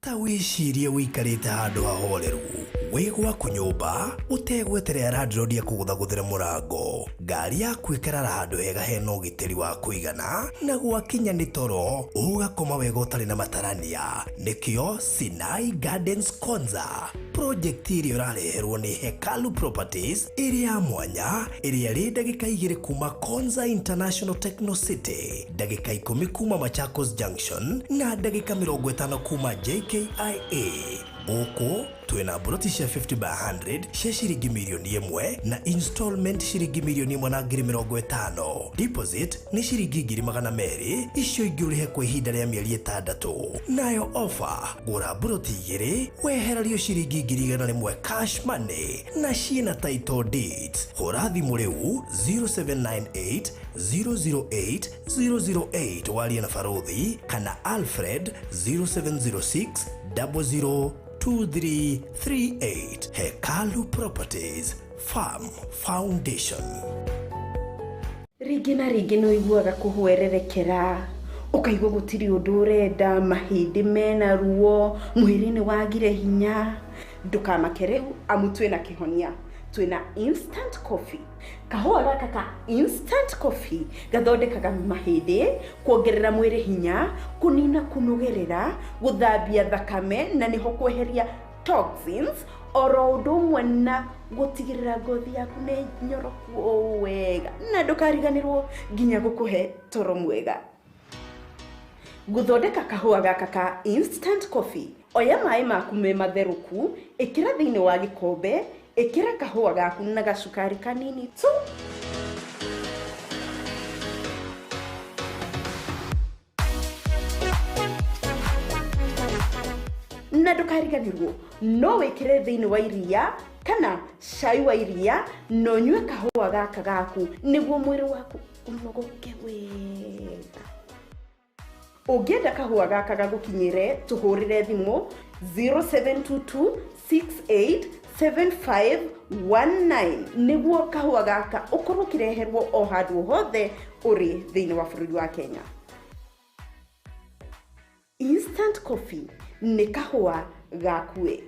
ta wicirie wikarite handu hahoreru wigwa kunyumba utegweterera landlord ya kuguthaguthira murango ngari yaku ikarara handu hega hena ugitiri wa kuigana na gwakinya ni toro ugakoma wega utari na matarania nikio Sinai Gardens Konza project iri urareherwo ni Hekalu Properties iri ya mwanya iri yari ndagika 2 kuma Konza International Techno City, ndagika 10 kuma Machakos Junction na ndagika 50 kuma JKIA. Oko twina broti cia 50 by 100 cia shiringi milioni 1 na installment shiringi milioni 150. Deposit ni shiringi 200 icio ingĩũrihe kwa ihinda rĩa mĩeri 6. Nayo offer gũra broti 2 wehererio shiringi 100 cash money na ciina title deeds. Hũra thimũ rĩu 0798 008 008 waria na Farothi kana Alfred 0706 002338. Hekalu Properties Farm Foundation. Rigina no iguaga kuhwererekera ukaigwa gutiri undu urenda mahindi mena ruo mwiri-ini wagire hinya ndukamakere amu twina kihonia twina instant coffee. Kahua gaka ka instant coffee gathondekaga mahindi kuongerera mwiri hinya kunina kunogerera guthambia thakame na niho kweheria toxins oro ndumwe na gutigirira ngothi yaku ni nyoroku wega na ndukariganirwo nginya gukuhe toro mwega. Guthondeka kahua gaka ka instant coffee, oya mai maku me matheruku ikira thiini wa gikombe, ikira kahua gaku na gacukari kanini tu. Na ndukariganirwo no wikire thiini wa iria kana cai wa iria no nywe kahua gaka gaku niguo mwiri waku unogoke wega. Ugienda kahua gaka gagukinyire tuhurire thimu 0722687519 niguo kahua gaka ukorwo kireherwo o handu hothe uri thiini wa bururi wa Kenya. Instant coffee ni kahua gakue.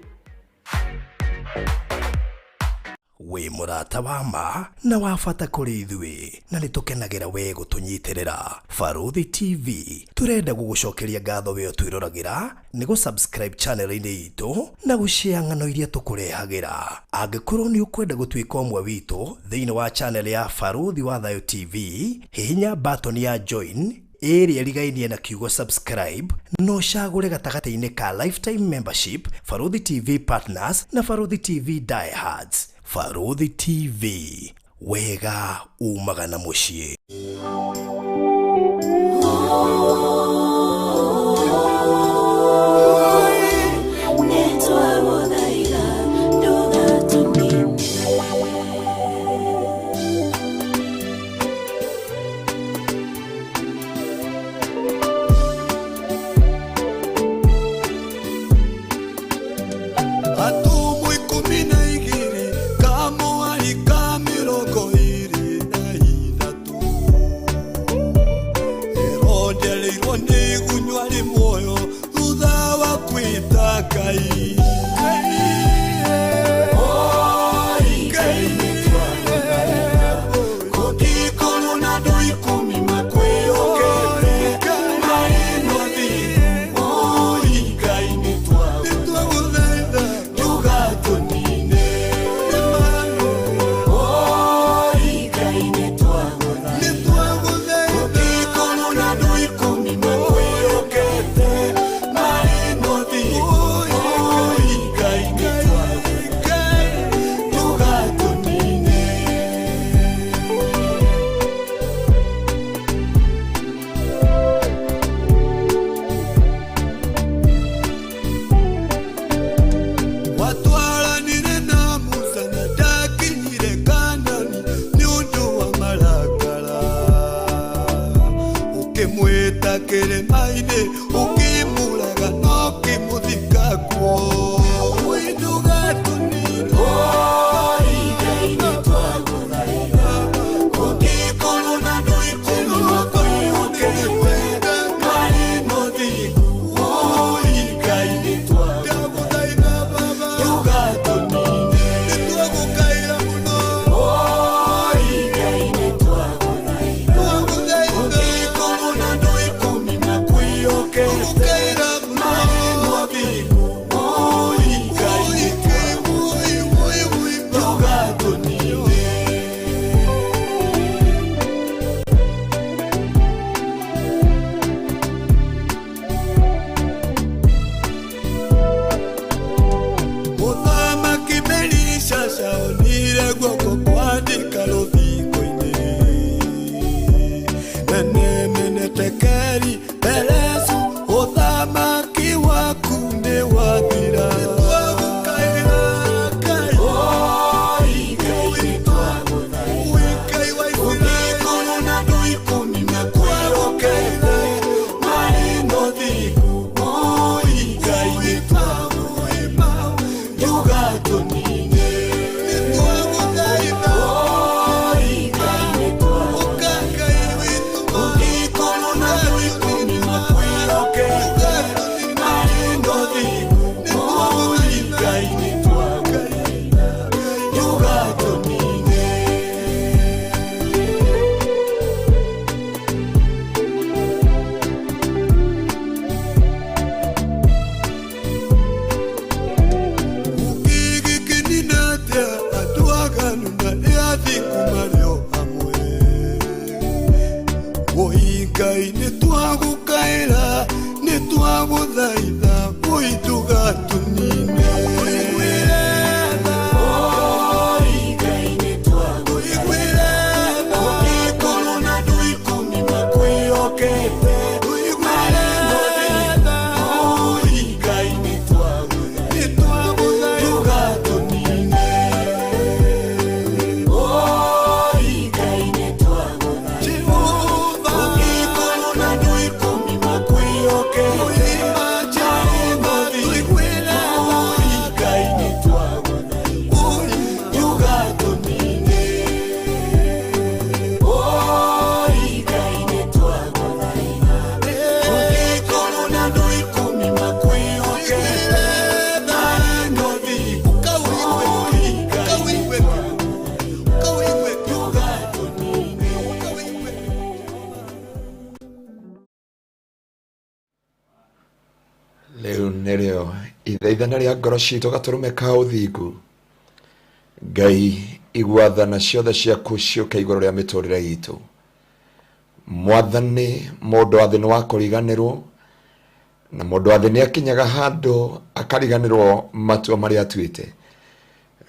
We murata wa ma na wafata kuri ithui na nitukenagira we gutunyitirira Farothi TV. Turenda gugucokeria ngatho we twirораgira ni go subscribe channel-ini itu na gushare ng'ano iria tukurehagira. Angikorwo ni ukwenda gutwika omwe witu thiini wa channel ya Farothi wa Thayo TV, hihinya button ya join area rigainie na kiugo subscribe no shagure gatagati-ini ka lifetime membership, Farothi TV partners na Farothi TV diehards. Farothi TV, wega umagana mushie. Kaini Nereo ithaithana ria ngoro ciitũ gaturumeka uthingu Ngai igwathana ciothe ciaku ciũke igũrũ rĩa mĩtũrĩre itũ. Mwathani mũndũ wa thĩ nĩ wa kũriganĩrwo na mũndũ wa thĩ nĩ akinyaga handũ akariganĩrwo matua marĩa atuĩte.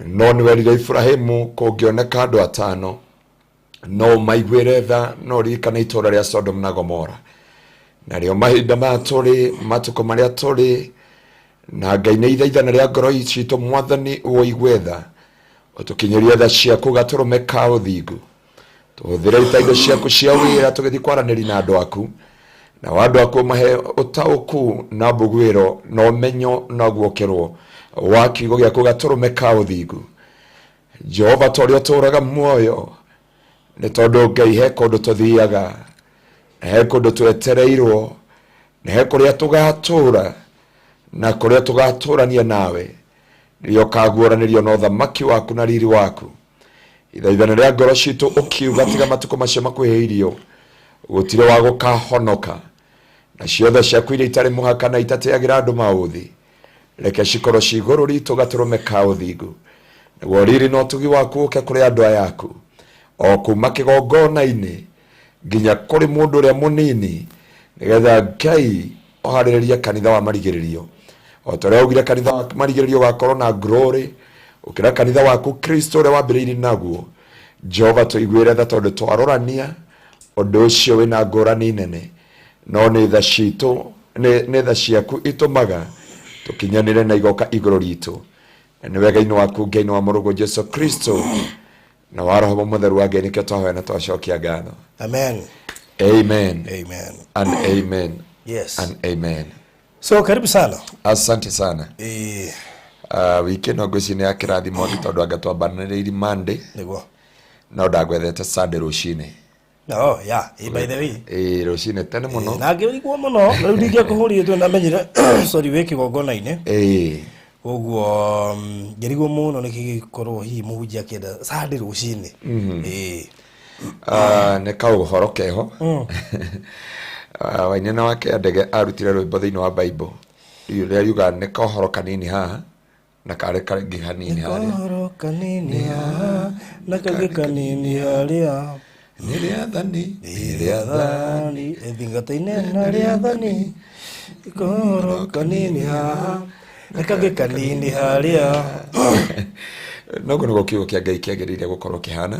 No nĩ werire Ibrahimu kũngĩoneka andũ atano no maiguĩre tha no ririkana itũũra rĩa Sodom na Gomora. Na rĩo mahinda maya tũrĩ matukũ marĩa tũrĩ na Ngai nĩ ithaithana rĩa ngoro citũ Mwathani ũigue tha ũtũkinyĩrie tha ciaku gaturumeka ũthingu. Tũhũthĩre itaindo ciaku cia wĩra tũgĩthiĩ kwaranĩria na andũ aku na andũ aku mahe ũtaũku na mbugwĩro na ũmenyo na guokerwo wa kiugo gĩaku gaturumeka ũthingu. Jehova tũrĩa tũraga muoyo nĩ tondũ Ngai he kũndũ tũthiaga he kũndũ twetereirwo na he kũrĩa tũgatũũra na kũrĩa tũgatũũrania nawe rĩo kaguũranĩrio na ũthamaki waku na riri waku. Ithaithana rĩa ngoro citũ ũkiuga tiga matukũ macio makwĩhĩirio gũtirĩ wa gũkahonoka na ciothe ciaku iria itarĩ mũhaka na itatĩagĩra andũ maũthĩ reke cikorwo ci igũrũ ritũ gaturumeka ũthingu. Naguo riri na ũtugi waku ũke kũrĩ andũ aya aku o kuma kĩgongona-inĩ nginya kũrĩ mũndũ ũrĩa mũnini nĩgetha Ngai oharĩrĩrie kanitha wa marigĩrĩrio. O ta ũrĩa ugire kanitha wa marigĩrĩrio wakorwo na glory ukira kanitha waku Kristo ũrĩa wambĩrĩirie naguo. Jehova tũiguĩre tha tondũ twarorania ũndũ ũcio wĩna ngũrani nene no nĩ tha citũ nĩ tha ciaku itũmaga tũkinyanĩre na igoka igũrũ ritũ. Nĩ wega-inĩ waku Ngai wa mũrũgũ Jesu Kristo na wa Roho Mũtheru wa Ngai nĩkĩo twahoya na twacokia ngatho. Amen. Amen. Amen. And amen. Yes. And amen. So karibu sana. Asante sana. Wiki no ngwĩciria ya kĩrathimo tondũ anga twambanĩrĩirie Monday. Nĩguo. No ndagwethete Sunday rũcinĩ. No, yeah, by the way. Rũcinĩ tene mũno. Na ngĩrigwo mũno, rĩu ndingĩakũhũrire tu ndamenyire sorry wiki gongona-inĩ. Ũguo ngĩrigwo mũno nĩkĩgĩkorwo hihi mũhunjia kĩenda Sunday rũcinĩ. Nĩ kaũhoro keho. Wainena wake ndege arutire rwimbo thiini wa Bible ria yuga nä kohoro kanini haha na karä kangä hanini harä kohoro kanini haha na kangä kanini harä nä rä athani thingata-inä na rä athani kohoro kanini haha na kangä kanini harä noguo nä guo kiugo kä a Ngai kä agä rä ire gå korwo kä hana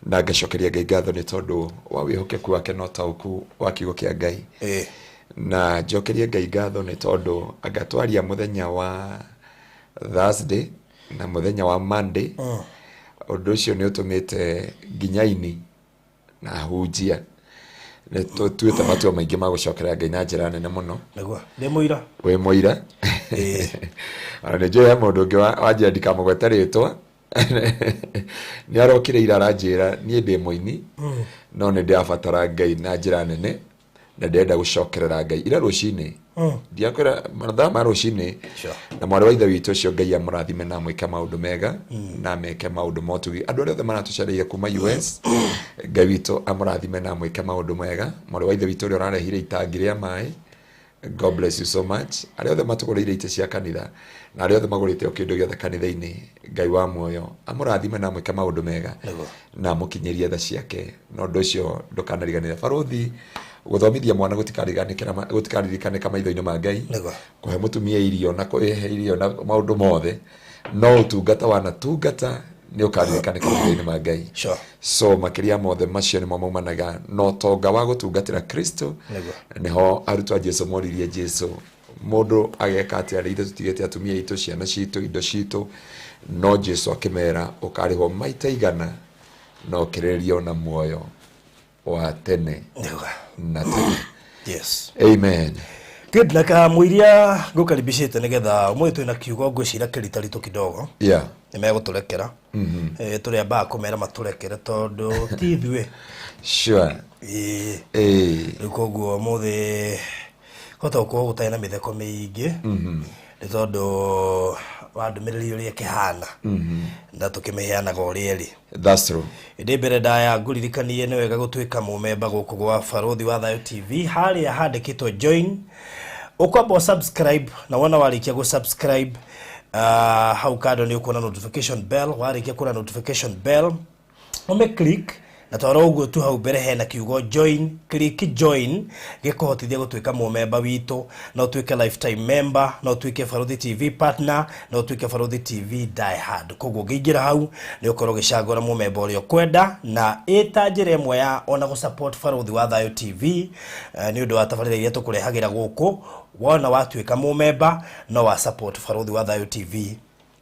na ngacokeria Ngai ngatho nä tondå wa wä hokeku wake no taåku wa kiugo kä a Ngai na njokerie Ngai ngatho nä tondå angatwaria må thenya wa Thursday na må thenya wa Monday å ndå å cio nä å tå mä te nginyaini na hunjia nä tuä te matua maingä ma gå cokerera Ngai na njä ra nene må no wä må ira nä njå he må ndå å ngä wanjia ndikamå gwete rä twa nä arokire ira aranjä ra niä ndä må ini no nä ndä abatara Ngai na njä ra nene na ndärenda gå cokerera Ngai ira rå cinä ndiakwä ra mathaa ma rå cinä na mwarä wa ithe witå å cio Ngai amå rathime na mwä ke maå ndå mega na meke maå ndå motugi andå arä othe maratå cereire kuma US Ngai witå amå rathime na mwä ke maå ndå mega mwarä wa ithe witå å rä a å rarehire itangä rä a maä God bless you so much arä othe matå gå rä ire itä cia kanitha na arä othe magå rä te o kä ndå gä othe kanitha-inä Ngai wa muoyo amå rathime na mwä ke maå ndå mega na må kinyä rie tha ciake no ndå å cio ndå kanariganä re baråthi guthomithia mwana gutikaririkane maitho-inĩ ma Ngai kuhe mutumia irio na kuhe irio na maundu mothe no utungata wanatungata ni ukaririkane maitho-inĩ ma Ngai so makiria mothe macio nimo maumanaga no tonga wa gutungatira Kristo niho arutwo a Jesu moririe Jesu mundu ageka atia ri tutigete atumia itu ciana citu indo citu no Jesu akimera ukarihwo maita igana no kirerio na muoyo wa tene na tene. Yes. Amen. Good, naka muiria ngukaribishite nigetha mwitu na kiugo ngwicira kiritaritu kidogo. Yeah. Nimeguturekera. Turi amba kumera maturekere tondu ti thwe. Sure. Koguo muthe hota ko gutaina mitheko miingi. Ni tondu wandumiriri uria kihana na tukimeheanaga uria ri. That's true. Inde mbere ndaya nguririkanie ni wega gutwika mumemba guku gwa Barothi wa Thayo TV haria handikitwo join ukwamba subscribe na wona warikia go subscribe hau kado ni ukona notification bell warikia kuna notification bell ume click na twara uguo tu hau mbere hena kiugo join click join gikuhotithia gutwika mumemba witu no twike lifetime member no twike Barothi TV partner no twike Barothi TV die hard koguo ngiingira hau ni ukorwo gicagura mumemba uria kwenda na itanjire imwe ya ona go support Barothi wa Thayo TV ni undu wa tabarira iria tukurehagira guku wona watwika mumemba no wa support Barothi wa Thayo TV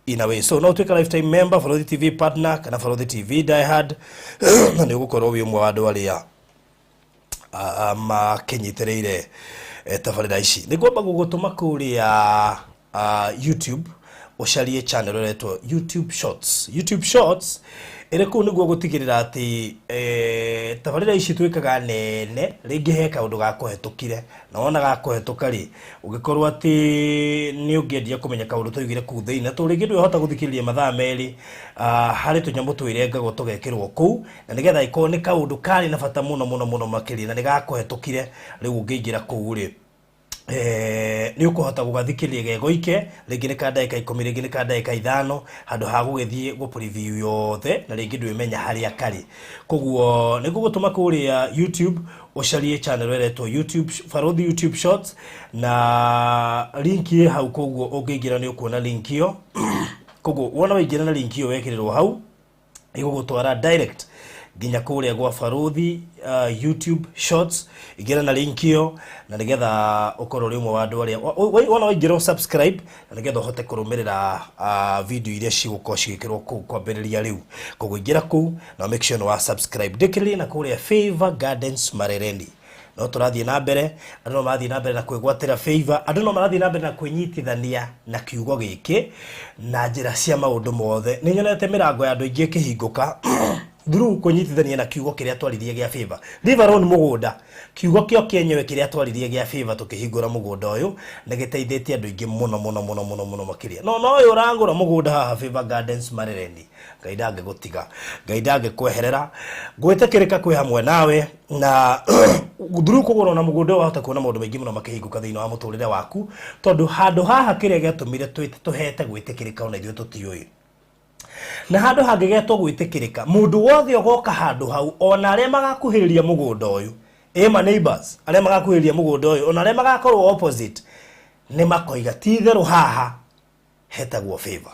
in a way. So no twika lifetime member Barothi TV partner kana Barothi TV die hard na ni gukorwo wi umwe wa andu aria makenyitereire tabarira ici ni ngomba gugutuma kuria YouTube ucarie channel retwo YouTube Shorts ere ku niguo gutigirira ati tabarira ici twikaga nene ringi he kaundu ga kuhetukire na wona ga kuhetuka ri ugikorwo ati ni ungiendia kumenya kaundu tuyigire ku thiina tu ringi ndu hota guthikiriria mathaa meri hari tunyamu twirengago tugekirwo ku na nigetha iko ni kaundu kari na bata muno makiri na ni ga kuhetukire riu ungiingira ku ri ni ukuhota gugathikiriria gego ike ringi ni ka ndagika 10 ringi ni ka ndagika 5 handu ha gugithie go preview yothe na ringi ndwimenya haria kari koguo ni gugutuma kuria YouTube ucarie channel retwo YouTube Barothi YouTube Shorts na link ye hau koguo ungiingira ni ukuona link yo koguo wona wingira na link yo wekirirwo hau igugutwara direct ginya kuria gwa Barothi YouTube Shorts igira na link yo na nigetha ukorwo rimwe wa andu aria wona waingira subscribe na nigetha uhote kurumirira video iria cigukorwo cigikirwo ku kwambiriria riu kuguingira ku na make sure wa subscribe dikiri na kuria Favor Gardens Marereni no turathie na mbere andu no mathie na mbere na kwigwatira Favor andu no marathie na mbere na kwinyitithania na kiugo giki na njira cia maundu mothe ni nyonete mirango ya andu ingi kihinguka through kunyitithania na kiugo kiria twaririe gia Favor River on mugunda kiugo kio kienyewe kiria twaririe gia Favor tukihingura mugunda uyu nigiteithitie andu ingi muno makiria no uyu urangura mugunda haha Favor Gardens Marereni Ngai ndange kweherera ngwitikirika kwi hamwe nawe na through kugura na mugunda wahota kuona maundu maingi muno makihingũka thiini wa muturire waku tondu handu haha kiria giatumire tuhete gwitikirika ona ithuĩ tutiũĩ na handu hangĩgetwo gwitikirika mundu wothe ogoka handu hau ona aria magakuhĩrĩria mugunda uyu ma neighbors aria magakuhĩrĩria mugunda uyu ona aria magakorwo opposite ni makoiga titherũ haha hetagwo favor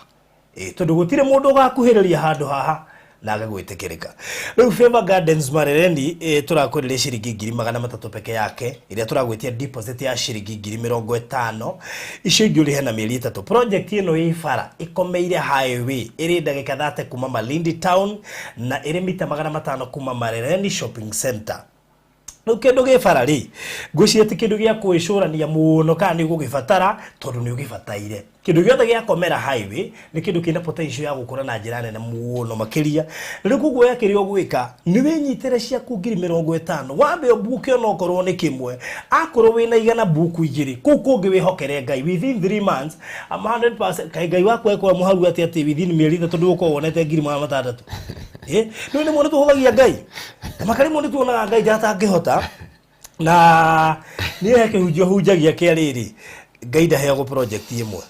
tondu gutire mundu ugakuhĩrĩria handu haha naga gwitikirika riu Favor Gardens Marereni turakwĩrĩria ciringi 300 peke yake iria turagwitia deposit ya ciringi 50,000 icio ingĩ ũrĩhe na mĩeri 3 project ĩno ĩ bara ĩkomeire highway ĩrĩ ndagĩka 30 kuma Malindi town na ĩrĩ mita 500 kuma Marereni shopping center no kindu gi bara ri ngwĩciria ti kindu gĩa kwĩcũrania mũno kana nĩ ũgũgĩbatara tondu nĩ ũgĩbataire kindu gĩothe gĩa komera highway nĩ kindu kina potential ya gũkũra na njĩra nene mũno makĩria rĩu kuguoya kĩrĩa ũgwĩka nĩ wĩnyitĩre ciaku 50,000 wambe mbuke ona okorwo nĩ kĩmwe akorwo wĩna igana buku igĩrĩ kũu kũngĩ wĩhokere Ngai within 3 months 100% kai Ngai waku ekwa mũharu atĩ within mĩeri 3 ndũgũkorwo wonete 6,000 nĩ mũndũ tũhũgagia Ngai makari mũndũ tuonaga Ngai atangĩhota na niĩ he kĩhunjio hunjagia kĩa rĩrĩ Ngai ndaheagwo project ĩmwe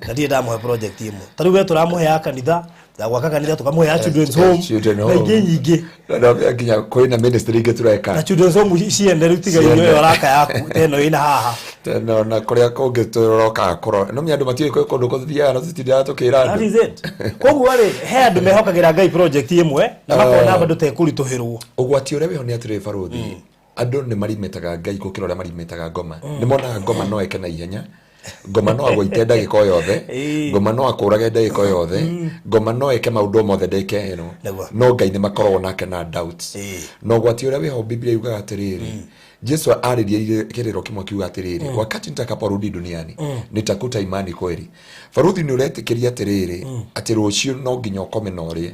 na ndiye ndamuhe project ĩmwe tarĩu we tũramuhe ya kanitha ya gwaka kanitha tukamuhe ya children's home na ingĩ nyingĩ na nginya kwĩna ministry ingĩ tureka na children's home ciende rĩu tiga irio raka yaku teno ĩna haha teno na kũrĩa kũngĩ tũroka kũro no andũ matiũĩ kũndũ kũthiaga no citindaga tũkĩra andũ that is it koguo rĩ he andũ mehokagĩra Ngai project ĩmwe na makona bado tekũritũhĩrwo ũgwati ũrĩa wĩho nĩ atĩrĩ baruthi andũ nĩ marimĩtaga Ngai gũkĩra ũrĩa marimĩtaga ngoma nĩ monaga ngoma no eke na ihenya ngoma no agũite ndagĩka yothe ngoma no akũrage ndagĩka yothe ngoma no eke maũndũ mothe ndeke ĩno no Ngai nĩ makoragwo nake na doubts no gwati ũrĩa wĩho Biblia yugaga atĩrĩrĩ Yesu arĩria kĩrĩro kĩmwe kiuga atĩrĩrĩ wakati nitakaporudi duniani nitakuta imani kweli Faruthi nĩ ũretĩkĩria atĩrĩrĩ atĩ rũciũ no nginya ũkome na ũrĩe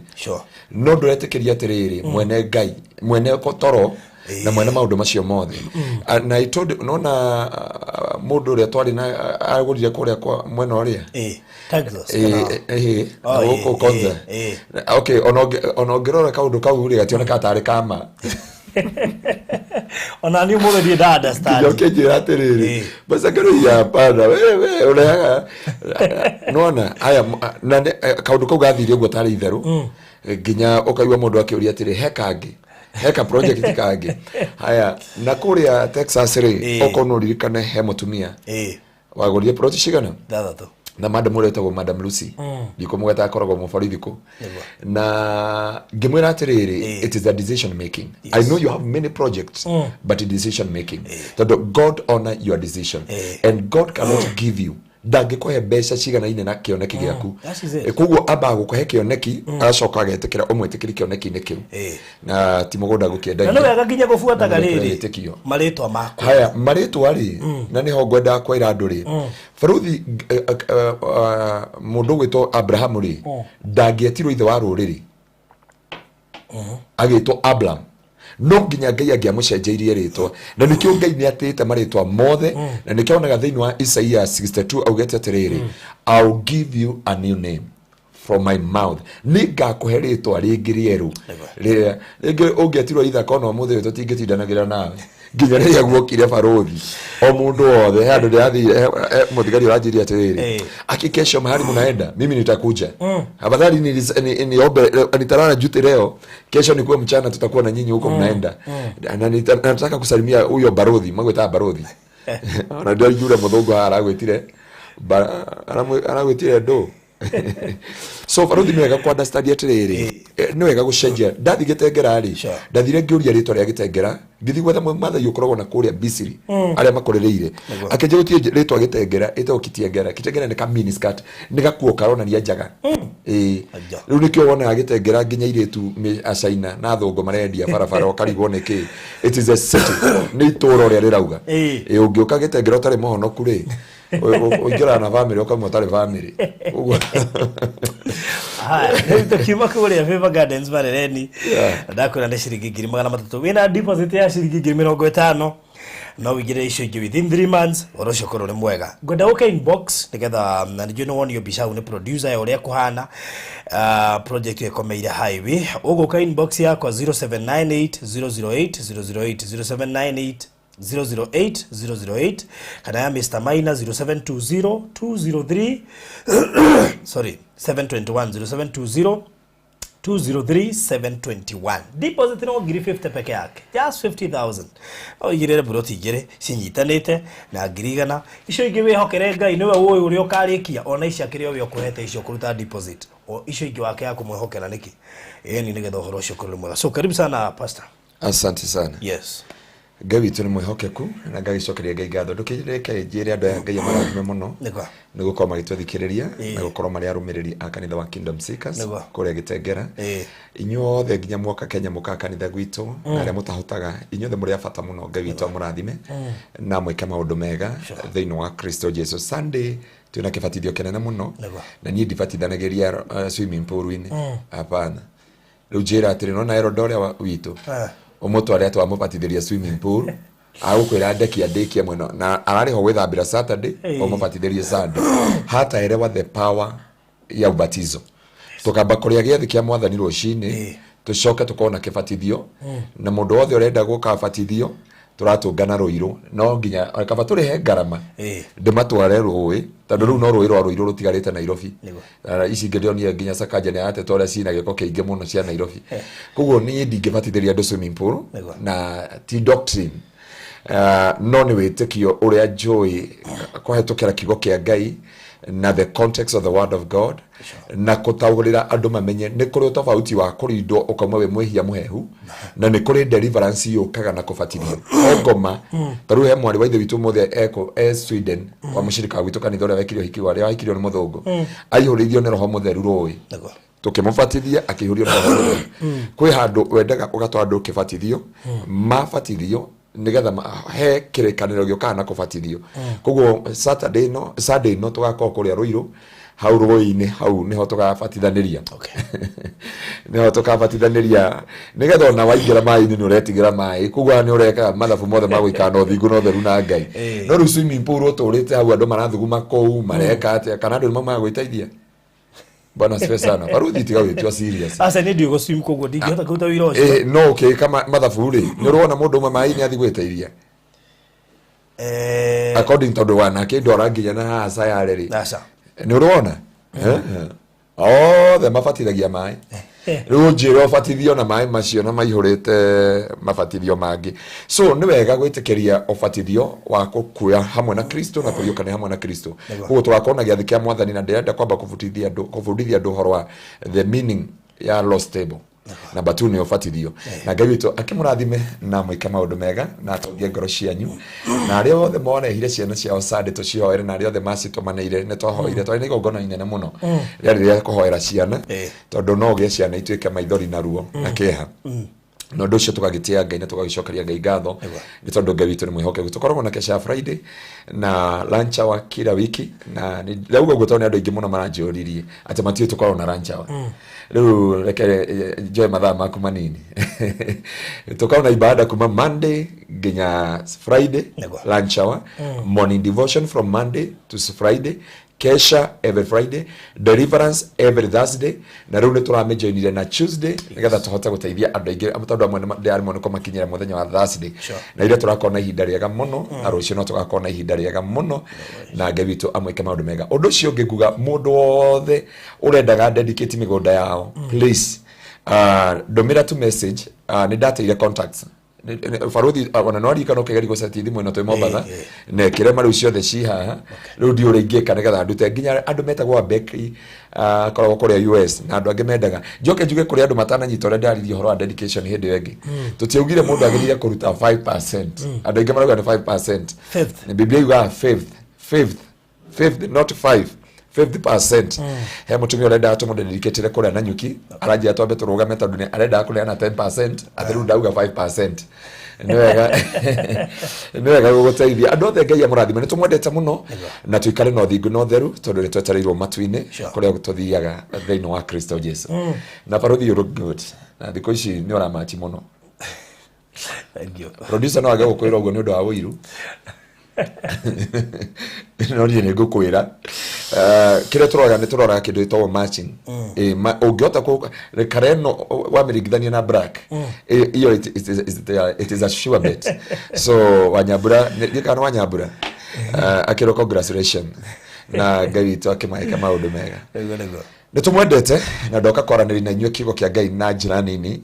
no ndũretĩkĩria atĩrĩrĩ mwene Ngai mwene toro na mwene maundu macio mothe na I told nona mundu uria twari na agurire kuria kwa mwena uria Texas uko konza okay ono ngirora kaundu kau ri gationeka atari kama ona ni mundu ndi understand okay njira atiriri basa Ngaruiya pana we ureaga nona aya na kaundu kau gathire uguo tari itheru nginya ukaigwa mundu akiuria atiri heka project kage haya na kuria Texas ri okono ririkane he mutumia wagorie project cigana thathatũ na madam uretagwo Madam Lucy ndiko mugeta akoragwo mubarithiko na ngimwira atiriri it is a decision making I know you have many projects but decision making so God honor your decision and God cannot give you ndangĩkũhe mbeca ciganaine na kĩoneki gĩaku koguo amba gũkũhe kĩoneki agacoka agetĩkĩra ũmwĩtĩkĩri kĩoneki-inĩ kĩu na ti mũgũnda gũkĩendagia na nĩ wega nginya gũbuataga rĩrĩ marĩtwa maku haya marĩtwa rĩ na nĩho ngwenda kwĩra andũ rĩ Baruthi mũndũ gwĩtwo Abraham rĩ ndangĩetirwo ithe wa rũrĩrĩ agĩtwo Abraham no nginya Ngai angĩamũcenjeirie rĩtwa na nĩkĩo Ngai nĩ atĩte marĩtwa mothe na nĩkĩo onaga thĩinĩ wa Isaiah 62 augĩte atĩrĩrĩ I'll give you a new name from my mouth nĩngakũhe rĩtwa rĩngĩ rĩerũ rĩngĩ ũngĩetirwo ithaka ona ũmũthĩ tũtingĩtindanagĩra nawe nginya rĩrĩa guokire Baruthi o mũndũ wothe he andũ ndĩrathire mũthigari ũranjĩria atĩrĩrĩ akikesho mahali mnaenda mimi nitakuja afadhali niombe nitalala jute leo kesho nikuwe mchana tutakuwa na nyinyi huko mnaenda na nataka kusalimia huyo Baruthi magweta Baruthi na ndio yule mudhungu aragwetire aragwetire ndo so Baruthi nĩ wega ku understand atĩrĩrĩ nĩ wega gũcenjia ndathigĩtengera rĩ ndathire ngĩũria rĩtwa rĩa gĩtengera ngĩthi gwetha mathai ũkoragwo na kũrĩa Misiri arĩa makũrĩrĩire akĩnjĩra gũtirĩ rĩtwa gĩtengera ĩtagwo kitengera nĩ ka miniskirt nĩ gakuo karonania njaga rĩu nĩkĩo wonaga gĩtengera nginya irĩtu acaina na thũngũ marendia barabara ũkarigwo nĩkĩ it is a city nĩ itũũra ũrĩa rĩrauga ũngĩũka gĩtengera ũtarĩ mũhonoku rĩ ũingĩra na family ũkamwe ũtarĩ family ũguo nĩ Kimako ũrĩa Favor Gardens Marereni ndakwĩra nĩ ciringi 300 wĩna deposit ya ciringi 50,000 no wigire icio ingĩ within 3 months orocio korwo nĩ mwega ngwenda ũke inbox nĩgetha na nĩjũ nĩ wonio mbica hau nĩ producer ya ũrĩa kũhana project ĩkomeire highway ũgũka inbox yakwa 0798 008 008 0798 008 kana ya Mr. Maina 0720 203 sorry 721 0720 203-721 deposit no ngiri 50 peke yake just 50,000 o igirere buroti igire cinyitanite na ngiri igana icio ingi wihokere Ngai niwe wowe uri ukarikia ona icia kiri we okuhete icio kuruta deposit o icio ingi wake ya kumwihokera niki ni nigetha uhoro ucio kuri mwega so karibu sana pastor. Asante sana. Yes. Ngai witu ni mwihokeku na Ngai cokeria Ngai ngatho ndukireke njire andu Ngai marathime muno ni gukorwo magitwithikiriria na gukorwo mari arumiriri a kanitha wa Kingdom Seekers kuria Gitengera inyuothe nginya mwoka Kenya muka kanitha gwitu na aria mutahotaga inyuothe muri abata muno Ngai witu amurathime na mwike maundu mega thiini wa Kristo Jesus. Sunday tuna kibatithio kenene muno na nie ndibatithanagiria swimming pool ini hapana riu njira atiri no na erodoria witu omotware atwamubatithiria swimming pool agukwira ndeki mweno na arariho gwithambira Saturday omubatithirie Sunday hata erewa the power ya ubatizo tukamba kuria giathi kia mwathani rucini tucoke tukona kibatithio na mundu wothe urenda guka batithio turatungana ruiru no nginya kaba turihe ngarama ndimatware ruwi tondu riu no ruwi rwa ruiru rutigarite Nairobi ici ngirio ni nginya Sakaja ni ate tore cina giko kiingi muno cia Nairobi kuguo ni ndingibatithiria andu swimming pool na ti doctrine no ni witikio uria njui kuhetukira kigo kia Ngai na the context of the word of God na kutawurira andu mamenye ni kuri tofauti wa kurindo ukamwe we mwihia muhehu na ni kuri deliverance yukaga na kubatithio ngoma taru he mwari wa ithe witu mothe eko Sweden wa mushirika witu kanitha uria wekirio hiki wari wakirio ni muthungu aihurithio ni roho mutheru roi tukimubatithia akihurio ni roho mutheru kwi handu wendaga ugatwa andu kibatithio mabatithio nigetha he kirekaniro gioka na kubatithio kuguo Sunday no tugakora kuria ruiru hau ruini hau niho tugabatithaniria niho tugabatithaniria nigetha ona waingira mai ni uretigira mai kuguo ni ureka mathabu mothe magwikana uthingu no theru na Ngai no ru swimming pool uturite hau andu marathuguma kou mareka atia kana andu mama gwiteithia bana sifa sana barudi tiga wetwa serious asa ni ndio go swim kogo ndingihota kuta wira ucio no okay kama mathabu ri ni urona mundu umwe mai ni athi gwiteithia according to the one akindora nginya na hasa yare ri ni urona the mafatithagia mai riu njiro fatithio na mai macio na maihurite mafatithio mangi so ni wega gwitikiria ofatithio wa kukuya hamwe na Kristo na kuyukana hamwe na Kristo huo twakona giathi kia mwathani na ndirenda kwamba kufundithia andu horo wa the meaning ya lost table na batu ni ofatithio na Ngai witu akimurathime na mwike maundu mega na atongie ngoro cianyu na aria othe mone hire ciana ciao Sunday tucioere na aria othe macitumaneire ni twahoire twari ni gongona inene muno riria kuhoera ciana tondu no gie ciana ituike maithori na ruo na keha no ndu cio tugagitia Ngai na tugagicokeria Ngai ngatho ni tondu Ngai witu ni mwihokeku tukoragwo na kesha Friday na lunch hour kila wiki na leo gutone andu ingi muno maranjuririe ati matiu tukorwo na lunch hour riu reke joy mathaa maku manini tukorwo na ibada kuma Monday nginya Friday lunch hour morning devotion from Monday to Friday kesha every Friday deliverance every Thursday na riu nituramejoinire na Tuesday nigetha tuhota guteithia andu aingi amutondu amwe ndiari mono komakinyira muthenya wa Thursday na ile turakona ihinda riega muno na rucio no tugakona ihinda riega muno na Ngai witu amwike maundu mega undu cio ngiguga mundu wothe urendaga dedicate migunda yao please domira to message ni data ile contacts faruthi ona no rika no kegeri goceti thimu ino twi Mombatha ne kirema riu ciothe ci haha riu ndi uringie kana getha ndute nginya andu metagwa Becky koragwo kuria US na andu angi mendaga njoke njuge kuria andu matananyita ore ndaririe horo wa dedication hindi wengi tutiaugire mundu agirire kuruta 5% andu angi marauga ni 5% ni Biblia yuga fifth not 50% he mutumia urenda atumu dedicate kuria na nyuki aranjia atwambe turugame tondu ni arenda kuria na 10% athiru ndauga 5% niwega guteithia andu othe Ngai amurathime ni tumwendete muno na tuikare no thingu no theru tondu ni twetereirwo matu-ini kuria gututhiaga thiini wa Kristo Jesu na parodhi you look good na thiko ici ni uramati muno Thank you. Producer no age gukwira ugo ni undu wa wiru. No ni ngukwira. Kire turoga ni turoga kindu itawo matching. Ungiota ko Kareno wa mirigithania na black. Iyo it is a sure bet. So Wanyabura ni kana Wanyabura. Akiro congratulations. Na Ngai tu akimaika maundu mega. Nitumwendete na ndoka kwaranĩri na inyuĩ kiugo kĩa Ngai na njĩra nini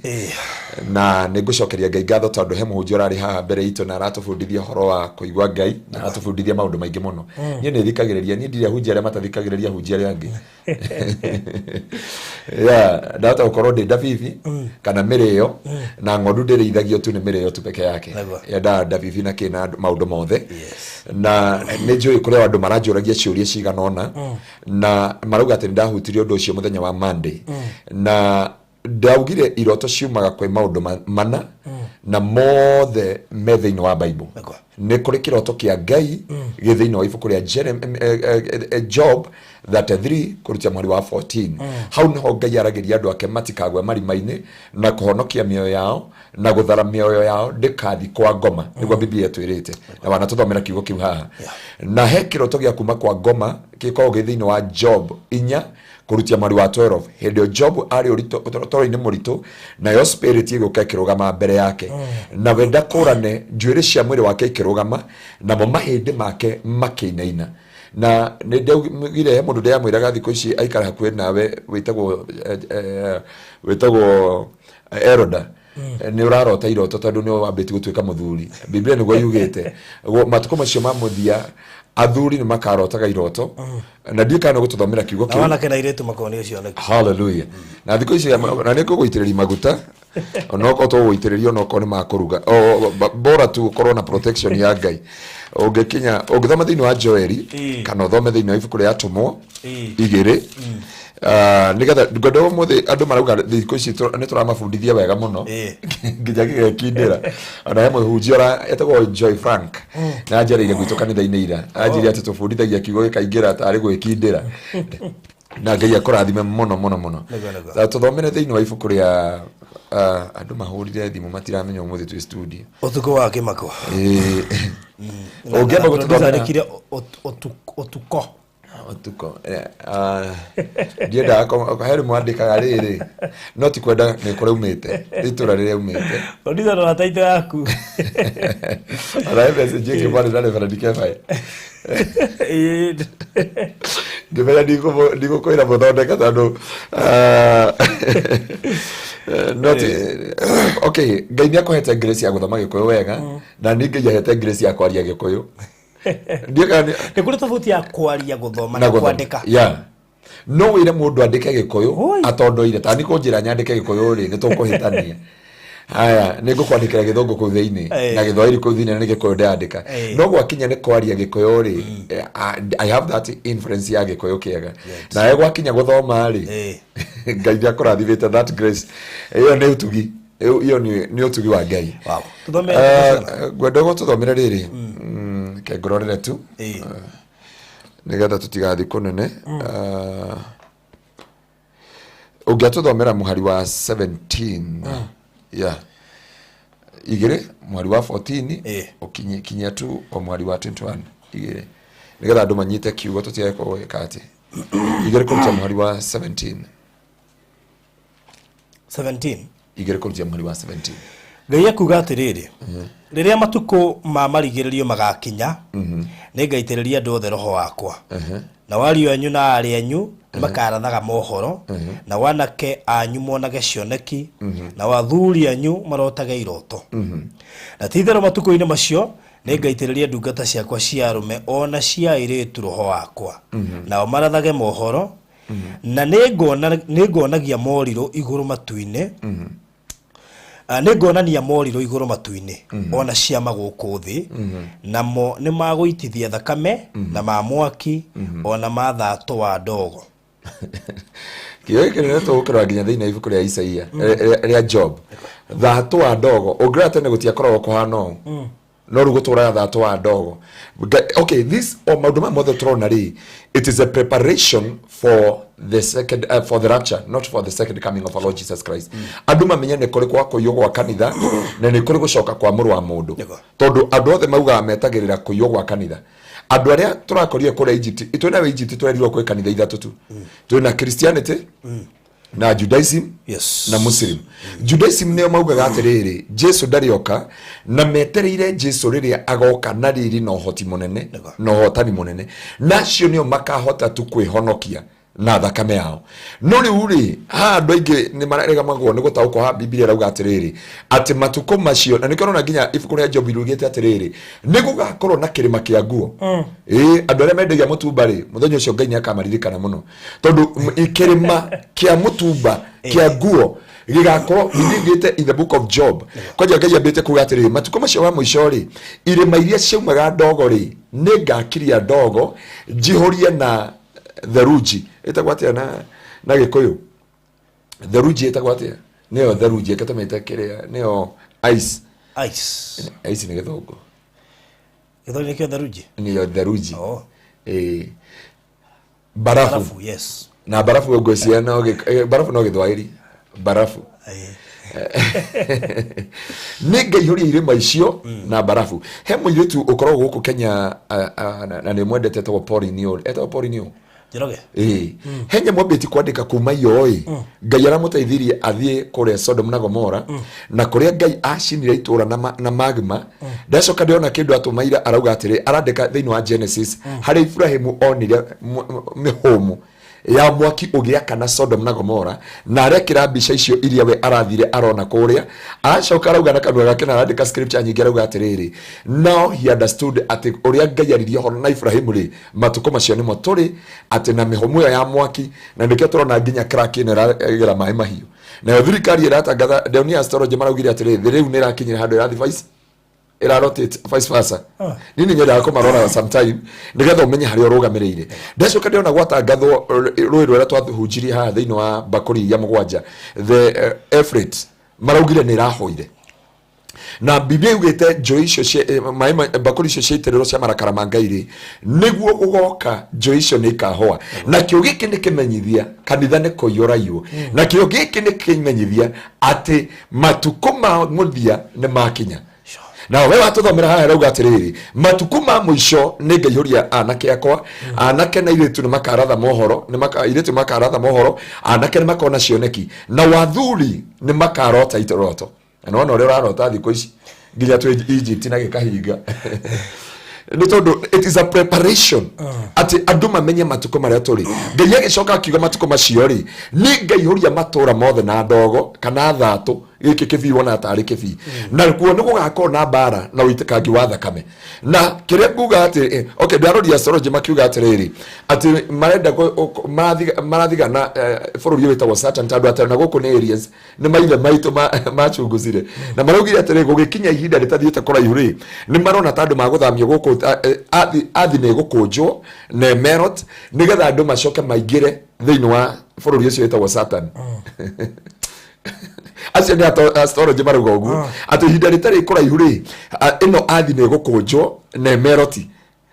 na nĩngũcokeria Ngai ngatho tondũ he mũhunjia ũrarĩ haha mbere itũ na aratũbundithia ũhoro wa kũigua Ngai na aratũbundithia maũndũ maingĩ mũno. Niĩ nĩ thikagĩrĩria, niĩ ndirĩ hunjia arĩa matathikagĩrĩria hunjia arĩa angĩ. Ndahota gũkorwo ndĩ ndabibi kana mĩrĩo na ng'ondu ndĩrĩithagio tu nĩ mĩrĩo tu peke yake. Yendaga ndabibi na kĩna maũndũ mothe na nĩ njũĩ kũrĩ andũ maranjũragia ciũria cigana ũna na marauga atĩ ndahutirio ũndũ ucio muthenya wa Monday na ndaugire iroto ciumaga kwĩ maundu mana na mothe me thĩinĩ wa Bible nĩ kũrĩ kĩroto kĩa Ngai gĩ thĩinĩ wa ibuku rĩa Job 33 kurutia mweri wa 14 hau nĩho Ngai aragĩria andũ ake matikagwe marima-inĩ na kũhonokia mĩoyo yao na gũthara mĩoyo yao ndĩkathi kwa ngoma nĩguo Biblia ĩtwĩrĩte na wanatũthomera kiugo kĩu haha na he kĩroto gĩa kuma kwa ngoma gĩkoragwo gĩ thĩinĩ wa Job 4 kurutia mweri wa 12 hĩndĩ Job arĩ ũtoro-inĩ mũritũ na yo spirit ĩgũka ĩkĩrũgama mbere yake na wenda kũrane njuĩrĩ cia mwĩrĩ wake ikĩrũgama na mo mahĩndĩ make makĩinaina na nĩ ndaugire he mũndũ ndĩramwĩraga thikũ ici aikara hakuhĩ nawe wĩtagwo Eroda nĩ ũrarota iroto tondũ nĩ wambĩtie gũtuĩka mũthuri Biblia nĩguo yugĩte matukũ macio ma mũthia athuri nĩ makarotaga iroto na ndikana gũtũthomera kiugo kĩu na wanake na iretu makonio cioneki hallelujah na thikũ ici na nĩ ngũgũitĩrĩria maguta ona ko to gũitĩrĩrio no ko nĩ makũruga bora tu korwo na protection ya Ngai ũngĩkinya ũngĩthoma thĩinĩ wa Joeli kana ũthome thĩinĩ wa ibuku rĩa Atũmwo 2 nigetha ngondo mothe andũ marauga thikũ ici nĩ tũramabundithia wega mũno nginya gĩgekindĩra ona he mũhunjia etagwo Joy Frank na anjereire gwitũ kanitha-inĩ ira anjĩrĩire atĩ tũbundithagia kiugo gĩkaingĩra tarĩ gwĩkindĩra na Ngai akũrathime mũno tũthomere thĩinĩ wa ibuku rĩa andũ mahũrire thimũ matiramenya ũmũthĩ twĩ studio Utuku wa Kimako ũngĩamba gũtũthomera Utuku ndienda heri mwandĩkaga rĩrĩ no ti kwenda nĩ kũraumĩte itũra rĩrĩa umĩte Odisa ndo ataito yaku ara message yake bwana ndani fara dikefa ndivela ndiko kwenda muthondeka tondũ not okay Ngai nĩ akũhete grace ya gũthoma Gĩkũyũ wega na ningĩ yahete grace ya kwaria Gĩkũyũ nĩ kũrĩ tofauti ya kwaria gũthoma na kwandĩka no wĩre mũndũ andĩke Gĩkũyũ atondoire ta nĩ kũnjĩra nyandĩke Gĩkũyũ rĩ nĩ tũkũhĩtania haya nĩ ngũkwandĩkĩra Gĩthũngũ kũu thĩinĩ na Gĩthwaĩri kũu thĩinĩ na nĩ Gĩkũyũ ndandĩka no gwakinya nĩ kwaria Gĩkũyũ rĩ I have that influence ya Gĩkũyũ kĩega na gwakinya gũthoma rĩ Ngai nĩ akũrathimĩte that grace ĩyo nĩ ũtugi iyo nĩ ũtugi wa Ngai ngwenda gũtũthomera rĩrĩ ke ngororere tu nigetha tũtigathi kũnene ũngĩatũthomera mũhari wa 17 igĩrĩ mwari wa 14 ũkinyia tu o mwari wa 21 igĩrĩ nigetha andũ manyite kiugo tũtigakorwo gĩkatĩ igĩrĩ kũrutia mwari wa 17 igĩrĩ kũrutia mwari wa 17 Ngai akuga atĩrĩrĩ rĩrĩa matukũ ma marigĩrĩrio magakinya nĩ ngaitĩrĩria andũ othe roho wakwa na wariũ anyu na arĩ anyu makarathaga mohoro na wanake anyu monage cioneki na wathuri anyu marotage iroto na titherũ matukũ-inĩ macio nĩ ngaitĩrĩria ndungata ciakwa cia arũme ona cia airĩtu roho wakwa nao marathage mohoro na nĩ ngonagia morirũ igũrũ matu-inĩ nĩ ngonania morirũ igũrũ matu-inĩ ona ciama gũkũ thĩ namo nĩ magũitithia thakame na ma mwaki ona ma thatũ wa ndogo kiugo gĩkĩ nĩ tũgũkĩrora nginya thĩinĩ wa ibuku rĩa Isaia rĩa Job thatũ wa ndogo ũngĩrora tene gũtiakoragwo kũhana ũũ no rĩu gũtũraga thatũ wa ndogo okay this maũndũ maya mothe tũrona rĩ it is a preparation for the second for the rapture, not for the second coming of our Lord Jesus Christ. Andu mamenye ne kuri kwa kuyo gwa kanitha na ne kuri gucoka kwa muru wa mundu tondu andu othe mauga metagirira kuyo gwa kanitha. Andu aria turakorire kuri Egypt itwena we Egypt twerirwo kuri kanitha ithatu tu twena Christianity na Judaism na Muslim. Judaism neo maugaga atiriri Jesu ndarioka na metereire Jesu riria agoka na riri no hoti munene no hotani munene nacio nio makahota tu kwihonokia na thakame yao. No ri uri andu aingi ni mararega magwo ni gutauko ha Biblia rauga atiriri ati matuko macio na nikoro na nginya ifuku ria Job irugite atiriri ni gugakorwo na kirima kia nguo andu aria mendagia mutumba ri muthenya ucio Ngai akamaririkana muno tondu ikirima kia mutumba kia nguo gigakorwo bidingite in the book of Job. Kwa Ngai ambite kuga atiriri matuko macio wa muico ri irima iria ciumaga ndogo ri ni ngakiria ndogo jihorie na theruji etagwatia na gikuyu theruji etagwatia neo theruji ekatamete kiria neo ice ni githongo ni kio theruji ni theruji barafu yes na barafu ugosia na barafu no githwairi barafu nega yuri irima icio na barafu he muiritu ukoro guku Kenya na ni mwendete to porinio porinio Jiroge. Henya mwabeti kwandika kuma yoi. Ngai aramuteithirie athie kure Sodom na Gomora na kuria Ngai acinire itura na magma. Ndacoka ndiona kindu atumaira arauga atiri arandika thiini wa Genesis hari Ibrahimu onire mihumu ya mwaki ugiaka na Sodom na Gomora na arekira mbica icio iria we arathire arona kuria acoka arauga na kanua gake na arandika scripture nyingi arauga atiriri now he understood ati uria Ngai aririe horo na Ibrahimu ri matuko macio nimo turi ati na mihumu ya mwaki na ndike turona nginya crack ino iragira mai mahiu na thirikari iratangatha Downy Astrology maraugire atiriri riu nirakinyira handu irathi vice ira rotate vice versa nini nyenda ko marora sometime nigetha umenye hari urugamirire ndacoka ndiona gwatangathwo rui rwera twathuhunjiri ha thiini wa bakuri ya mugwanja the Efrit maraugire ni rahoire na Biblia yugite njoi icio mai bakuri icio ciiterero cia marakara mangairi niguo gugoka njoi icio ni kahoa na kio giki ni kimenyithia kanitha ni kuyorayo na kio giki ni kimenyithia ati matuko ma muthia ni makinya na we watuthomera haha rauga atiriri matuko ma muico ni Ngai huria anake akwa anake na iritu ni makaratha mohoro ni iritu makaratha mohoro anake ni makona cioneki na wathuri ni makarota itoroto na no ore urarota thiko ici nginya tu Egypt na gikahinga ni tondu it is a preparation ati andu mamenye matuko maria turi Ngai agicoka akiuga matuko macio ri ni Ngai huria matura mothe na ndogo kana thatu giki kibi wona atari kibi na kuo ni gugakorwo na bara na uitikangi wa thakame na kiria nguga ati okay ndaroria astrology makiuga atiriri ati marenda marathiga na bururi witagwo Saturn tandu atari na guku ni areas ni maithe maitu machunguzire na maraugire atiri gugikinya ihinda ritathiite kuraihu ri ni marona tandu maguthamio guku athi ni gukunjwo na merot nigetha andu macoke maingire thiini wa bururi ucio witagwo Saturn acio ni astrology maruga uguo ati ihinda ritari kuraihu ri ino athi ni gukunjwo na meroti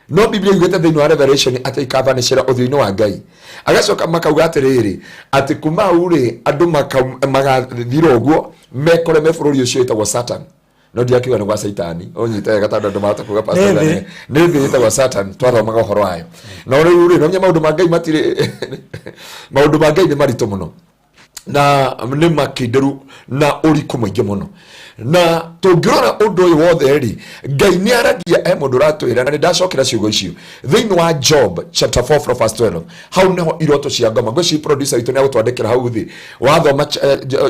no Biblia yugite thiini wa Revelation ati ikavanishira uthio-ini wa Ngai agacoka makauga atiriri ati kuma uri andu magathira uguo mekore me bururi ucio witagwo Saturn no ndiakiuga ni gwa Saitani onyite gatanda ndo marata kuga pastor ni thita gwa Satan twathomaga uhoro wayo no uri no nya maundu ma Ngai matire maundu ma Ngai ni marito muno na ni makinderu na uriku mwingi muno na tungirora undu uyu wothe ri Ngai ni aragia mundu ratwira na ndacokera ciugo icio thiini wa Job chapter 4 from verse 12 hau neho iroto cia ngoma gwici producer itu ni agutwandikira hau thi wathoma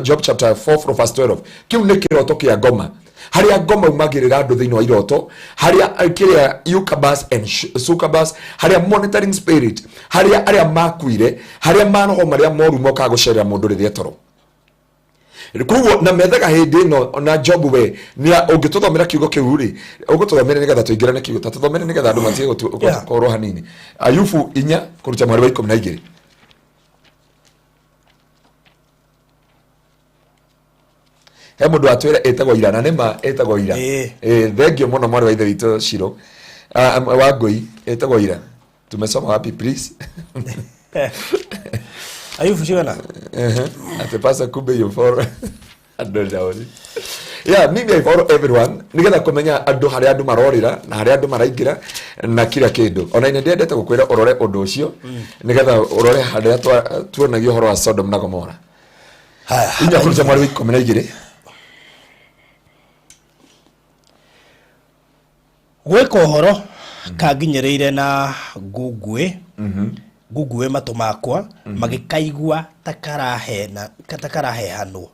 Job chapter 4 from verse 12 kiu ni kiroto kia ngoma haria ngoma umagirira andu thiini wa iroto haria kiria Eucabus and Succubus haria monitoring spirit haria aria makuire haria manoho maria moru moka gucerera mundu riria toro kuguo na methaga hindi no na Job we ni ungituthomera kiugo kiu ri ugututhomera nigetha tuingirane kiugo tuthomere nigetha andu matie gukorwo hanini Ayubu 4 kuruta mwari wa 12 he mundu atwira etagwo ira na nema etagwo ira thengio muno mwari wa ithe witũ Shiro wa Ngui etagwo ira tumesoma wapi please Ayufu chigana atepasa kumbe you follow andoni yeah mimi I follow everyone nigetha kumenya andu hari andu marorira na hari andu maraingira na kila kindu ona ine ndendete gukwira urore undu ucio nigetha urore haria tuonagio horo wa Sodom na Gomora haya inya kuruta mwari wa 12 gweka uhoro kanginyereire na ngungwe ngungwe matu makwa magikaigua takarahe hanwo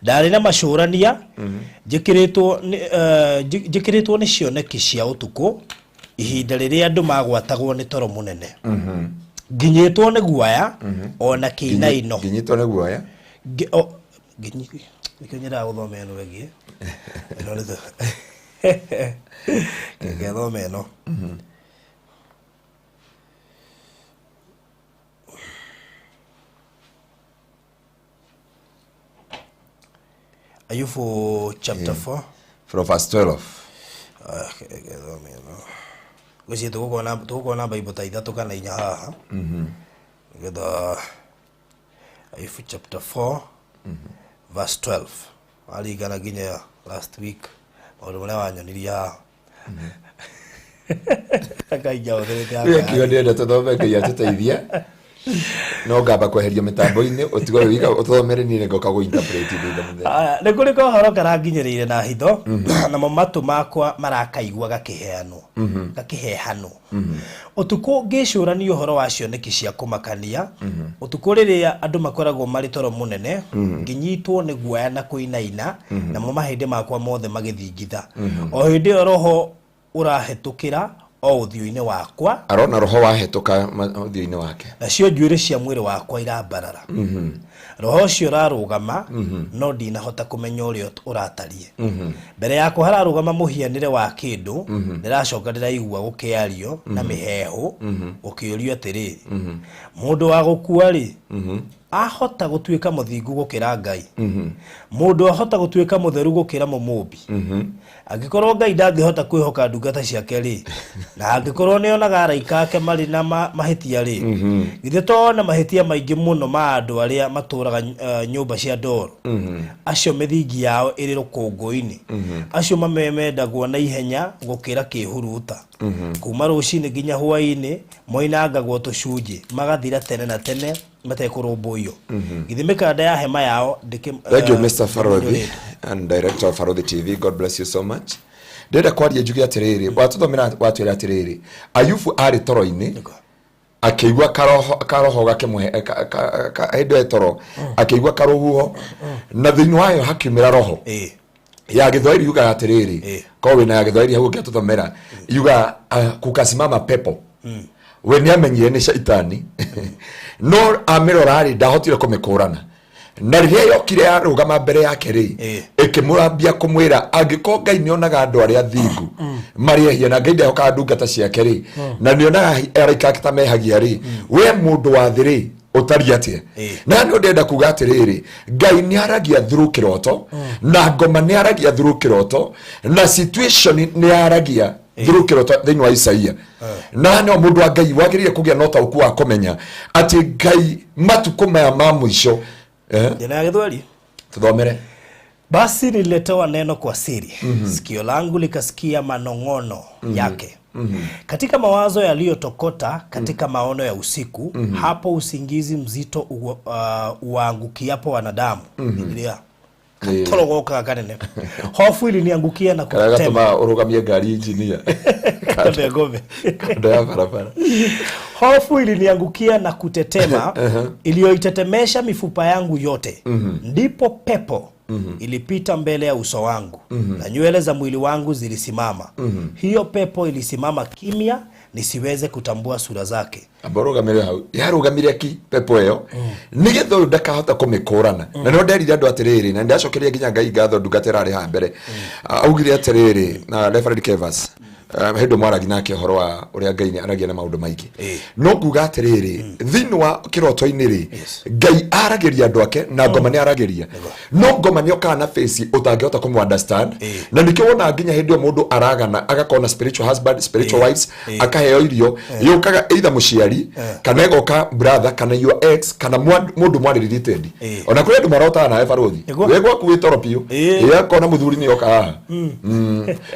ndari na macurania jikiritwo ni cioneki cia utuku ihinda riria andu magwatagwo ni toro munene nginyitwo ni guaya ona kiinaino nginyitwo ni guaya nginyira guthoma eno wegi eno ritho ngethoma eno Ayufu chapter 4 from verse 12 ngethoma eno gwisi tukona Bible ta ithatu kana inya haha ngetha Ayufu chapter 4 verse 12 aligana ginya last week maundu maria wanyoniria haha akaija otherete ya kiyo ndenda tuthome ngai atuteithia no ngamba kweheria mitambo-ini utigo wika uthomere ni ngoka go interpret ndenda muthe ni kuri ko horo karanginyereire na hitho na matu makwa marakaigua gakihehano utuku ngicurania uhoro wa cioneki cia kumakania utuku riria andu makoragwo mari toro munene nginyitwo ni guaya na kuinaina na mahindi makwa mothe magithingitha o hindi roho urahetukira o uthio-ini wakwa arona roho wahetuka uthio-ini wake nacio njuiri cia mwiri wakwa irambarara roho cio rarugama no ndinahota kumenya uria uratarie mbere yakwa hararugama muhianire wa kindu ndiracoka ndiraigua gukiario na mihehu ukiurio atiriri mundu wa gukua ri ahota gutuika muthingu gukira Ngai mundu ahota gutuika mutheru gukira mumumbi angikorwo Ngai ndangihota kwihoka ndungata ciake ri na angikorwo nionaga araika ake mari na mahitia ri githe tona mahitia maingi muno ma andu aria maturaga nyumba cia ndoro acio mithingi yao iri rukungu-ini acio mamemendagwo na ihenya gukira kihuruta kuma rucini nginya hwaini moinangagwo tucunji magathira tene na tene matekurumbuyo githe mikanda ya hema yao thank you Mr. Farodhi and director of Farodhi TV, God bless you so much. Ndenda kwaria njugi atiriri watuthomera watwira atiriri Ayufu ari toro-ini akigwa karoho gakemuhe endo etoro akigwa karohuho na thini wayo hakimira roho ya githwairi yuga atiriri ko wina ya githwairi hau ngatuthomera yuga kukasimama pepo we ni amenyire ni shaitani no amirora ri ndahotire kumikurana na riria yokire arugama mbere yake ri ikimurambia kumwira angiko Ngai nionaga andu aria thingu maria hiena Ngai ndahoka ndungata ciake ri na nionaga araika kitamehagia ri we mundu wa thiri utari atia na ndio ndenda kuga atiriri Ngai ni aragia through kiroto na ngoma ni aragia through kiroto na situation ni aragia through kiroto thini wa Isaia na no mundu wa Ngai wagirire kugia nota ukua komenya ati Ngai matuko maya ma mwisho jana githwari tuthomere basi nililetewa neno kwa siri sikio langu likasikia manongono yake katika mawazo yaliyotokota katika maono ya usiku hapo usingizi mzito uangukiapo wanadamu Biblia torogoka kanene hofu iliniangukia na kutema kama urugamie gari engineer kande ngome kando ya barabara hofu iliniangukia na kutetema iliyoitetemesha mifupa yangu yote ndipo pepo ilipita mbele ya uso wangu na nywele za mwili wangu zilisimama hiyo pepo ilisimama kimya nisiweze kutambua sura zake aborogamire hau yarugamire ki pepo eyo nigetho ndakahota kumikurana na no nderire andu atiriri na ndacokeria nginya Ngai ngatho ndungatera ari ha mbere augire atiriri na Reverend Kevas hendo mwaragi nake horo wa uria Ngai ni aragia na maundu maingi no kuga atiriri thini wa kiroto-ini ri Ngai aragiria andu ake na ngoma ni aragiria no ngoma ni okana na face utangihota kumu understand na nikio wona nginya hendo mundu aragana agakona spiritual husband spiritual wives akaheo irio yukaga either muciari mũciari kana egoka brother kana your ex kana mũndũ mwari related ona kũrĩ andũ marota na ebarothi wego akuĩte ropio yakona mũthuri ni yoka haha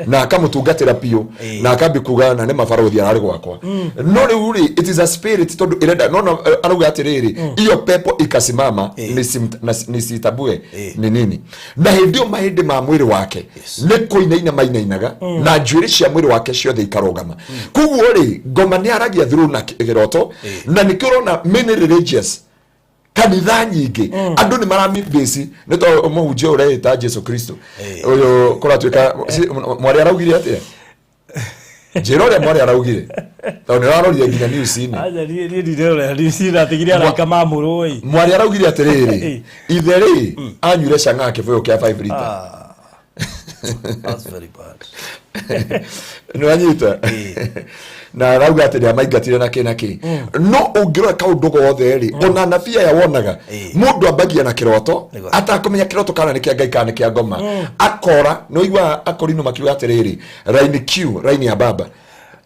na akamũtungatĩra pio na akambi kuga na nĩ mabarothi ararĩ gwakwa no rĩu it is a spirit tondu irenda no arauga atĩrĩrĩ iyo pepo ikasimama nisitabue ni nini na hĩndĩ mahĩndĩ ma mwĩrĩ wake nĩ kũinaina mainainaga na njuĩrĩ cia mwĩrĩ wake ciothe ikarogama koguo rĩ ngoma nĩ aragia through na kĩroto na nĩ kĩrona many religious kanitha nyingĩ andũ nĩ maramibase nĩ to mũhunjia ũreta Jesu Kristo ũyũ kũratuĩka mwari araugire atĩa njĩra ũrĩa mwari araugire tondũ nĩ warorire nginya news-inĩ aja niĩ ndirerora news-inĩ atigire araika mamũrũ mwari araugire atĩrĩrĩ itherĩ anyuire cang'aa kĩbũyũ kĩa 5 liter that's very bad nĩwanyita na rauga atĩ nĩamaingatire na kĩ no ũngĩrora kaũndũ gothe rĩ ona nabia ya wonaga mũndũ ambagia na kĩroto atakũmenya kĩroto kana nĩ kĩa Ngai kana nĩ kĩa ngoma akora no igwa akorino makiuga atĩrĩrĩ line Q line ya baba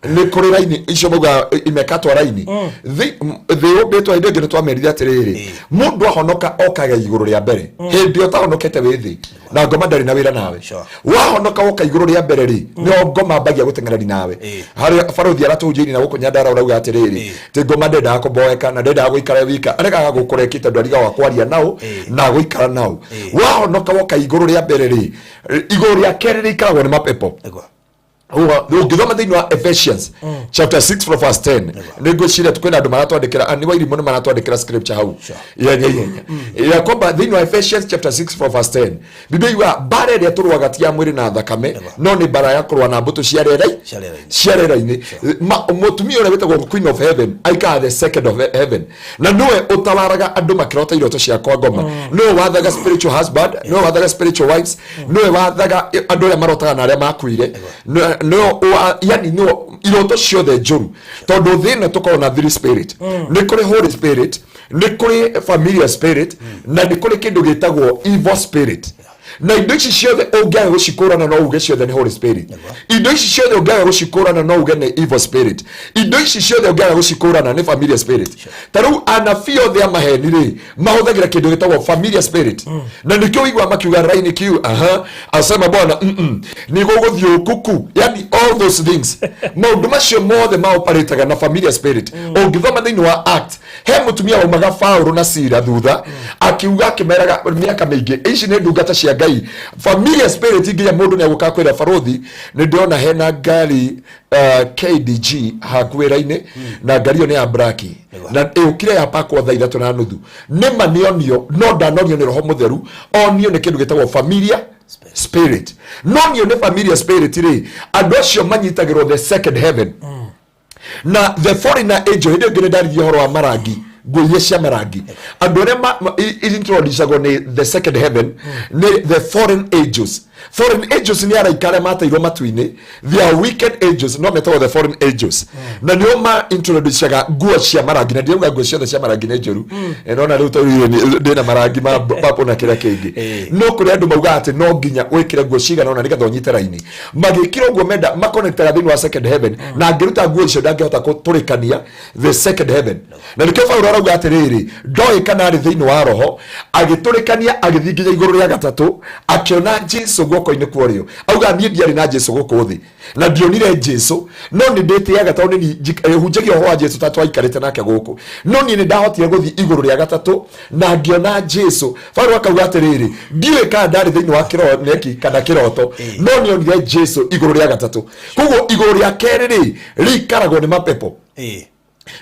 nĩ kũrĩ raini icio mauga imekatwa raini thĩ ũmbĩtwo hĩndĩ ĩngĩ nĩ twamerire atĩrĩrĩ mũndũ ahonoka okaga igũrũ rĩa mbere hĩndĩ ũtahonokete wĩ thĩ na ngoma ndarĩ na wĩra nawe wahonoka woka igũrũ rĩa mbere rĩ nĩo ngoma mbagia gũteng'erani nawe harĩ barothi aratũnjĩri na gũkũ Nyandara ũrauga atĩrĩrĩ tĩ ngoma ndendaga kũmboeka na ndendaga gũikara wika aregaga gũkũrekĩte ndwariga wa kwaria nao na gũikara nao wahonoka woka igũrũ rĩa mbere rĩ igũrũ rĩa kerĩ rĩikaragwo nĩ mapepo ũngĩthoma thĩinĩ wa Ephesians chapter 6 from verse 10 nĩngwĩciria tukwĩna andũ maratwandĩkĩra nĩ wairimũ nĩ maratwandĩkĩra scripture hau ya kwamba thĩinĩ wa Ephesians chapter 6 from verse 10 Biblia yuga bara ĩrĩa tũrũaga ti ya mwĩrĩ na thakame no nĩ bara ya kũrũa na mbũtũ cia rĩera-inĩ mũtumia ũrĩa wĩtagwo Queen of Heaven aikaga the second of heaven na nĩwe ũtararaga andũ makĩrota iroto cia kwa ngoma nĩwe wathaga spiritual husband nĩwe wathaga spiritual wives nĩwe wathaga andũ arĩa marotaga na arĩa makuire no yani no iroto ciothe njũru tondũ thĩna tũkorwo na three spirit nĩ kũrĩ Holy Spirit nĩ kũrĩ familiar spirit na nĩ kũrĩ kĩndũ gĩtagwo evil spirit na indo ici ciothe ũngĩaga gũcikũrana no uge ciothe nĩ Holy Spirit indo ici ciothe ũngĩaga gũcikũrana no uge nĩ evil spirit indo ici ciothe ũngĩaga gũcikũrana nĩ familiar spirit ta rĩu anabii othe a maheni rĩ mahũthagĩra kĩndũ gĩtagwo familiar spirit na nĩkĩo ũigua makiuga raini kiu asema bwana nĩ gũgũthiĩ Utuku yani all those things maũndũ macio mothe maoperataga na familiar spirit ũngĩthoma thĩinĩ wa Act he mũtumia waumaga Paulo na Sila thutha akiuga akĩmeraga mĩaka mĩingĩ ici nĩ ndungata cia Ngai familiar spirit nginya mũndũ nĩ agũka kwĩra barothi nĩ ndĩrona hena ngari KDG hakuĩra-inĩ na ngari ĩyo nĩ ya Black na ĩũkire ya pakwo thaa 3:30 nĩ manionio no ndanonio nĩ roho mũtheru onio nĩ kĩndũ gĩtagwo familiar spirit nonio nĩ familiar spirit rĩ andũ acio manyitagĩrwo the second heaven na the foreigner angel hĩndĩ ĩngĩ nĩ ndarithia ũhoro wa marangi nguo cia marangi andũ arĩa introducagwo nĩ the second heaven nĩ the foreign angels nĩ araika arĩa mateirwo matu-inĩ they are wicked angels no metagwo the foreign angels na nĩo ma introducaga nguo cia marangi na ndirauga nguo ciothe cia marangi nĩ njũru nona rĩu ndĩna marangi ma papo na kĩrĩa kĩngĩ no kũrĩ andũ mauga atĩ no nginya wĩkĩre nguo cigana ona nĩgetha ũnyite raini magĩkĩra ũguo menda makonektaga thĩinĩ wa second heaven na angĩruta nguo icio ndangĩhota gũtũrĩkania the second heaven na nĩkĩo Paulo arauga atĩrĩrĩ ndoĩ kana arĩ thĩinĩ wa roho agĩtũrĩkania agĩthiĩ nginya igũrũ rĩa gatatũ akĩona Jesũ guoko-inĩ kwarĩo auga niĩ ndiarĩ na Jesũ gũkũ thĩ na ndionire Jesũ no nĩ ndĩtĩaga tondũ nĩ hunjagia ũhoro wa Jesũ ta twaikarĩte nake gũkũ no niĩ nĩ ndahotire gũthiĩ igũrũ rĩa gatatũ na ngĩona Jesũ Paulo akauga atĩrĩrĩ ndiũĩ kana ndarĩ thĩinĩ wa kĩroneki kana kĩroto no nĩonire Jesũ igũrũ rĩa gatatũ koguo igũrũ rĩa kerĩ rĩ rĩikaragwo nĩ mapepo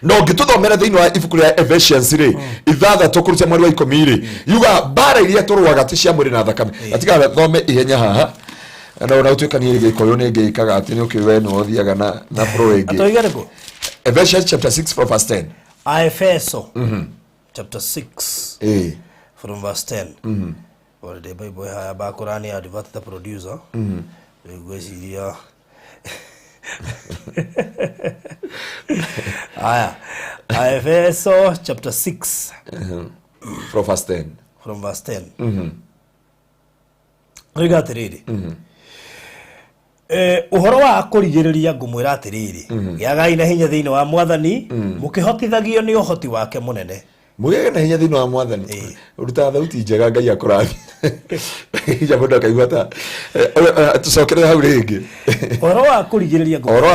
no ngĩtũthomera thĩinĩ wa ibuku rĩa Ephesians rĩ 6 kũruta mweri wa 10 rĩ yuga bara iria tũrũaga ti cia mwĩrĩ na thakame atiga thome ihenya haha na ona ũtuĩkanie gĩkũyũ nĩ ngĩikaga atĩ nĩ ũkĩwe no thiaga na pro ĩngĩ Ephesians chapter 6 from verse 10 Efeso chapter 6 from verse 10 already Bible haya bakorani advert the producer gweciria Efeso chapter 6 from verse 10 Rigatiriri uhoro wa kurigiriria ngumwira atiriri giagai na hinya thiini wa mwathani mukihotithagio ni uhoti wake munene mugege na hinya thiini wa mwathani uruta thauti njega Ngai akurathi ija mundu akaigua ta tucokere hau ringi uhoro wa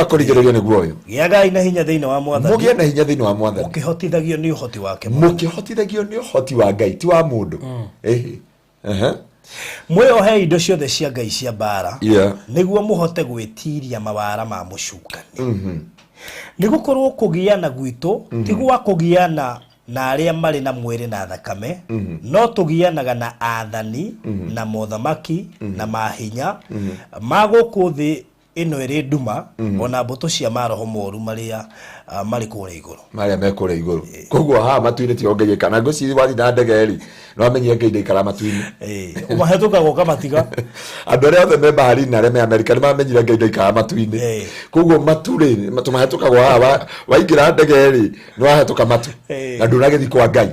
kurigiriria niguo uyu giagai na hinya thiini wa mwathani mugie na hinya thiini wa mwathani mukihotithagio ni uhoti wake mukihotithagio ni uhoti wa Ngai ti wa mundu mweohe indo ciothe cia Ngai cia mbara niguo muhote gwitiria mawara ma mucukani nigukorwo kugiana gwitu tigwa kugiana na aria mari na mwiri na thakame no tugianaga na athani na mothamaki na mahinya maguku thi ino iri nduma ona mbutu cia maroho moru maria mari kure iguru maria me kure iguru koguo ha matuini ti ongeje kana ngoci wathi na ndegeri no amenye Ngai ndaikara matuini umahetuka goka matiga andu aria othe me bahari na aria me Amerika ni mamenyire Ngai ndaikara matuini koguo maturi matumahetuka gwa waingira ndegeri no wahetuka matu na nduragethi kwa Ngai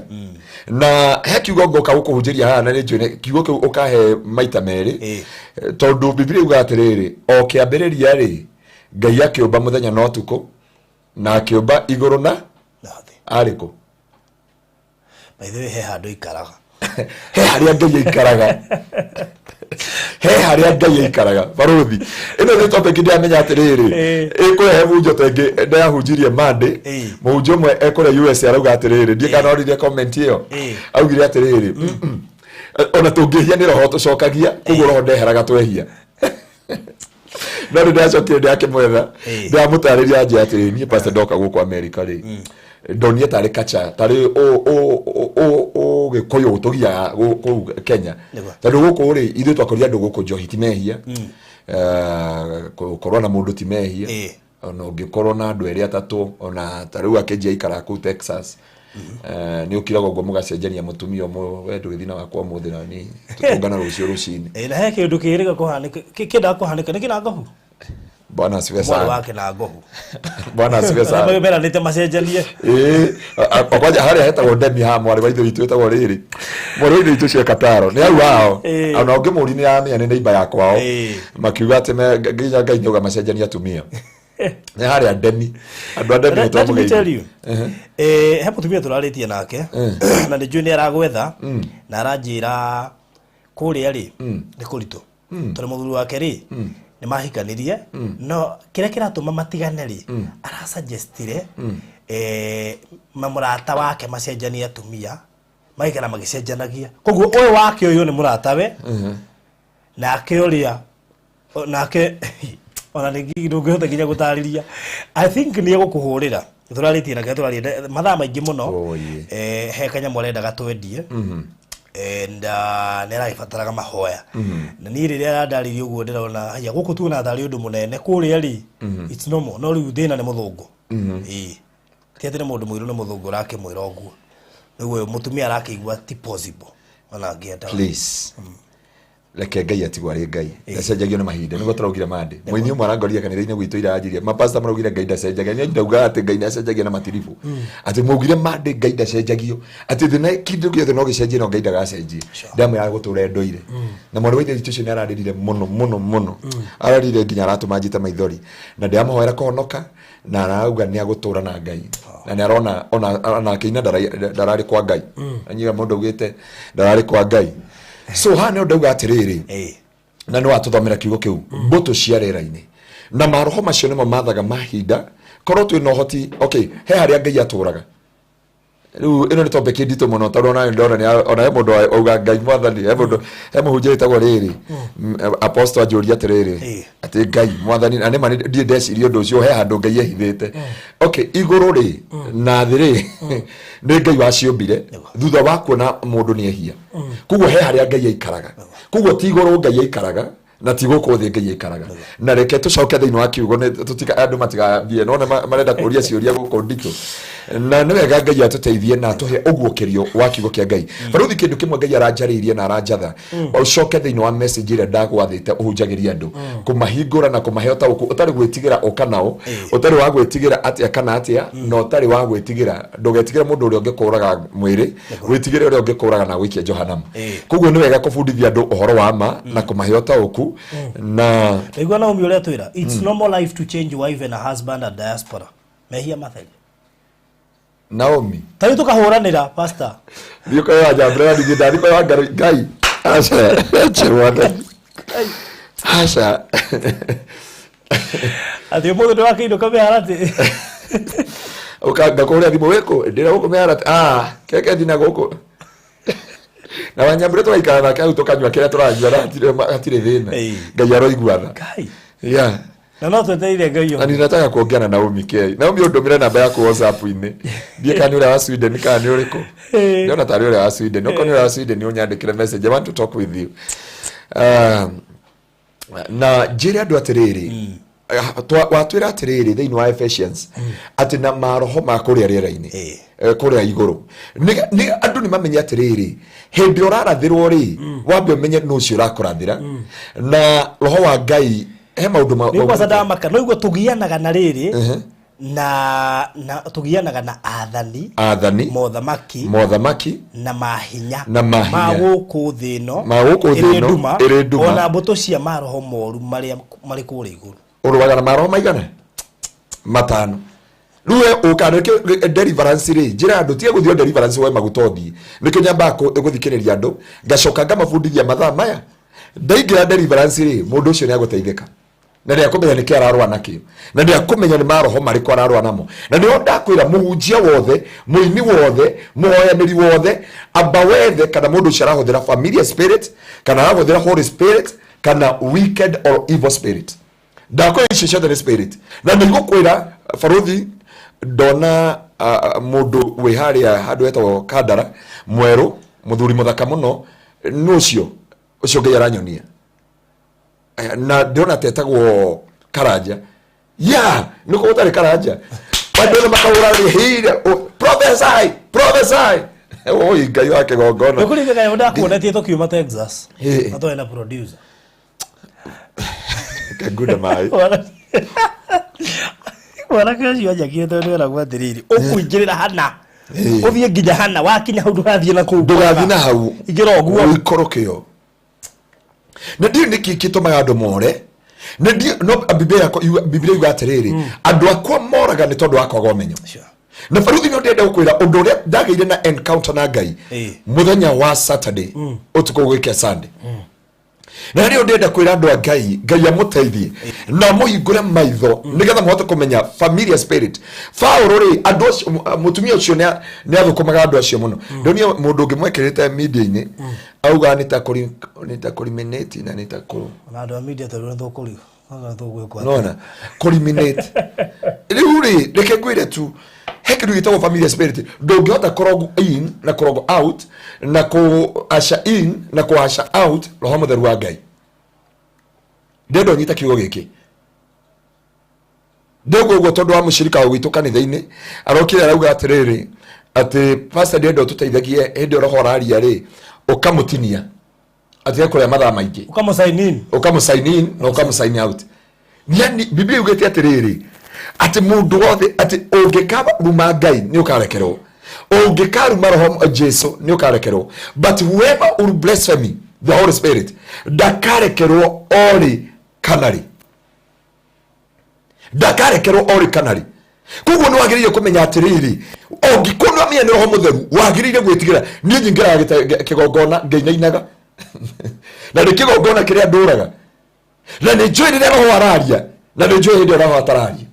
na he kiugo ngoka gukuhunjiria haha na ni njune kiugo kiu ukahe maita meri tondu Biblia yuga atiriri o kiambiriria ri Ngai akiumba muthenya na utuku na akiumba iguru na ariku by the way he handu ikaraga he haria Ngai ikaraga he haria Ngai ikaraga baruthi ino ni topic ndia menya atiriri ikuhe bunjo tengi ndia hunjirie mande munjo mwe ekore US arauga atiriri ndie kana orire comment iyo augire atiriri ona tungihia ni roho tucokagia kuguo roho ndeheraga twehia no ndacokire ndiake mwetha ndamutariria anje atiriri ni pastor doka guku America ri ndonie tari kacha tari o gikuyu gutugia guku Kenya tondu guku ri ithu twakoria andu guku njohi ti mehia korona mundu ti mehia ona ungikorwo na andu eri atatu ona tariu akenjia ikara ku Texas ni ukirago ngo mugacenjania mutumia mo wendu githina wakwa muthi na ni tutungana rucio rucini na he kindu kiriga kuhanika kida kuhanika ni kina ngohu Bwana asifiwe sana. Mwana wake na ngohu. Bwana asifiwe sana. Baba bera nite macenjanie. Akwaja hari hetagwo ndemi ha mwari wa ithu itu etagwo riri. Mwari wa ithu itu cia Kataro. Ni au wao. Ona ungi muri ni ya ni neiba yakwa wao. Makiuga ate nginya Ngai ni uga macenjania atumia. Ni hari ndemi. Andu ndemi ni to mugeithia. He mutumia turaritie nake na ni juni aragwetha na aranjira kuria ri ni kuritu. Tore muthuru wake ri ni mahikaniriye no kira kiratuma matigane ri arasuggestire mamurata wake macenjania atumia maikara magicenjanagia koguo oyo wake oyo ni muratawe nake uria nake ona nigi ndungihota nginya gutariria I think ni gukuhurira turaritie nake turarie mathaa maingi muno he kanya murenda gatwendie and nera ifataraga mahoya na ni riria arandaririe uguo ndirona haya guku tu na thari undu munene kuria ri it's normal no riu thina ni muthungu tiatire mundu mwiru ni muthungu rake mwira uguo niguo mutumia arakeigua ti possible ona angienda please leke Ngai atigwa ri Ngai ndacenjagio na mahinda niguo turaugire mande muini umwe arangoria kanitha-ini gwitu irajirie mapasta maraugire Ngai ndacenjagia ni ndauga ati Ngai ndacenjagia na matirifu ati mugire mande Ngai ndacenjagio ati thina kindu giothe no gicenjie no Ngai ndagacenjie ndamu ya gutura ndoire na mwana withe institution araririre muno ararire nginya aratuma njite maithori na ndiamuhoera kuhonoka na arauga ni agutura na Ngai na ni arona ona kiina ndarari kwa Ngai anyiga mundu ugite ndarari kwa Ngai so hane ndauga atiriri na no atuthomera kiugo kiu mbutu cia rera-ini na maroho macio nimo mathaga mahinda korwo twi no hoti okay he haria Ngai aturaga riu ino ni topic ndito muno tondu ona ndona ni ona he mundu auga Ngai mwathani he muhunjia itagwo riri apostle ajuria atiriri ati Ngai mwathani na nima ndie ndeciria undu ucio he handu Ngai ehithite okay iguru ri na thi ri ni Ngai waciumbire thutha wa kuona mundu ni ehia kuguo he haria Ngai aikaraga kuguo ti iguru Ngai aikaraga na ti guku thi Ngai aikaraga na reke tucoke thiini wa kiugo ni tutika andu matiga bie none marenda kuria ciuria guku ndito na nä wega Ngai atuteithie na tå he å guokerio wa kiugo kä a Ngai. Baruthi kä ndå kä mwe Ngai aranjarä na aranjatha ucoke thä inä wa message ä rä a ndagwathä te å hunjagä ria andå kå mahingå ra na kå mahe å tarä gwä tigä ra o kana å å tarä wa gwä tigä ra atä a kana atä a na å tarä wa gwä tigä ra ndå getigä ra må ndå å rä a å ngä kå raga mwä rä gwä tigä ra å rä a å ngä kå raga na gå ikia Johanamu. Koguo nä wega kå bundithia andå å horo wa ma na kå mahe å taåku na igua na umio twira it's normal life to change wife and a husband at diaspora mehia matheli Naomi tayo tukahuranira pastor ndiko ya jambra ndigi ndari kwa Ngai acha cherwanda acha ati mundu ndwake indo kame harate ukanga kore thimo weko ndira guko me harate keke thina guko na wanyambire twaikara nake au tukanywa kira turanywa atire thina Ngai aroiguana yeah na no tweteire Ngai yo na ninataka kuongea na Naomi Kei. Naomi undomire namba yako WhatsApp-inĩ ndie kana ule wa Sweden kana ule ko ndiona tari ule wa Sweden uko ni ule wa Sweden unyandikire message I want to talk with you na njire andu atiriri watwira atiriri thiini wa Ephesians ati na maroho ma kuria riera-ini kuria iguru ni andu ni mamenya atiriri hindi urarathirwo ri wambe umenye no cio urakurathira na roho wa Ngai he maundu ma ni kwa sadamaka no igwo tugianaga na riri na tugianaga na athani mothamaki na mahinya ma guku thino iri nduma ona mbuto cia maroho moru mari kuri iguru uruwaga na maroho maigana matano ruwe ukaneke deliverance ri njira andu tie guthio deliverance we magutothi nike nyambako iguthikiriria andu ngacoka ngamabundithia mathaa maya ndaigira deliverance ri mundu ucio ni aguteithika na ndia kumenya niki ararwa naki na ndia kumenya ni maroho mariko ararwa namo na ndio ndakwira muhunjia wothe muini wothe muhoyaniri wothe amba wethe kana mundu ucio arahuthira familiar spirit kana arahuthira holy spirit kana wicked or evil spirit ndakwa icio the spirit na nigukwira Baruthi ndona mundu wi haria handu etagwo Kandara mweru muthuri muthaka muno nucio ucio Ngai aranyonia na ndona tetagwo Karanja niko utari Karanja bado makahura hira prophesy oi Ngai wake gongona niko liga Ngai ndakuona tieto kiuma Texas atoe na producer kaguda mai wala kazi waje kieto ndio na gwatiriri ukuingirira hana uthie nginya hana wakinya hau ndugathie na kuu ndugathie na hau igira oguo ikorokio na ndio niki kitumaga andu more na ndio no Biblia yuga atiriri andu akwa moraga ni tondu akwa gomenyo na Baruthi no ndenda gukwira undu uria ndageire na encounter na Ngai muthenya wa Saturday utuko gwikia Sunday na ndio ndenda kwira andu a Ngai amuteithie na muhingure maitho nigetha muhote kumenya familiar spirit Paulo ri andu mutumia ucio ni athukumaga andu acio muno ndio mundu ngimwekirite media-ini auga nitakuliminate na nitakuru na andu a media toro thukuri nona kuliminate riuri reke gwire tu hekiru gitagwo familiar spirit ndungihota kurogo in na kurogo out na ku asha in na ku asha out roho mutheru wa Ngai ndendo nyita kiugo giki ndogo gwo tondu wa mushirika wa witu kanitha-ini arokire arauga atiriri ati pastor ndendo tuteithagie hindi roho raria ri ukamutinia ati kuria mathaa maingi ukamusign in na ukamusign out yani Biblia yugete atiriri ati mundu wothe ati ungikaba ruma Ngai ni ukarekerwo ungikaruma roho Jesu ni ukarekerwo but whoever will blaspheme the Holy Spirit ndakarekerwo ori kanari kuguo ni wagiriire kumenya atiriri ungikundwa mia ni roho mutheru wagiriire gwitigira ni nyingira kigongona ngeinainaga na ni kigongona kiria nduraga na ni njui riria roho araria na ni njui hindi roho atararia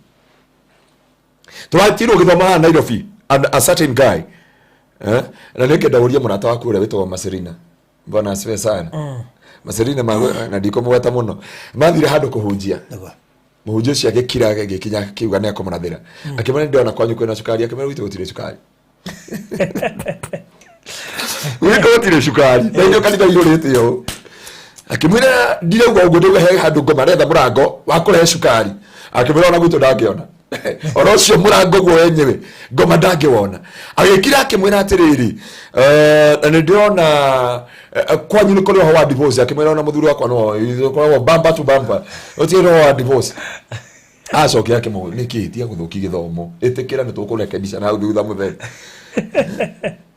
twatiro githoma Nairobi a certain guy na nike ndauria murata waku uria witwa Maserina bwana asifiwe sana Maserina na ndiko mweta muno mathire handu kuhunjia muhunjia cia gikira gikinya kiuga ne akomurathira akimana ndona kwanyu kwena cukari akimana witwa gutire cukari wiko gutire cukari na ndio kanitha igurite yo akimwira ndirauga uguo ndauga he handu ngoma retha murango wa kurehe cukari akimwira ona gwitũ ndangiona orocio murango gwo wenyewe ngoma ndangewona agikira akimwira atiriri ni ndiona kwanyu ni kuri ho wa divorce akimwira ona muthuri wakwa no kuri bamba to bamba otiro wa divorce acoke akimwe nikitia guthuki githomo itikira ni tukurekebisha na hau thutha mutheri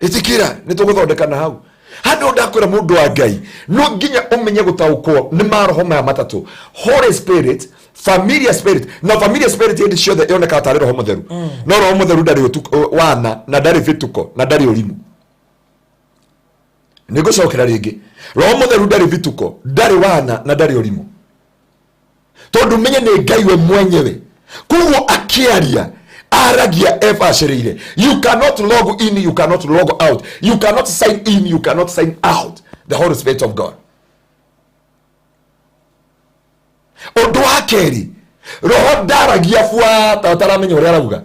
itikira ni tuguthondekana hau handu ndakwira mundu wa Ngai no nginya umenye gutaukwo ni maroho maya matatu Holy Spirit, familiar spirit. Na familiar spirit ndi cio the yoneka atari roho mutheru no roho mutheru ndari wana na ndari vituko na ndari urimu nigucokera ringi roho mutheru ndari vituko ndari wana na ndari urimu tondu menye ni Ngai we mwenyewe kuguo akiaria aragia efasherire. You cannot log in, you cannot log out, you cannot sign in, you cannot sign out the Holy Spirit of God. Ondo akeri roho ndaragia fuata utaramenya uria aravuga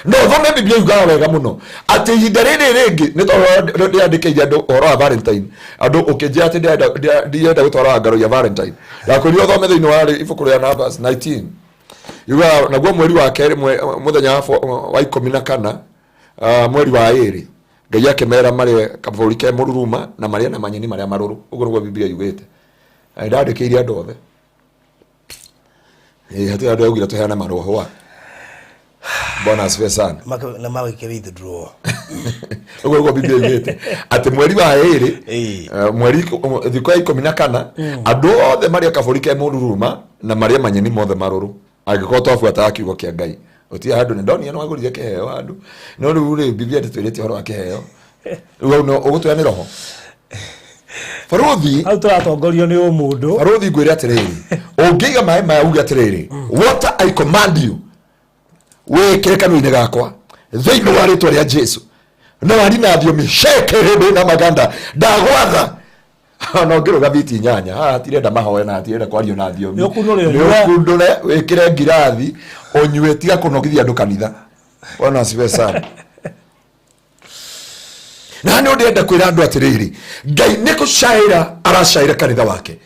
no thome biblia yugaga wega muno ati ihinda riri ringi ni to yandikire andu horo wa Valentine andu ukinjira ati ndienda gutwara Ngaruiya Valentine yakurio thome thiini wa ibuku ria Numbers 19 yuga naguo mweri wa keri muthenya wa 14 mweri wa 2 Ngai akimera mari kaburi ke mururuma na maria na manyeni maria maruru uguo niguo biblia yugite ndandikire andu othe hatu andu augira tuheana maroho wa Bwana asifiwe sana. Na mawe ke withdraw. Ugo biblia yete. Ati mweri wa 2 mweri thikwa 14 andu othe maria kaborike mururuma na maria manyeni mothe maruru. Agiko twafuata akiugo kia Ngai. Utia handu ni ndoni no agurire keheo handu. No ruri biblia twirite horo wa keheo. Ugo no ugutuya roho. Faruthi autoratongorio ni umundu. Faruthi ngwire atiriri. Ungiga mai maya uga atiriri. What I command you. We kirekano-ini gakwa thiini wa ritwa ria Jesu no ari na thiomi shekerebe na maganda ndagwatha no ngiruga biti nyanya hatirenda mahoe na hatirenda kwario na thiomi ni ukundure wikire ngirathi unyue tiga kunogithia andu kanitha. Bwana asifiwe sana. Na ni ndenda kwira andu atiriri Ngai nikucaira aracaira kanitha wake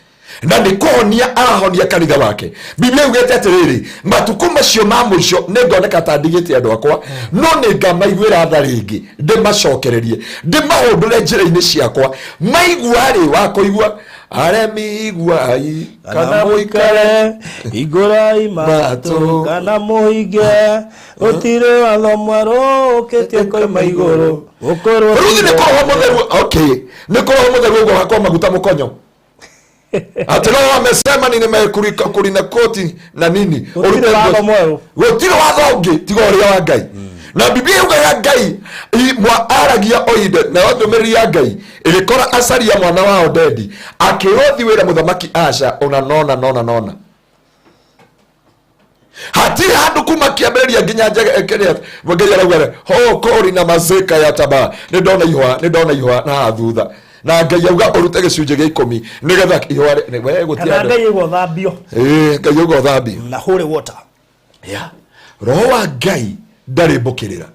na nikuhonia arahonia kanitha wake. Biblia yugete atiriri matuku macio ma muico ningoneka ta ndigite andu akwa no ningamaiguira tha ringi ndimacokererie ndimahundure njira-ini ciakwa maiguari wa kuigua aremi iguai kana muikare igurai matu kana muige utire watho mwaru uketie koima iguru ukorwo ruthi nikoroho mutheru. Okay, nikoroho mutheru ugo hakwa maguta mukonyo atilo wamesema ni nimekurika kurina koti na nini utire watho mwaru utire watho ungi tigo ria wa Ngai. Na Biblia yugaga Ngai mwa aragia oide na wathomeri ya Ngai ilikora acaria mwana wao Dedi akirothi wira muthamaki Asha ona nona hati handu kuma kiaberia nginya njegekeria mugeri arauga ho kori na mazeka ya taba ni ndona ihwa na thutha na Ngai auga urute gicunje gia 10 nigetha ihwa we gutia Ngai yugo thambio Ngai yugo thambio na holy water roho wa Ngai ndari mbukirira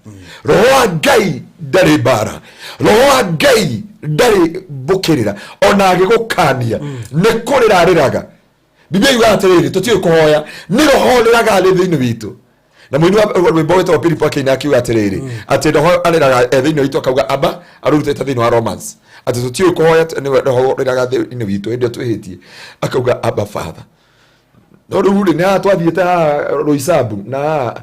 roho wa Ngai ndari bara roho wa Ngai ndari mbukirira ona agigukania ni kurira riraga. Biblia yuga atiriri tutiyo kuhoya ni roho riraga ri thiini witu na mwini wa rwimbo wetwo Philip akina akiuga atiriri ati roho ariraga thiini witu akauga aba arutete thiini wa Romans ati tutiyo kuhoya ni roho riraga thiini witu ndio twihitie akauga aba father no ruri ni atwathiete Roisabu na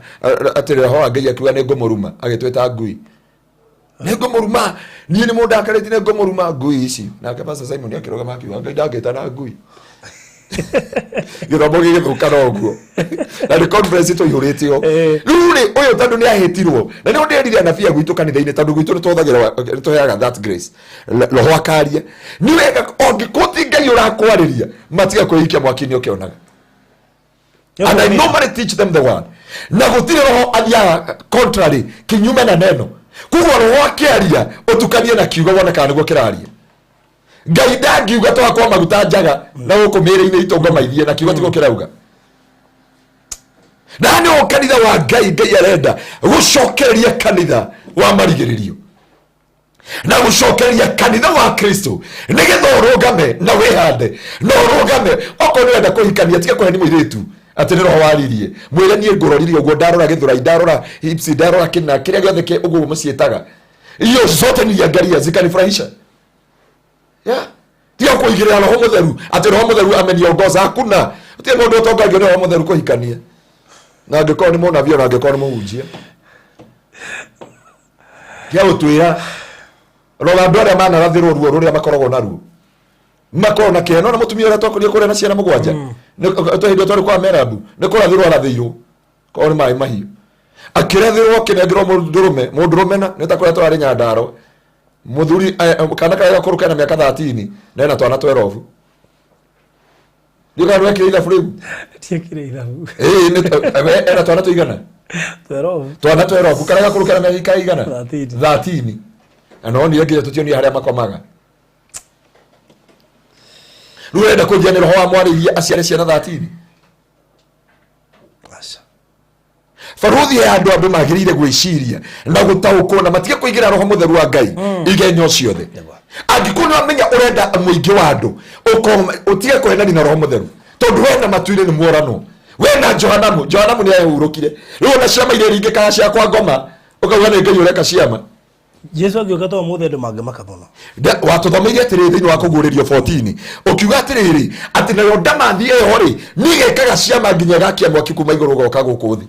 atirira ho Ngai akiuga ni ngomuruma agitweta ngui ni ngomuruma ni mundu akareti ni ngomuruma ngui ici na Pastor Simon akiroga makiuga Ngai ndagita na ngui githomo gigithukana oguo na ni conference to yuritio ruri uyu tandu ni ahitirwo na ni ndirire anabia gwitu kanitha-ini tandu gwitu nituthagira tuheaga that grace roho akaria ni wega ongikuti Ngai urakwariria matiga kuikia mwaki-ini ukionaga. And I normally teach them the word. Na gutire roho athia contrary kinyume na neno. Kuguo roho akiaria utukanie na kiugo wona kana niguo kiraria. Ngai ndangiuga to akwa maguta njaga na guku mire-ini itongo maithie na kiugo tiguo kirauga. Na ni kanitha wa Ngai arenda gucokereria kanitha wa marigiririo na gucokereria kanitha wa Kristo nigetha urugame na wihande na urugame okorwo urenda kuhikania tiga kuheni muiritu ati roho waririe mwire nie ngororirie ugo ndarora githura ndarora hips ndarora kina kiria giothe ke ugo mucietaga iyo zote ni ya Ngaruiya zikanifurahisha tia kuigirira roho mutheru ati roho mutheru ameniongoza hakuna tia mundu utongagio ni roho mutheru kuhikania na ngikoo ni mona vio na ngikoo ni muhunjia kia utwira roga andu aria manarathirwo ruo ruria makoragwo naruo makoro na keno na mutumia uria twakorie kuria na ciana mugwanja to hindo twari kwa merabu ni kurathirwo arathirwo ko ni mai mahiu akirathirwo kinengirwo mundurume na ni ta kuria twari Nyandaro muthuri kana kaya kuruka na miaka 13 na ina twana 12 ndiga rwe kire ithabu riu tiekire ithabu ina twana tuigana 12 twana 12 kana kuruka na miaka igana 13 ano ni yake tutionia haria makomaga ruenda kujia roho wa mwariria aciare ciana 13 asa faruthi ya andu magirire gwiciria na gutaukwo na matige kuigira roho mutheru wa Ngai igenyo ciothe angikuna amenya urenda muingi wa andu utige kuhenani na roho mutheru tondu wena matuire ni muorano wena Johanamu ni ayurukire riu na ciama ile ringi kana cia kwa ngoma ukauga ni Ngai ureka ciama Jesu agioka to muthe ndu mangimaka muno watuthomeire atiri thiini wa kuguririo 14 ukiuga atiriri ati nayo ndamathi eyo ri nigekaga ciama nginya gakia mwaki kuma iguru goka guku thi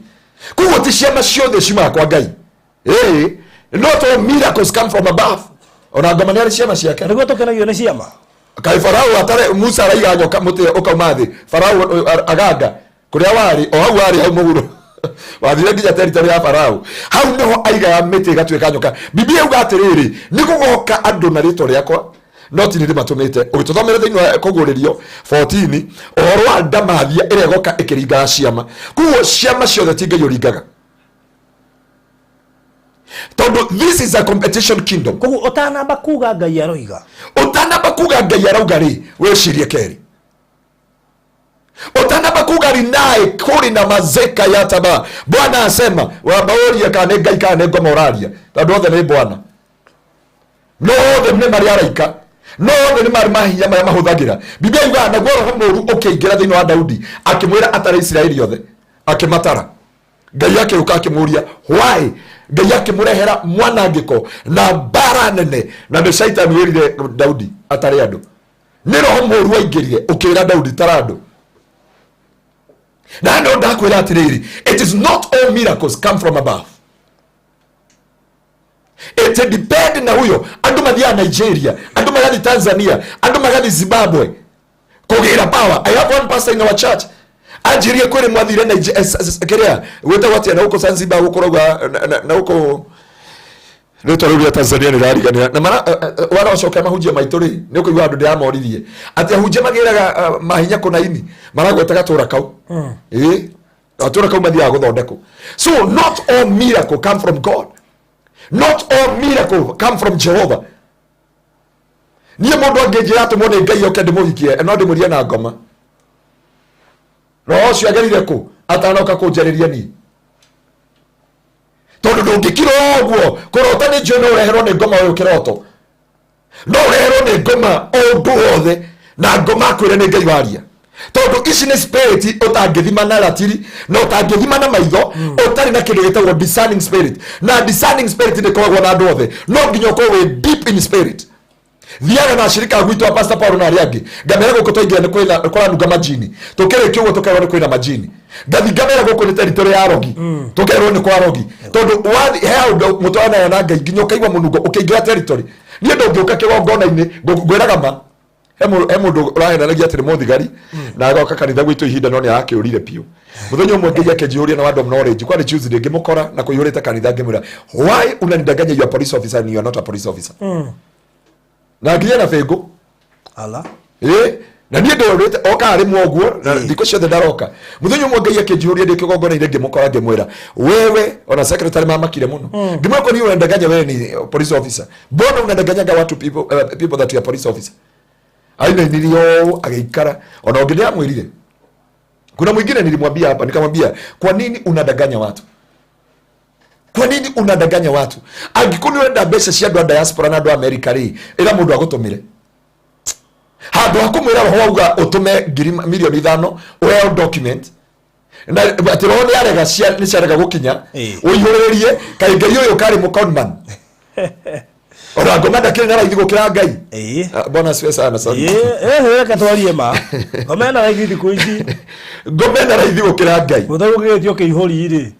kugo ti ciama ciothe cima kwa Ngai not all miracles come from above ona ngoma ni ciama ciake niguo tukenagio ni ciama kai Farao atare Musa araiga nyoka muti ukauma thi Farao aganga kuria wari o hau wari hau muguru wathire nginya territory ya Farao hau niho aiga miti gatweka nyoka Biblia yuga atiriri ni gugoka andu na rito riakwa no ti ndi matumite ugituthomera thiini wa kuguririo 14 ohoro wa ndamathia ire goka ikiringa ciama kuo ciama ciothe tingeyuringaga tondu this is a competition kingdom kugu utanamba kuga Ngai aroiga ri wecirie keri utanamba kuga ri nae kuri na mazeka ya taba Bwana asema wabaoria kana Ngai kana ngoma oraria tondu othe ni Bwana no othe ni mari araika no othe ni mari mahinya mari mahuthagira Biblia yuga na roho moru ukiingira thiini wa Daudi akimwira atare Israeli yothe akimatara Ngai yake uka akimuria why Ngai yake murehera mwanangiko na bara nene na ndio shaitani wirire Daudi atare andu ni roho moru waingirire ukira Daudi tarando na ndo ndakwira atiriri it is not all miracles come from above it depend na huyo andu mathia Nigeria andu magathi Tanzania andu magathi Zimbabwe kugira power. I have one pastor in our church ajirie kwere mwathire Nigeria weta wati na huko Zanzibar huko roga na huko Leto rubia Tanzania ni rarigania na mara wala washoka mahujia maituri ni uko andu ndia morithie ati ahujia magiraga mahinya kuna ini mara gwetaga tura kau atura kau mathia guthondeko. So not all miracle come from God, not all miracle come from Jehovah. Niye mundu angejira ati mone Ngai yoke ndimuhikie no ndimurie na ngoma roho cio agerire ku atanoka kunjariria ni tondu ndungikira oguo kurota ni njuno ureherwo ni ngoma uyu kiroto no ureherwo ni ngoma undu wothe na ngoma kwire ni Ngai waria tondu ici ni spirit utangithima na ratiri no utangithima na maitho utari na kindu gitagwo discerning spirit na discerning spirit ni koragwo na andu othe no nginya ukorwo deep in spirit. Thiaga na shirika gwitu wa Pastor Paul na ariangi ngamera guko toingira ni kwira nunga majini tukere kiugo tukairwo ni kwira majini ngathi ngamera guko ni territory ya rogi tukairwo ni kwa rogi tondu wathi heo mutwana ya Ngai nginya ukaigwa munungo ukiingira territory ni ndo ngiuka kigongona-ini ngwiraga ma he mundu urahenanagia atiri muthigari na agoka kanitha gwitu ihinda no ni akiurire piu muthenya umwe nginya kejiuria na wando knowledge kwani Tuesday ngimukora na kuyurite kanitha ngimura why unanidanganya you are police officer and you are not a police officer na nginya na fengo ala na niĩ ndorete oka ari mwoguo na ndiko ciothe ndaroka muthenya umwe Ngai akinjiuria ndi kigongona ire ngimukora ngimwira wewe ona secretary mamakire muno ngimwira ko ni unadanganya wewe ni police officer mbona unadanganya watu people that you are police officer aina nilio ageikara ona ongeni amwirire kuna mwingine nilimwambia hapa nikamwambia kwa nini unadanganya watu kwa nini unadanganya watu angikuni wenda mbeca cia andu a diaspora na andu America ri ira mundu agutumire handu hakumwira roho uga utume milioni 5 uheo document na atironi arega cia ni ciarega gukinya uihuririe kai ngai uyu kari mukonman ora ngomenda kile na raithi gukira ngai bona siwe sana sorry reka twarie ma ngomenda raithi thiku ici ngomenda raithi gukira ngai muthagugitio kiihuri ri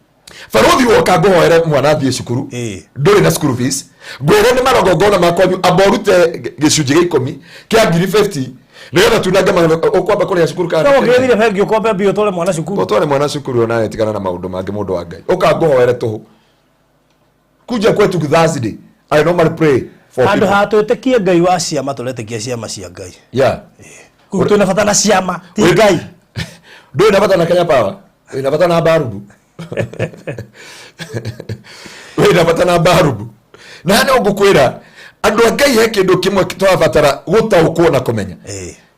Faruthi woka ngoere mwana athie cukuru nduri na school fees ngwire ni marogongona makwanyu aborute gicunji gia 10 kia ngiri 50 nigetha tunange ukwamba kuria cukuru kana no ngethire bengi ukombe mbio tole mwana cukuru tole mwana cukuru ona etikana na maundu mangi mundu wa ngai uka ngoere tuhu kuja kwetu Thursday I normally pray for andu hatwitikie ngai wa ciama turetikia ciama cia ngai kutu na fatana ciama ti ngai nduri na fatana Kenya Power ina fatana barubu wena batana barubu na hana ngukwira andu ngai he kindu kimwe twabatara gutaukwo na kumenya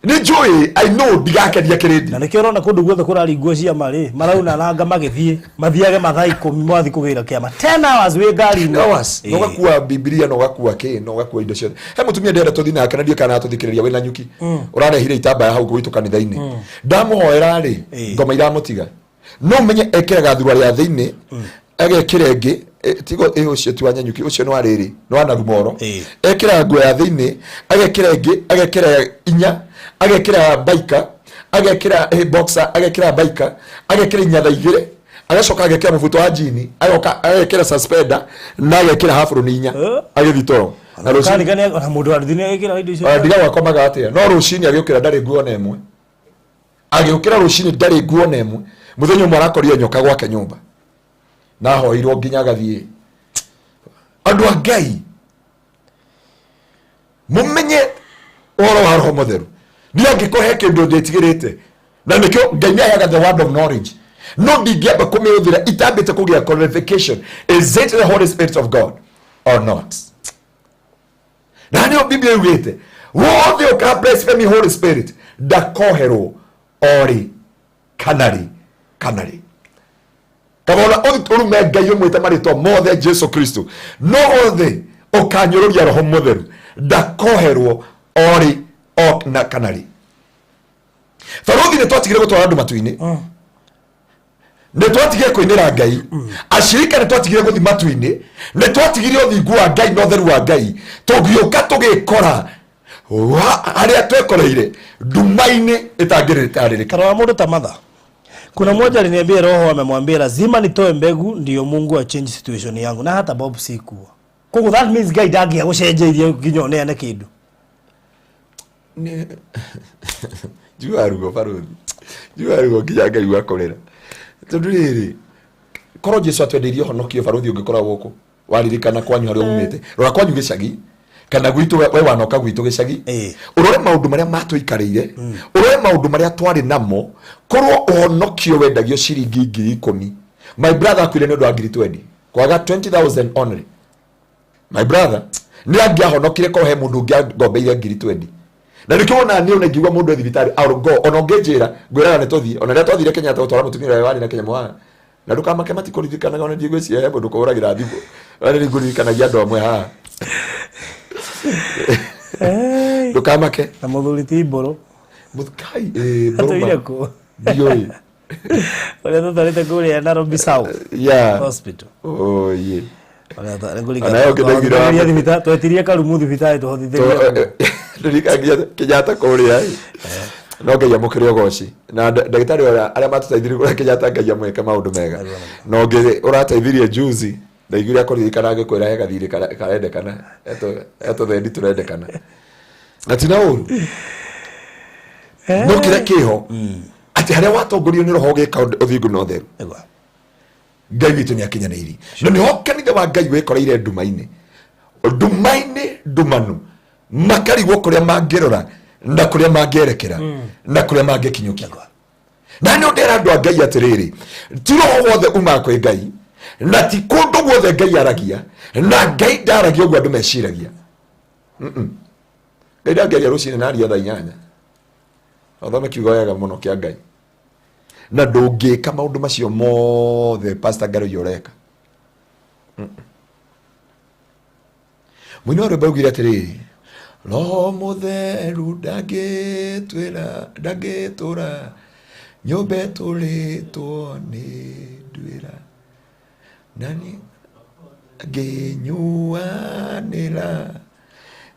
ni joy I know digakeria kirindi na nikio rona kundu guothe kurari nguo cia mari marauna nanga magithie mathiage mathai 10 mwathi kugira kiama 10 hours we ngari no gakuwa biblia no gakuwa ke no gakuwa indo ciothe he mutumia ndenda tuthina kana ndio kana tuthikiriria wina nyuki urarehire itambaya hau gwitu kanitha-ini ndamuhoera ri ngoma iramutiga no menye ekeraga thurwa ria thiini agekira ingi tigo ucio tu wanyanyuki ucio no ariri no anagumoro ekira nguo ya thiini agekira ingi agekira inya agekira baika agekira boxer agekira baika agekira inyatha igire agacoka agekira mubuto wa jini agoka agekira suspender na agekira hafro ni inya agithitoro na rucini kana na mundu arithini agekira indo icio ndiga wakomaga atia no rucini agikira ndari nguo na emwe agikira rucini ndari nguo na emwe muthenya umwe arakorire nyoka gwake nyumba na hoirwo nginya gathie andu a ngai mumenye oro wa roho mutheru ndio ngikohe kindu nditigirite na nikio ngai nĩaheaga the word of knowledge no ndingĩamba kũmĩhũthĩra itambĩte kũgĩa qualification is it the Holy Spirit of God or not na nĩyo Biblia yugĩte wothe ũka blasphemy Holy Spirit ndakoherwo ori kanari kabona urume ngai umwite marito mothe Jesu Kristo no othe ukanyururia roho mutheru ndakoherwo ori na kanari Faruthi ni twatigire gutwara andu matu-ini ni twatigire kuinira ngai ashirika ni twatigire guthi matu-ini ni twatigire uthingu wa ngai na utheru wa ngai tugiuka tugikora aria twekoreire nduma-ini itangiritaririka karawa mundu ta matha. Kuna mmoja aliniambia roho amemwambia lazima nitoe mbegu ndio Mungu change situation yangu na hata Bob sikuwa. Kwa that means guy dagi agushenjerie ginyone ane kindu. Juarugo Faruthi. Juarugo kijaga yuakorera. Tonduriri. Koro Jesu atwendirie honokio Faruthi ungikora guku. Waririkana kwanyu hari umite. Rora kwanyu gicagi. Kana gwitu we wanoka gwitu gicagi urore maundu maria matwikarire urore maundu maria twari namo korwo uhonokio wendagio ciringi 10,000 my brother akwire ni undu wa 20 kwaga 20,000 only my brother ni angiahonokire ko he mundu ngombeire 20,000 na nikiona ni unagigwa mundu thibitari arugo ona ngejira ngwiraga ni tuthie ona ria twathire Kenya twatwara mutumia wa wari na Kenya mwana na ndukamake matikuririkanaga ona ndigwiciria he mundu kuragira thibu wari ngurikanagia andu amwe ha Dukamake na muthuri ti mboro mutkai boroma dioi wale ndo talete kule na Robi South hospital oh ye wale ndo ngulika anayo kidingira twetiria karumu thibitari tuhothithirie ndirikangia kijata kule ai no ngai mukire goci na ndagitari aria matutaithirie kule kijata ngai amweke maundu mega no ngai urateithirie juzi ndaiguria kuririkana ngikwira he gathiri karendekana eto thendi turendekana atina uru no kire kiho ati haria watongorio ni roho gika uthingu no theru ngai witu ni akinyaniri no ni hokanithe wa ngai wikoreire nduma-ini ndumanu makarigwo kuria mangirora na kuria mangierekera na kuria mangikinyukia na ni ndera andu a ngai atiriri ti roho wothe uma kwi ngai na ti kundu guothe ngai aragia na ngai ndaragia uguo andu meciragia ngai ndageria rucini na aria thaa 8 othome kiugo wega muno kia ngai na ndungika maundu macio mothe pastor Ngaruiya ureka mwino rwimbo rugire atiriri roho mutheru ndagitura nyumba turitwo ni ndwira nani nginyuanira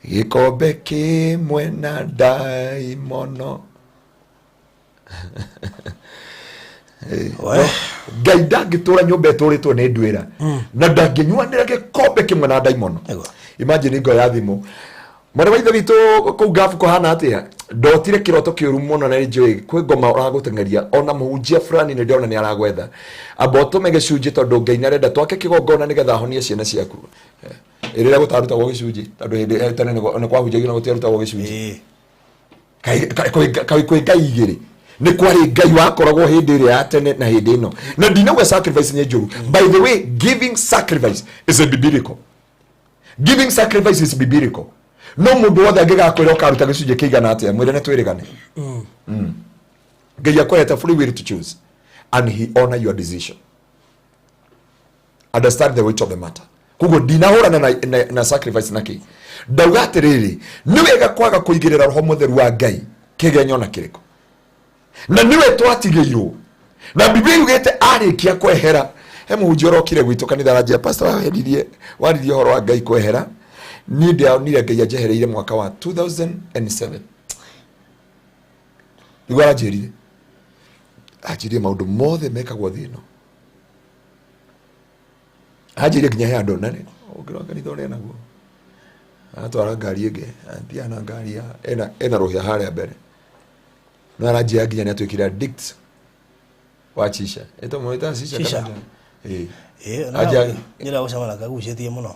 gikombe kimwe na daimono Ngai ndangitura nyumba ituritwo ni ndwira na ndanginyuanira gikombe kimwe na daimono. Imagine ngo ya thimu mwana waithe witu ku gafu ko hana atia ndotire kiroto kiuru muno na njoi kwi ngoma uragutengeria ona muhunjia fulani ni ndona ni aragwetha aboto megecunji tondu Ngai narenda twake kigongona nigetha honie ciana ciaku irira gutaruta gwo gicunji tondu hindi tene ni kwahunjagia na gutiruta gwo gicunji kai Ngai igiri ni kwari Ngai wakoragwo hindi iri ya tene na hindi ino na ndinagwa sacrifice ni njuru. By the way, giving sacrifice is a biblical. Giving sacrifice is biblical. No mundu wothe angigakwira ukaruta gicunji kiigana atia mwire ne twirigane. Ngai akweta free will to choose and he honor your decision. Understand the weight of the matter. Kugo dinahurana na sacrifice naki ndauga atiriri ni wega kwaga kuigirira roho mutheru wa Ngai kigenyo na kiriko na niwe twatigeirwo na Biblia yugete arikia kwehera he muhunjio kire gwitu kanitha rajia pastor waririe horo wa Ngai kwehera ni ndio nire Ngai ajehereire mwaka wa 2007 igwa ajerire maundu mothe mekagwo thino ajirie nginya he andu nani ukirwa kanitha uri naguo atwara ngari ige antia na ngari ya ena rohia haria mbere na arajia nginya ni atwikira addict wa chisha eto moita chisha aja nira ucamana kagucetie muno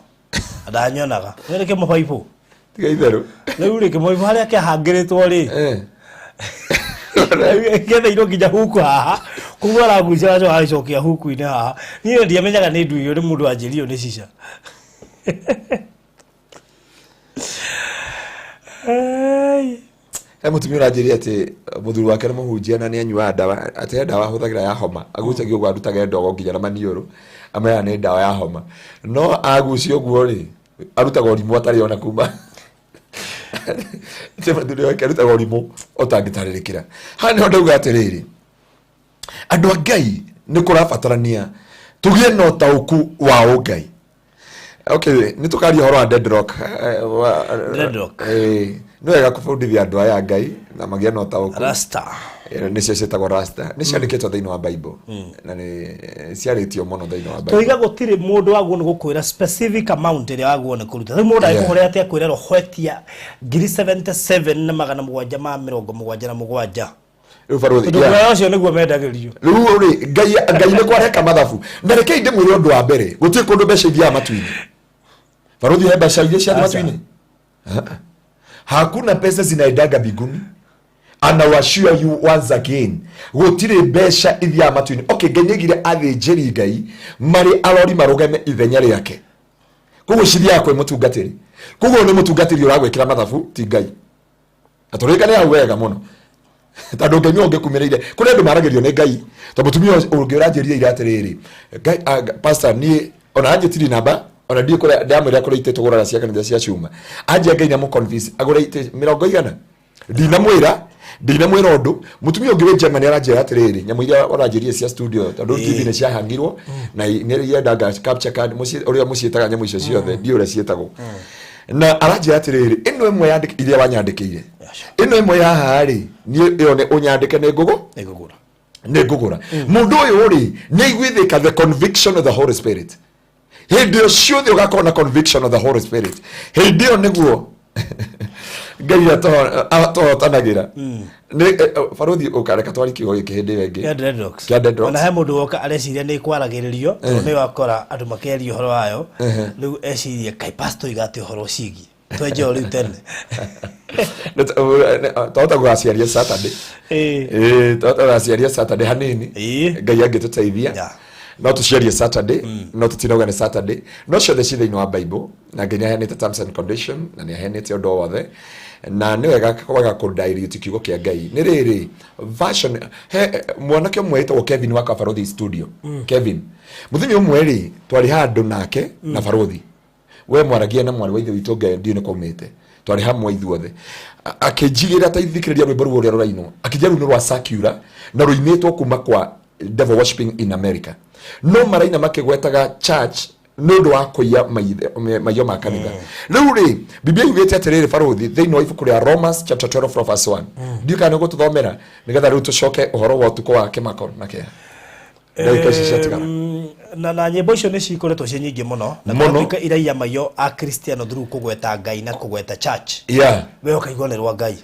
adanyonaga nireke mabaibu tiga itheru riu rike mabaibu haria kihangiritwo ri getha iro nginya huku haha kumwa aragucia aco aicokia huku-ini haha niĩ ndiamenyaga nĩ nduio nĩ mũndũ anjĩrio nĩ cica he mutumia uranjiria ati muthuri wake ni muhunjia na ni anyua dawa ati dawa huthagira ya homa agucagia gwa ndutaga ndogo nginya na maniuru amaya ni dawa ya homa no agucio guo ri arutaga urimu atari ona kuma tema ndio arutaga urimu otangitarĩrĩkĩra hano ndauga atiriri andu a Ngai ni kurabatarania tugie no tauku wa Ngai. Okay, ni tukari horo wa deadlock no wega kubundithia andu aya Ngai na magia no tauku rasta ni cietagwo rasta ni ciandikitwo thiini wa Bible na ni ciaritio muno thiini wa Bible toiga gutiri mundu waguo ni gukwira specific amount iri waguo ni kuruta riu mundu aikuhorea ati akwira rohwetia 77,777 riu baruthi ndio ucio niguo mendagirio riu ri Ngai ni kwareka mathabu na reke inde mwire undu wa mbere gutie kundu mbeca ithia matuini baruthi he mbeca ithia cia matuini hakuna pesa zinaendaga mbinguni. And I assure you once again gutire mbeca ithia matuini. Okay, Ngai nigire athinjiri Ngai mari arori marugame ithenya riake kugo ciria kwe mutungatiri kugo ni mutungatiri uragwikira mathabu ti Ngai aturika ni awega muno tando Ngai nionge kumireire kuri andu maragerio ni Ngai to mutumia ungi uranjiria ira atiriri Ngai pastor ni ona anjitiri namba ona ndi kuri ndamwira kuri ite tugurara cia kanitha cia cuma anje Ngai na mu convince agura ite 100 ndinamwira undu mutumia ungi we Germany aranjira atiriri nyamu iria oranjiria cia studio tando TV ni cia hangirwo na ni yendaga capture card uria mucietaga nyamu icio ciothe ndi uria cietagwo na aranjira atiriri ino imwe yandike iria wanyandikire ino imwe ya hari ni iyo ne unyandike ne ngugura mundu uyu ri ni igwithika the conviction of the Holy Spirit hindio ciothe ugakona conviction of the Holy Spirit hindio niguo Ngai atotanagira ni baruthi ukareka twari kigo giki hindi wengi kia deadlocks ona he mundu woka areciria ni kwaragiririo to ni wakora andu makerio horo wayo riu eciria kai pastor igate horo cigi twenje riu tene tota gwaciaria Saturday tota gwaciaria Saturday hanini Ngai angituteithia no tuciarie Saturday no tutinoga ni Saturday no ciothe cithi-ini wa Bible na Ngai niaheanite terms and condition na niaheanite undu wothe na ni wega kwaga kudilute kiugo kia Ngai ni riri version he mwanake umwe etagwo Kevin wa Kabarothi studio Kevin muthenya umwe twari handu nake na barothi we mwaragia na mwari wa ithe witu Ngai ndio ni komete twari hamwe ithuothe akinjigirira taithikiriria rwimbo ruo ruraino akijia ruo rwa Sakura na ruinitwo kuma kwa devil worshiping in America no maraina makigwetaga church nundu wa kuiya mayo ma kanitha riu ri biblia yugite atiriri faruthi thiini wa ibuku ria Romans chapter 12 verse 1 ndio kana gututhomera nigetha riu tucoke uhoro wa Utuku wa Kimako na kia na nyimbo icio ni cikoretwo cie nyingi muno na kuandika iraia mayo a Kristiano through kugweta Ngai na kugweta church we ukaigonerwa Ngai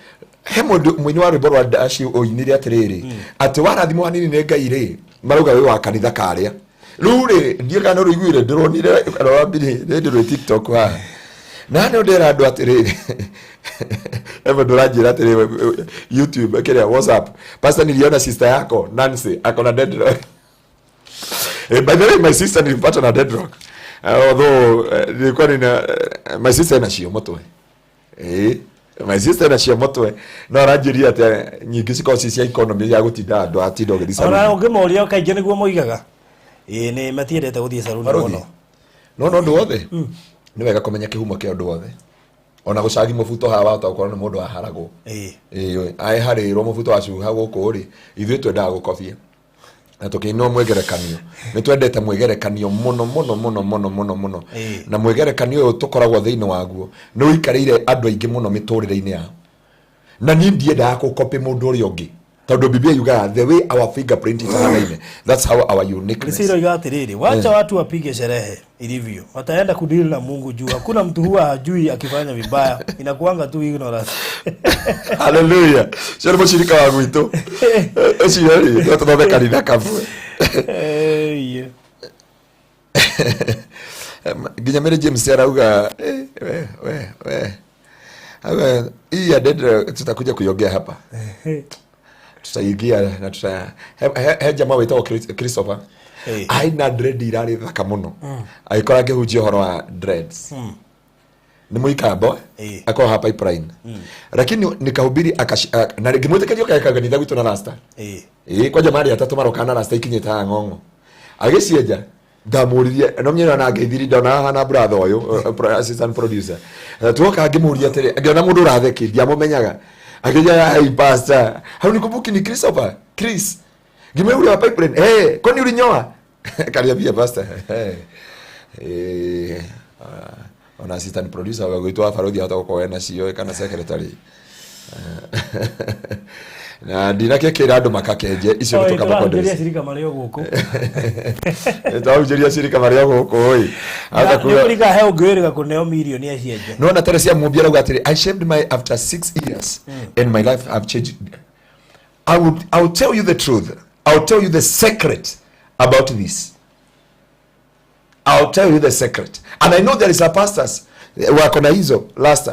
he mundu mwini wa rwimbo rwa dashi oinire atiriri ati warathimo hanini ne Ngai ri maruga we wa kanitha karia ruri ndiye kana ruiguire ndironire arabiri ndio TikTok wa nani ndera andu atiriri eva ndorajira atiriri YouTube akiria WhatsApp pastor niliona sister yako Nancy akona deadlock. By the way, my sister nilipata na deadlock. Although nilikuwa my sister ina shio motwe. My sister ina shio motwe. Na rajiria ate nyingi ciko cia economy ya gutinda andu atindo githisa. Ora ungimuria kaingi niguo moigaga. Ni matiendete guthie saluni muno. No ndu wothe. Ni wega kumenya kihumo kia ndu wothe. Ona gucagi mubuto hawa utakorwo ni mundu aharago. Ai harirwo mubuto acuha guku ri ithuĩ twendaga gukobia. Na tukino mwegerekanio nitwendete mwegerekanio muno na mwegerekanio uyu tukoragwo thiini waguo ni uikarire andu aingi muno miturire-ini yao na ni ndiendaga gukopi mundu uri ungi tondu Biblia yugaga the way our fingerprint is aligned that's how our uniqueness. Nisiro igatiriri wacha watu wapige sherehe ilivyo wataenda kudili na Mungu juu hakuna mtu huwa hajui akifanya vibaya inakuanga tu ignorance. Hallelujah. Sio mshirika wa gwito sio ndio tunaona kanisa kafu Ginyamere James arauga hii ya dead tutakuja kuiongea hapa tutaingia na jamaa wetao Christopher aina dread irari thaka muno aikora ngehunjia horo wa dreads ni muikambo akao hapa pipeline lakini nikahubiri na ngimwitekerio kaeka kanitha gwitu na rasta kwa jamaa ya tatu maroka na rasta ikinyeta ngongo agicienja ndamuririe no mnyera na ngeithiri ndona hana brother uyu assistant producer tuoka ngimuria tere ngiona mundu ratheki ndiamumenyaga akija ai pastor hau nikumbuki ni Christopher Chris ngimeuri wa pipeline kwani ulinyoa kariabia pastor ona assistant producer wa gwitwa Farodhi hata kwa na CEO kana secretary na ndinake kira andu makakenje icio gutuka makonderia shirika mario guku ndaujeria shirika mario guku oi hata kulika he ungwirika kuneo milioni ya cienje no na Teresia mumbia rauga atiri I shaved my after 6 years and my life have changed. I will tell you the truth. I'll tell you the secret about this. I'll tell you the secret. And I know there is a pastors wako na hizo last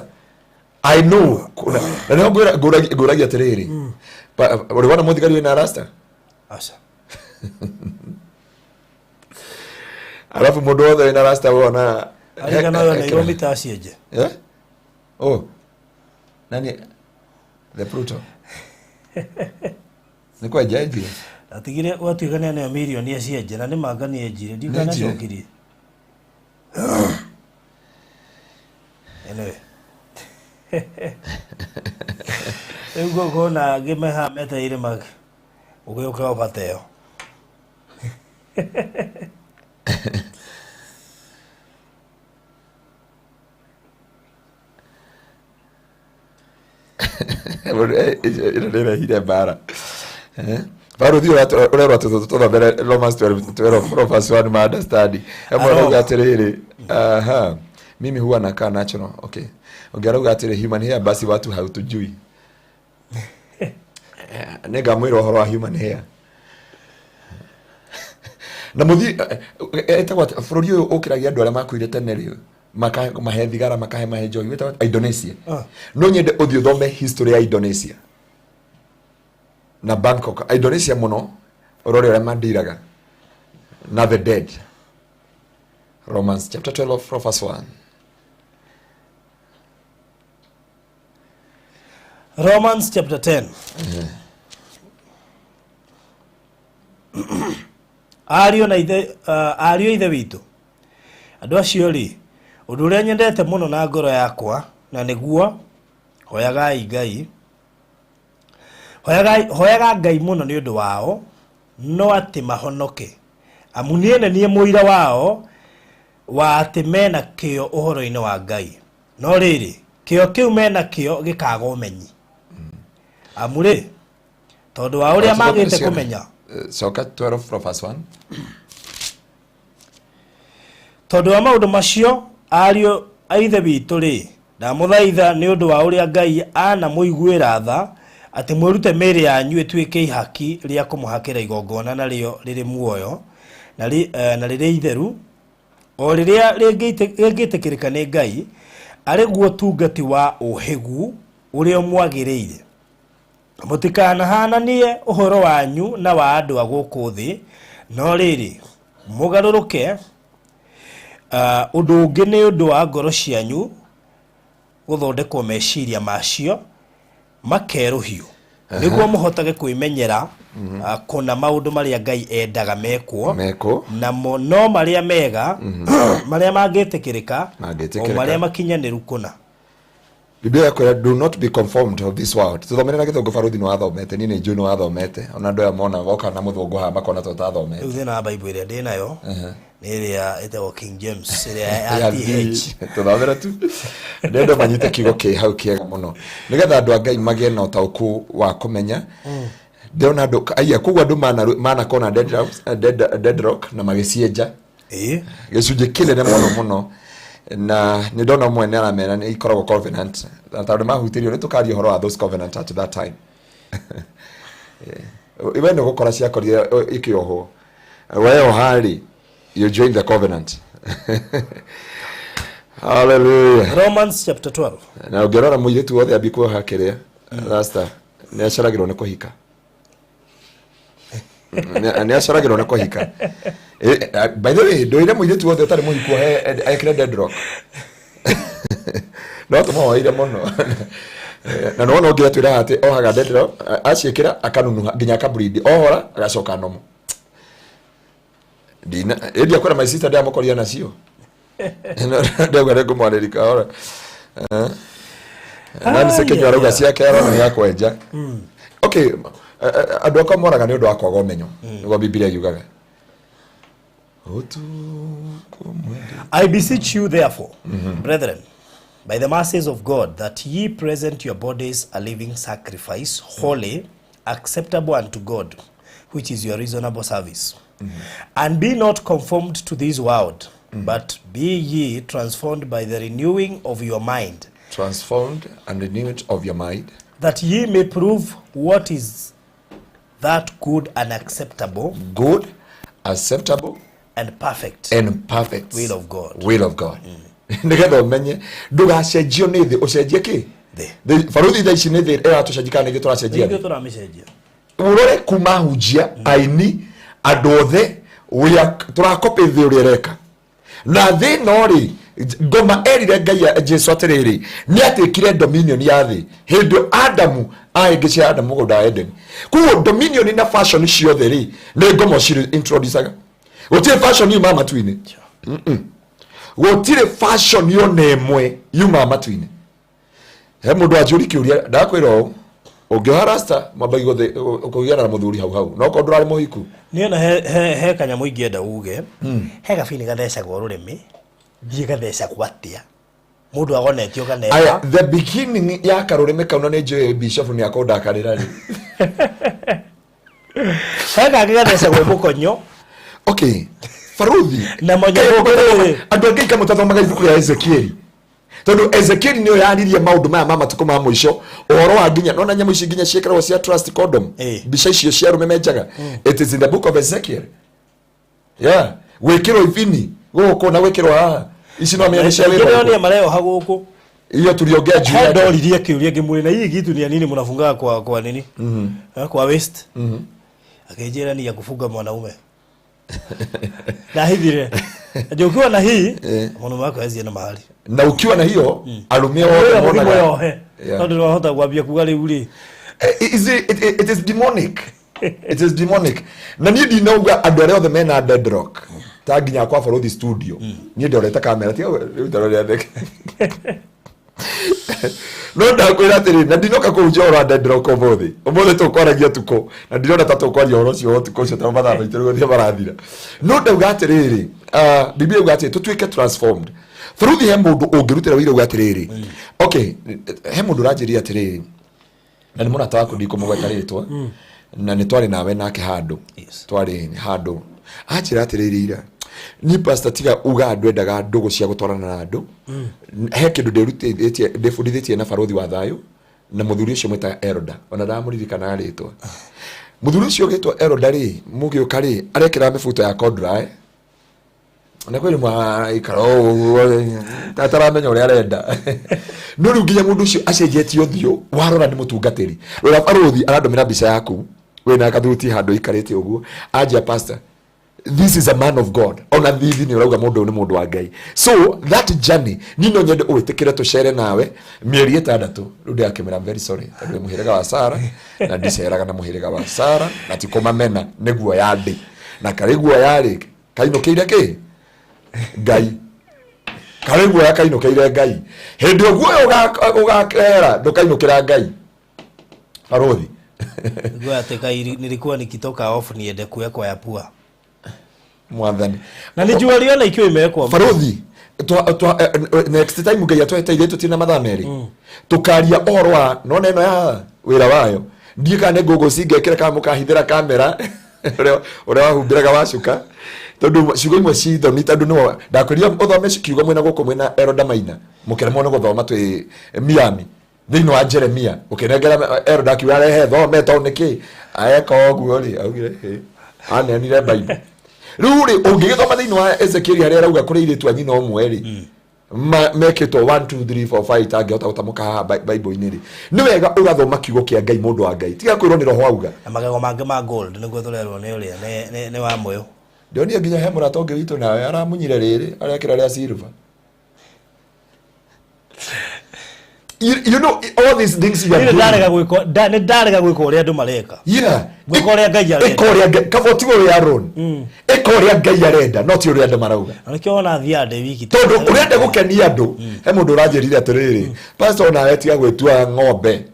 I know kuna na ndio guragia atiriri waliwana muthigari wina rasta asa alafu mundu wothe wina rasta wona alika nayo na iromi tasieje nani the Pluto ni kwa jaji atigire watigane na milioni ya cienje na ni mangani ejire ndikana cokiri anyway ego kona gimeha meta ile mag ugoyoka opateo ira hire bara Baro dio ora toto bere Romans 12 verse 1 ma understand emo gatiriri mimi huwa nakaa natural okay ongeruga atire human hair basi watu hautujui nega mwiro horo wa human hair na muthi etagwa bururi uyu ukiragia andu aria makuire tene ri mahe thigara makahe mahe joy wetagwa Indonesia no nyende uthio thome history ya Indonesia na Bangkok Indonesia muno orore aria mandiraga na the dead Romans chapter 12 verse 1 Romans chapter 10 ario ithe witu andu acio ri undu uria nyendete muno na ngoro yakwa na niguo hoyaga ngai muno ni undu wao no ati mahonoke amu nie muira wao wa ati mena kio uhoro-ini wa ngai no riri kio kiu mena kio gikaga umenyi amu ri tondu wa uria magite kumenya Soka 12 from verse 1. Tondu wa maundu macio ario aithe bitu ri ndamuthaitha ni undu wa uria ngai ana muiguira tha ati mwirute miri yanyu ituike ihaki ria kumuhakira igongona na rio riri muoyo na riri itheru o riria ringitikirika ni ngai ari guo tungati wa uhigu uria mwagiriire mutikana hananie uhoro wanyu na wa andu aguku thi no riri mugaruruke undu ungi ni undu wa ngoro cianyu guthondekwo meciria macio makeruhio niguo muhotage kwimenyera kuna maundu maria ngai endaga mekwo na no maria mega maria mangitikirika o maria makinyaniru kuna Biblia yako do not be conformed of this world. Tuthomere na githongo faruthi no athomete ni nju no athomete ona ndo ya mona goka na muthongo ha makona to tathomete. Uthi na Bible ria ndi nayo ni ria ite King James ria RTH tuthomere tu ndendo manyite kigo ki hau kiega muno nigetha andu angai magie na utauku wa kumenya ndona andu aya kugwa andu mana kona dead rock na magicienja gicunje kile ne muno na ni ndona mwe nera mena ni ikoragwo covenant tondu mahutirio ni tukaria horo wa those covenant at that time even no gukora cia korire ikioho wewe hari you join the covenant. Hallelujah. Romans chapter 12 na ugerora muiretu wothe abikuo hakiria rasta ni acaragirwo ni kuhika ni acaragirwo ni kuhika by the way ndoire muiretu wothe utari muhikuo ekire dead rock no tumo ire muno na no no ngira twira ati ohaga dead rock aciikira akanunuha nginya akabreed ohora agacoka nomo dina edia kwara my sister ndia mukoria nacio ndio gware kumwarerika ora nani sekenyo aruga cia kero ni yakwenja okay andu akomoraga ni undu wa kwaga umenyo niguo Biblia yugaga I beseech you therefore brethren by the mercies of God that ye present your bodies a living sacrifice holy acceptable unto God which is your reasonable service and be not conformed to this world but be ye transformed by the renewing of your mind. Transformed and renewed of your mind. That ye may prove what is that good and acceptable. Good, acceptable, and perfect. And perfect. Will of God. Will of God. Nigetha umenye ndugacenjio ni thi ucenjie ki thi faruthi tha ici ni thi era tucenjika ni gitura cenjia ni gitura micenjia urore kuma hujia aini andu othe uria turakopi thi uria reka na thi no ri ngoma erire ngai Jesu atiriri ni atikire dominion ya thi hindu Adamu aigicia Adamu goda Eden kuo dominion na fashion ciothe ri ni ngoma ciri introduceaga gutire fashion yu mama twini gutire fashion yo nemwe yuma matu-ini he mundu ajuri kiuria ndakwira ungioha rasta mabagi gothe ukugiana na muthuri hau no ko ndurari muhiku niona he kanyamu ingienda uge he gabini gathecagwo rurimi thie gathecagwo atia mundu agonetio kaneka aya the beginning ya karurimi kauna ni Joe Bishop ni akondakarira ri he gathecagwo mukonyo okay faruthi na monyo andu angi kamuthathomaga ibuku ya Ezekiel tondu Ezekiel niyo yaririe maundu maya mama tukoma mwisho uhoro wa nginya nona nyamu ici nginya ciekerawo cia trust condom bica icio cia rume menjaga it is in the book of Ezekiel yeah wekero ivini goko na wekero haha ici no amenya cia wero ni mareo haguku iyo tuliongea juu ya ndoririe kiuria ngimuri na hii kitu ni nini mnafunga kwa nini kwa waist akejera ni ya kufuga mwanaume na hivile ndio ukiwa na hii mwanaume wako hawezi enda mahali na ukiwa na hiyo alumia wote mbona ndio unahota kuambia kugali uli it is demonic it is demonic na ni dinauga adore of the men are dead rock taginya kwa for the studio ni ndio leta kamera tio ndio leta No ndakwira atiri na ndinoka kujora ndendroka umothe tukwaragia tuko na ndirona ta tukwaria horo cio tuko cio ta mathaa maitu guthia marathira no ndauga atiriri biblia uga atiri tutuike transformed through the mundu ungirutira wira uga atiriri okay he mundu ranjiria atiriri na ni murata waku ndikumugweta ritwa na ni twari nawe nake handu twari handu anjira atiriri ira ni pastor tiga uga ndwendaga ndugu cia gutwarana na andu he kindu ndefundithitie na barothi wa thayo na muthuri ucio mwita Eroda ona ndamuririkana ritwa muthuri ucio gitwa Eroda ri mugiuka ri arekira mifuto ya kodra na kweli mwa ikaro tataramenya uri arenda no ri nginya mundu ucio acenjetie uthio warora ni mutungatiri rora barothi arandomira mbica yaku wena kathuti handu ikarite uguo aja pastor, this is a man of God. Ona thithi ni urauga mundu ni mundu wa Ngai. So that journey nino nyende uitikire tuchere nawe mieri 6 rundi akimera very sorry tabwe muhirega wa Sara na ndiceraga na muhirega wa Sara na tikoma mena neguo yandi na kariguo yari kainokeire ki Ngai kariguo ya kainokeire Ngai hindi oguo ugakera ndukainukira Ngai barothi ngo ateka nilikuwa nikitoka off niende kuwekwa ya pua mwathani na nijua liona ikiwa imewekwa barothi next time Ngai atwete ile tutina mathameri tukaria orwa none no ya wira wayo ndika ne gogo sigekera kama mukahithira kamera ore wahumbiraga wacuka tondu ciugo imwe citho ni tondu no ndakwiria uthome ciugo mwena guku mwena Eroda Maina mukere mono guthoma twi Miami thino wa Jeremia ukinengera Eroda kiwa rehe thome to niki aeka oguo ri augire ane ni re Bible ruri ungigithoma thino wa Ezekiel haria rauga kuri iritu anyina omwe ri meketwo 1 2 3 4 5 tangihota gutamuka Bible iniri ni wega ugathoma kiugo kia Ngai mundu wa Ngai tiga kwirwo ni roho auga amagego mange ma gold niguo thurerwo ni uria ne wa moyo ndionia nginya he murata ungi witu nawe aramunyire riri arekira ria silver. You know all these things you are doing. Ndarega gwiko uria andu mareka. Yeah. Gwiko uria Ngai arenda. Ikoria kavotigo ya Aaron. Ikoria Ngai arenda, not uria andu marauga. Anikio ona thia de wiki. Tondu urenda gukenia andu. He mundu uranjirire atiriri. Pastor na etiga gwetua ng'ombe.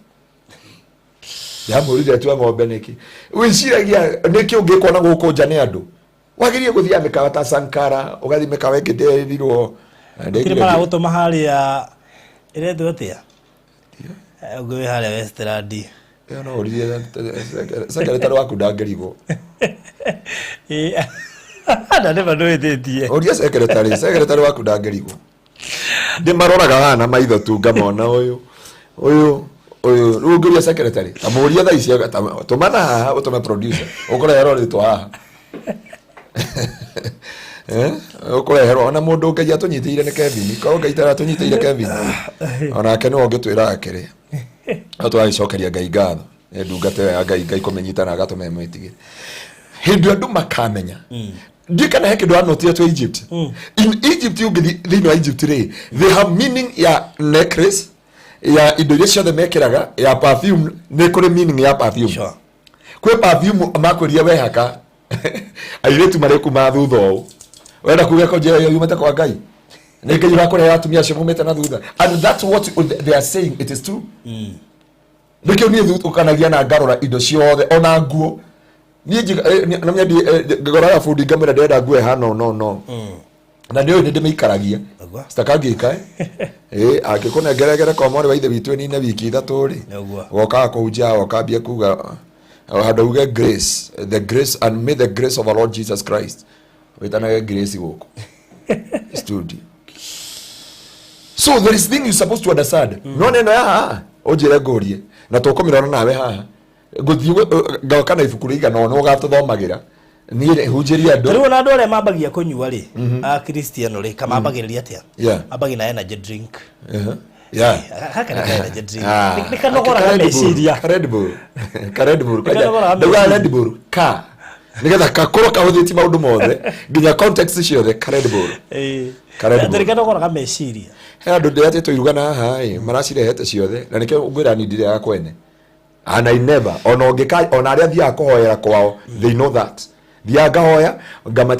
Ya murire atua ng'ombe niki. Wiciragia niki ungikona guku nja ni andu. Wagirie guthia mikawa ta Sankara, ugathi mikawa ngiderirwo. Kire mara gutuma haria iretwo atia ngwe haria Westland no uriye secretary waku ndangerigo na never know it uriye secretary waku ndangerigo ndimaroraga hana maitho tu ngamona uyu rugiria secretary amuria thaa icio tumana haha utume producer ukora yaro ritwa haha ukoreherwo ona mundu Ngai atunyitire ni Kevin ko Ngai taratunyitere Kevin ona ke no ngitwira akire atwagicokeria Ngai ngatho ndungate ya Ngai kumenyita na agatume mwitigire hindu andu makamenya ndikana he kindu anotire to Egypt in Egypt you thino Egypt re they have meaning ya necklace ya Indonesia the mekeraga ya perfume ne kore meaning ya perfume kwe perfume makweria we haka airetu mareku mathutho wenda kuga ko jera yumete kwa Ngai ngai bakore atumia cio mumete na thutha and that's what they are saying it is true nikio ni thuthu kanagia na ngarora indo ciothe ona nguo ni na myadi ngora ya fundi ngamera ndenda nguo hano no na ndio ni ndimikaragia sitakagika akikona geregere kwa mwana wa ithe witu ni na wiki 3 ri woka kuja wakambia kuga hadauga grace the grace and may the grace of our Lord Jesus Christ witana grace goko study so there is thing you supposed to understand no no ya ojire gorie na tokomirana nawe haha guthii ngauka na ibuku riga no gatuthomagira ni hunjiria andu riu na andu aria mambagia kunyua ri a Cristiano ri kama ambagiriria atia ambagi na energy drink haka ni energy drink nikanogora na meciria Red Bull Red Bull ka nigetha kakoro kahuthiti maundu mothe nginya context ciothe Red Bull nikanogora na meciria he andu ndiatito irugana haha maracirehete ciothe na nikio ngwira ni ndire ya kwene and I never ona aria thia kuhoera kwao they know that thia ngahoya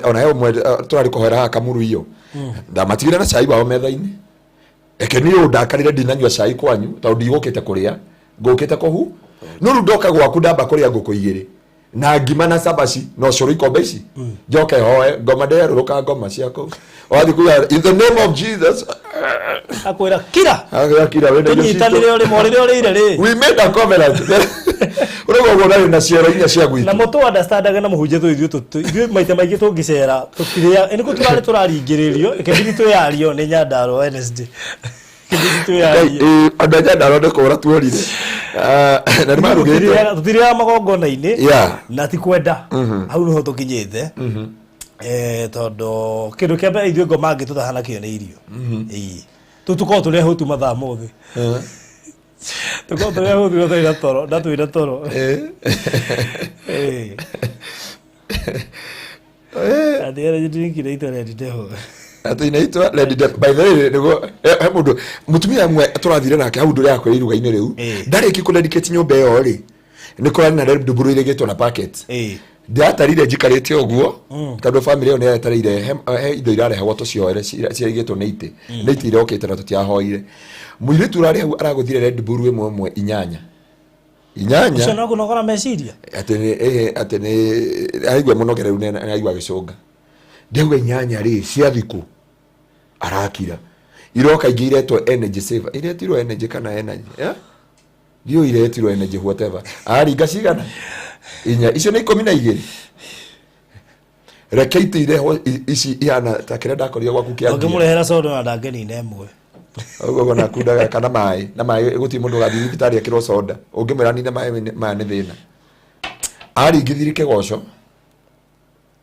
ona he umwe turari kuhoera Kamuru iyo ndamatigire na cai wao metha-ini eke ni undakarire ndinanyua cai kwanyu tondu ndigukite kuria ngukite kuhu no ru ndoka gwaku ndamba kuria nguku igiri na ngima na sabaci no curu ikombe ici njoke hoe ngoma nderuruka ngoma ciako wathi kuya in the name of Jesus akwira kira wenda tunyitanire uri morire uri ire ri we made a covenant urego gona na ciero inya cia gwitu na mutu understandaga na muhunje tu ithuĩ maita maingĩ tũngĩcera tũkiria eni ko tũraringĩrĩrio kebiri tũyario nĩ Nyandaro Wednesday kebiri tũyario andũ Nyandaro nĩ kũra tuorire na nĩ marugĩte tũtirĩaga magongona-inĩ na ti kwenda hau nĩho tũkinyĩte tondũ kĩndũ kĩa mbere ithuĩ ngoma ngĩ tũtahana kĩo nĩ irio tũkorwo tũreho tu mathaa mothe tuko tũrĩa hũthio twĩna toro na twĩna toro athiera jitinkire ito ready deho ati inaitwa ready deho by the way nego he mundu mutumia amwe tũrathire nake hau ndũrĩ yakwa iruga-inĩ rĩu ndarĩki kũdedicate nyũmba ĩyo rĩ nĩ kũrani na nduburu iregĩtwo na packet ndatarire njikarĩte ũguo tondũ family ĩyo nĩ yatarire he indo irarehwo tũcioere ciarigĩtwo nĩ iti irokĩte na tũtiahoire mũirĩtu ũrarĩ hau aragũthire Red Bull ĩmwe inyanya ucio no kũnogora meciria atĩ nĩ aigua mũnogereru na aigua gĩcũnga ndauga inyanya rĩ cia thikũ arakira iroka ingĩ iretwo energy saver iretirwo energy kana energy ndio iretirwo energy whatever aringa cigana inya icio nĩ 12 rekeite ireho ici ihana ta kĩrĩa ndakorire gwaku kĩa ngĩmũrehera soda na ndangenine ĩmwe ogo na kudaga kana mai na mai guti mundu gathi thibitari akiro soda ungimera ni na mai nĩ thina ari ngithirike goco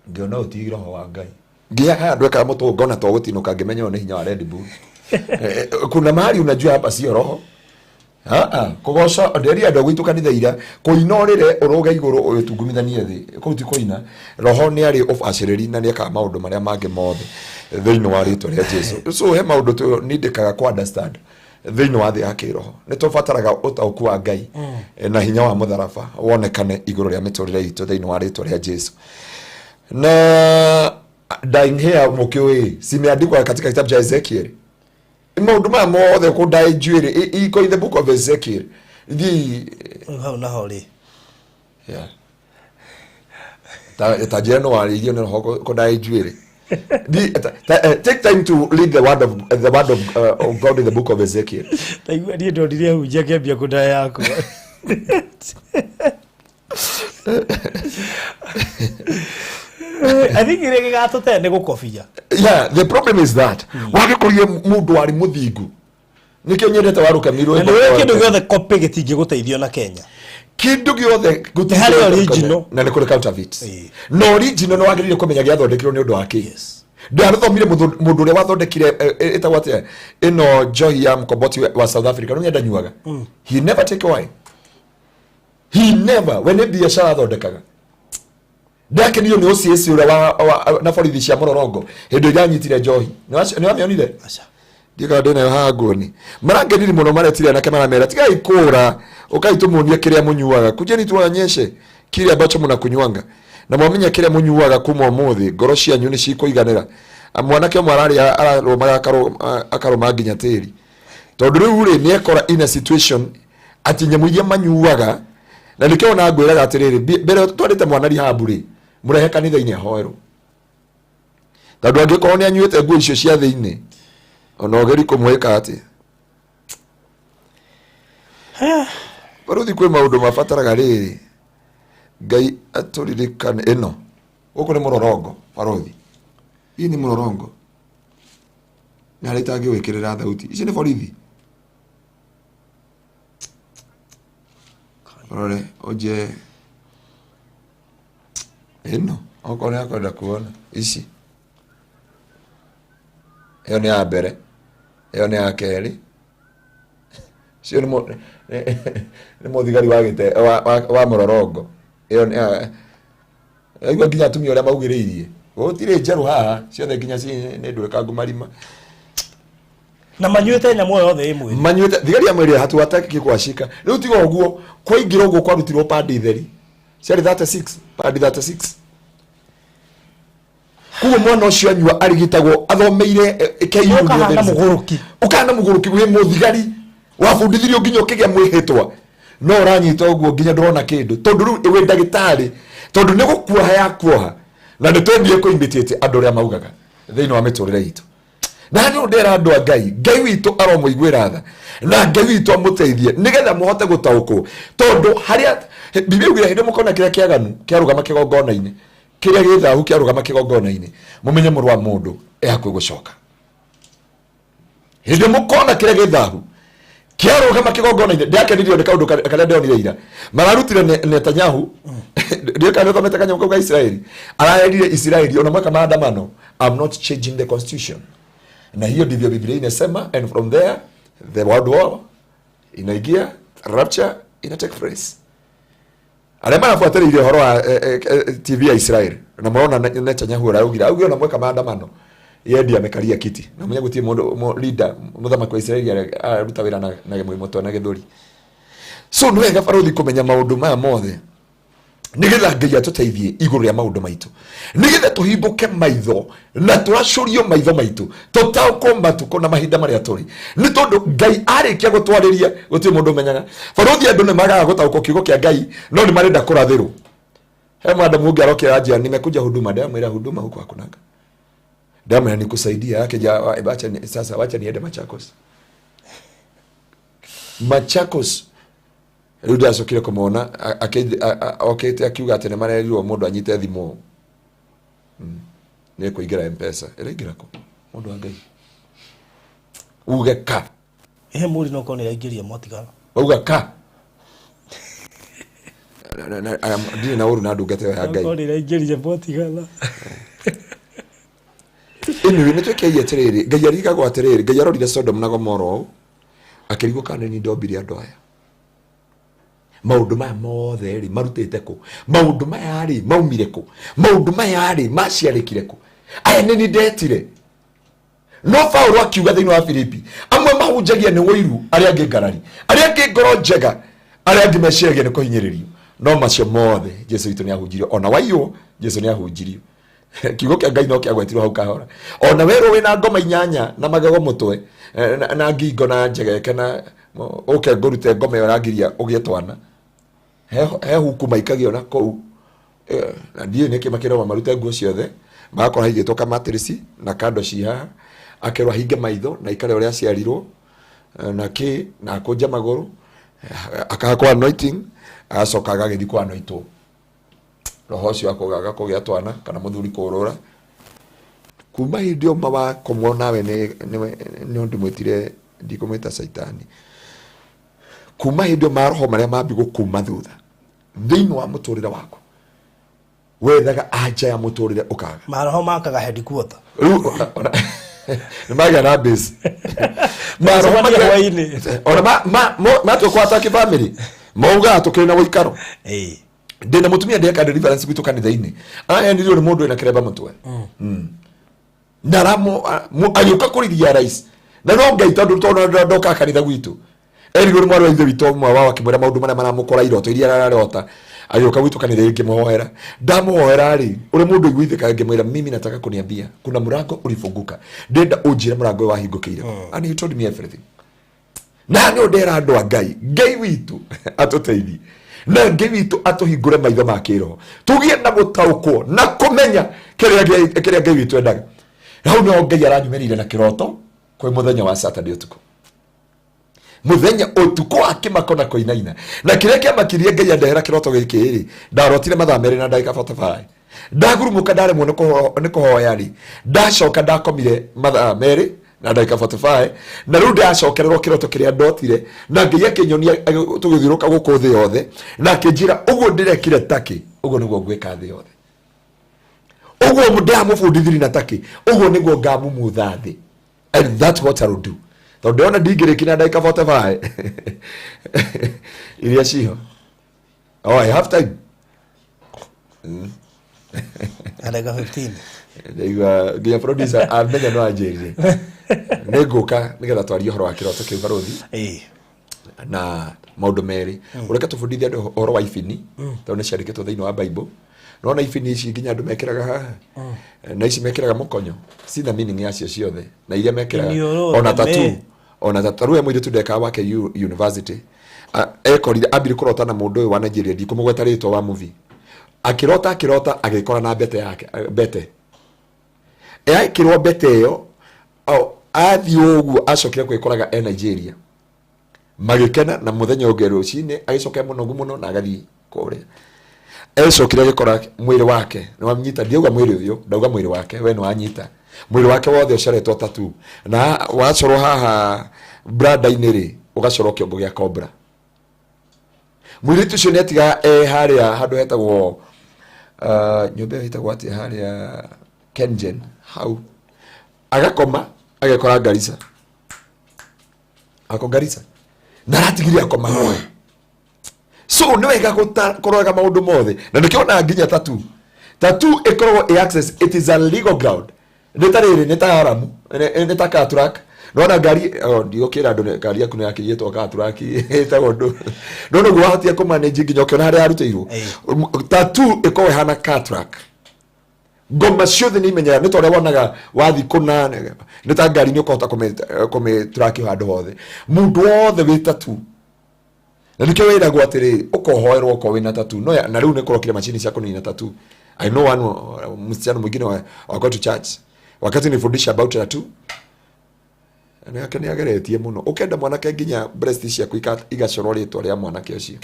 ngiona utigira ho wa Ngai ngia haya ndweka mutu ngona to gutinuka ngimenya one hinya wa Red Bull kuna mahali unajua hapa sio roho kugoca nderi andu gwitu kanitha ira kuinorire uruga iguru uyutungumithanie thi kuti kuina roho ni ari of ashireri na ni ka maundu maria mange mothe thĩinĩ wa rĩtwa rĩa Jesu so he maundu tu nindikaga ku understand thĩinĩ wa thĩ ya kĩroho nĩ tũbataraga ũtaũku wa Ngai na hinya wa mũtharaba wonekane igũrũ rĩa mĩtũrĩre itũ thĩinĩ wa rĩtwa rĩa Jesu na dying here mkioi simeandikwa katika kitabu cha Ezekiel maundu ma mothe ku die njuĩrĩ iko in the book of Ezekiel hau naho rĩ ta jeno waririo nĩ roho ku die njuĩrĩ take time to read the word of God in the book of Ezekiel. Taigua ni ndo ndiria hunjia kembia kunda yako. I think irege gato te ne gukofia. Yeah, the problem is that wage kurie mundu wari muthingu. Nikio nyendete waruka miro ndo kindu giothe copy gitingi guteithio na Kenya. Kindu giothe gutihari original na ni kuri counterfeit. No original no wagirire kumenya giathondekirwo ni undu wake. Yes. Ndathomire mundu ule wathondekire etagwate ino joy ya mkomboti wa South Africa no nyandanyuaga. He never take away. He never when biashara thondekaga. Ndake niyo ni OCS ule wa na borithi cia Mororongo hendo yanyitire njohi. Ni wamionire? Acha. Ndiga ndena hagoni. Marangeniri muno maretire na kamera mera tiga ikura ukaitumunie kiria munyuaga kujeni tuanyeshe kile ambacho mnakunywanga na mwamenya kile munyuaga kumwa muthi ngoro cianyu ni cikuiganira mwanake umwe araroma akaroma nginya tiri tondu riu ri ni ekora in a situation ati nyamu iria manyuaga na nikio na ngwiraga atiriri mbere twandite mwana rihabu ri murehe kanitha-ini ahoerwo tondu angikorwo ni anyuite nguo icio cia thiini ona ogeri kumwika ati baruthi kwe maundu mabataraga riri Ngai aturirikane ino guku ni Mororongo baruthi hii ni Mororongo na ritangi wikirira thauti ici ni borithi rore oje ino okone akwenda kuona ici iyo ni ya mbere iyo ni ya keri cio ni muthigari wa gite wa Mororongo iyo ni aigua nginya atumia uria maugiriirie gutire njeru haha ciothe nginya ni ndweka ngumarima na manyuite nyamu yothe imwe manyuite thigari ya mwiri hatu ataki kwashika riu tigo uguo kwaingira uguo kwarutirwo padi theri ciari 36 padi 36 kuo mwana ucio anyua arigitagwo athomeire KU ukahana muguruki gwe muthigari wabundithirio nginya ukigia mwihitwa no uranyita uguo nginya ndurona kindu tondu riu we ndagitari tondu ni gukuoha ya kuoha na nditwendie ko imitate andu ria maugaga thiini wa miturire itu na ndio ndera andu a Ngai witu aromuiguira tha na Ngai witu amuteithie nigetha muhote gutaukwo tondu haria Biblia yugira hindi mukona kiria kiaganu kiarugama kigongona-ini kiria githahu kiarugama kigongona-ini mumenye muru wa mundu ehakwe gucoka hindi mukona kiria githahu kiarugama kigongona-ini ndiakenirio ni kaundu karia ndonire ira mararutire Netanyahu ndio kana thomete kanyamko ga Israeli ararire Israeli ona mwaka maandamano I'm not changing the constitution na hiyo ndivyo Biblia inasema and from there the world war inaingia rapture ina take place. Arema nafuatilia ile horo wa TV ya Israel na mwaona Netanyahu araugira au na mweka maandamano yeye amekalia kiti na mwenye gutie leader muthama kwa Israel aruta wira na mwimoto na githuri so nwe ga farodi kumenya maundu maya mothe nigetha Ngai atuteithie iguru ya maundu maitu nigetha tuhimbuke maitho na turacurio maitho maitu tutauko matuko na mahinda maria turi ni tondu Ngai arikia gutwariria gutie mundu menyaga farodi andu ne magaga gutauko kiugo kia Ngai no ni marenda kurathirwo he madamu ungi arokira ajia nimekuja huduma ndamwira huduma huko hakunanga ndamwira nikusaidia yake acha sasa wacha niende Machakos Ruda asokire kumona okete akiuga atene marerirwo mundu anyite thimo ne kuigira M-Pesa irigira ko mundu wa Ngai uge ka muri no kone yagiria motigana uga ka ndine na uru na ndungate ya Ngai kone yagiria motigana inu ni tweke yeterere Ngai ariga gwa terere Ngai arorire Sodom na Gomora akirigo kana ni ndobiri andu aya maundu maya mothe ri marutite ku maundu maya ri maumire ku maundu maya ri maciarikire ku aya ni ndetire no Paulo akiuga thiini wa Filipi amwe mahunjagia ni wiru aria angi ngarari aria angi ngoro njega aria angi meciagia ni kuhinyiririo no macio mothe Jesu itu ni ahunjirio ona waiyo Jesu ni ahunjirio kiugo kia Ngai no kiagwetirwo hau kahora ona wero wina ngoma inyanya na magego mutwe na ngingo na njegeke na oke ngorute ngoma yo rangiria ugietwana he huku maikagio na kou na ndiye niki makiro marute nguo ciothe magakora higitwo kamatrisi na kando ciha akerwa hinge maitho na ikare uria ciarirwo na ki na kunja maguru akakwa anointing asoka agagithi kwa anointwo roho cio akogaga kugiatwana kana muthuri kurura kuma hindio mawa komwona we ni undu mwitire ndikumwita saitani kuma hindio maroho maria mambi gukuma thutha thiini wa muturire waku wethaga anja ya muturire ukaga maroho makaga headquarter ni maga na base maroho maga waini ona ma to kwa ataki family mauga atukire na wikaro ndina mutumia ndeka deliverance gwitu kanitha-ini aya ndio ni mundu ina kireba mutwe ndaramo ayuka kurigia rais na no Ngai tondu tona ndoka kanitha gwitu eri guru mwarwa ithe wito mwa wao akimwira maundu maria maramukora iroto iria ararota ayuka gwitu kanitha ingi muhoera ndamuhoera ri uri mundu igwithika ngimwira mimi nataka kuniambia kuna mlango ulifunguka ndenda ujire mlango wa hingukiire and he told me everything na no ndera andu a Ngai witu atuteithie na Ngai witu atuhingure maitho ma kiroho tugie na gutaukwo na kumenya kiria Ngai witu endaga hau no Ngai aranyumerire na kiroto kwa muthenya wa Saturday utuku muthenya utuku akimako na koinaina na kiria kiamakirie Ngai andehera kiroto giki ri ndarotire mathaa meri na ndagika 45 ndagurumuka ndare mu ni kuhoya ri ndacoka ndakomire mathaa meri na ndagika 45 na riu ndacokererwo kiroto kiria ndotire na Ngai akinyonia tugithiruka guku thi yothe na kinjira uguo ndirekire taki uguo niguo ngwika thi yothe uguo mudamufundithiri na taki uguo niguo ngamumutha thi and that's what I will do. So ndona ndigirikina ndagika 45 iria ciho I have time ndagika 15 ndaiga nginya producer amenya no anjirire niguka nigetha twarie horo wa kiroto kiu baruthi na maundu meri ureka tubundithia andu horo wa ibini tondu ni ciandikitwo thiini wa Bible Nona ifini ici nginya andu mekiraga haha na ici mekiraga mukonyo sina meaning yacio ciothe na iria mekiraga ona tatu ruwe mwiri tudeka wake university ekorire ambire kurota na mundu wa Nigeria ndi kumugweta ritwa wa movie akirota agikora na bete yake bete ekirwo bete yo athi uguo acokire kwikoraga Nigeria magikena na muthenya ugero cine agicoka muno na agathi kore ecokire agikora mwiri wake ni wamnyita ndiuga mwiri uyu ndauga mwiri wake we ni wanyita mwiri wake wothe ucaretwo tatu na wacoro haha brada-ini ri ugacoro kiongo gia cobra mwiri tucio netiga haria handu hetagwo nyumba hetagwo ati haria Kengen hau agakoma agekora Garissa Garissa na ratigiria akoma hoye so ni wega koroga maundu mothe na nikiona nginya tatu ikorwo access it is a legal ground nita haramu nita car track nona gari ndio kira ndo gari yaku yakiyetwo car track etago ndo gwa hatia ko manage nginya kiona haria aruteirwo tatu ikowe hana car track ngoma ciothe ni menya ni tore wonaga wathi kuna ni ta ngari ni ukota kome track handu hothe mundu wothe wi tatu na nikio wira gwa atiri ukohoerwo ko wina tatu no na riu ni kurokire machini cia kunina tatu I know one msichana mwingine wa go to church wakati nifundisha about tatu na akani ageretie muno ukenda mwanake nginya breast cia kuika igacoro ritwa ria mwanake ucio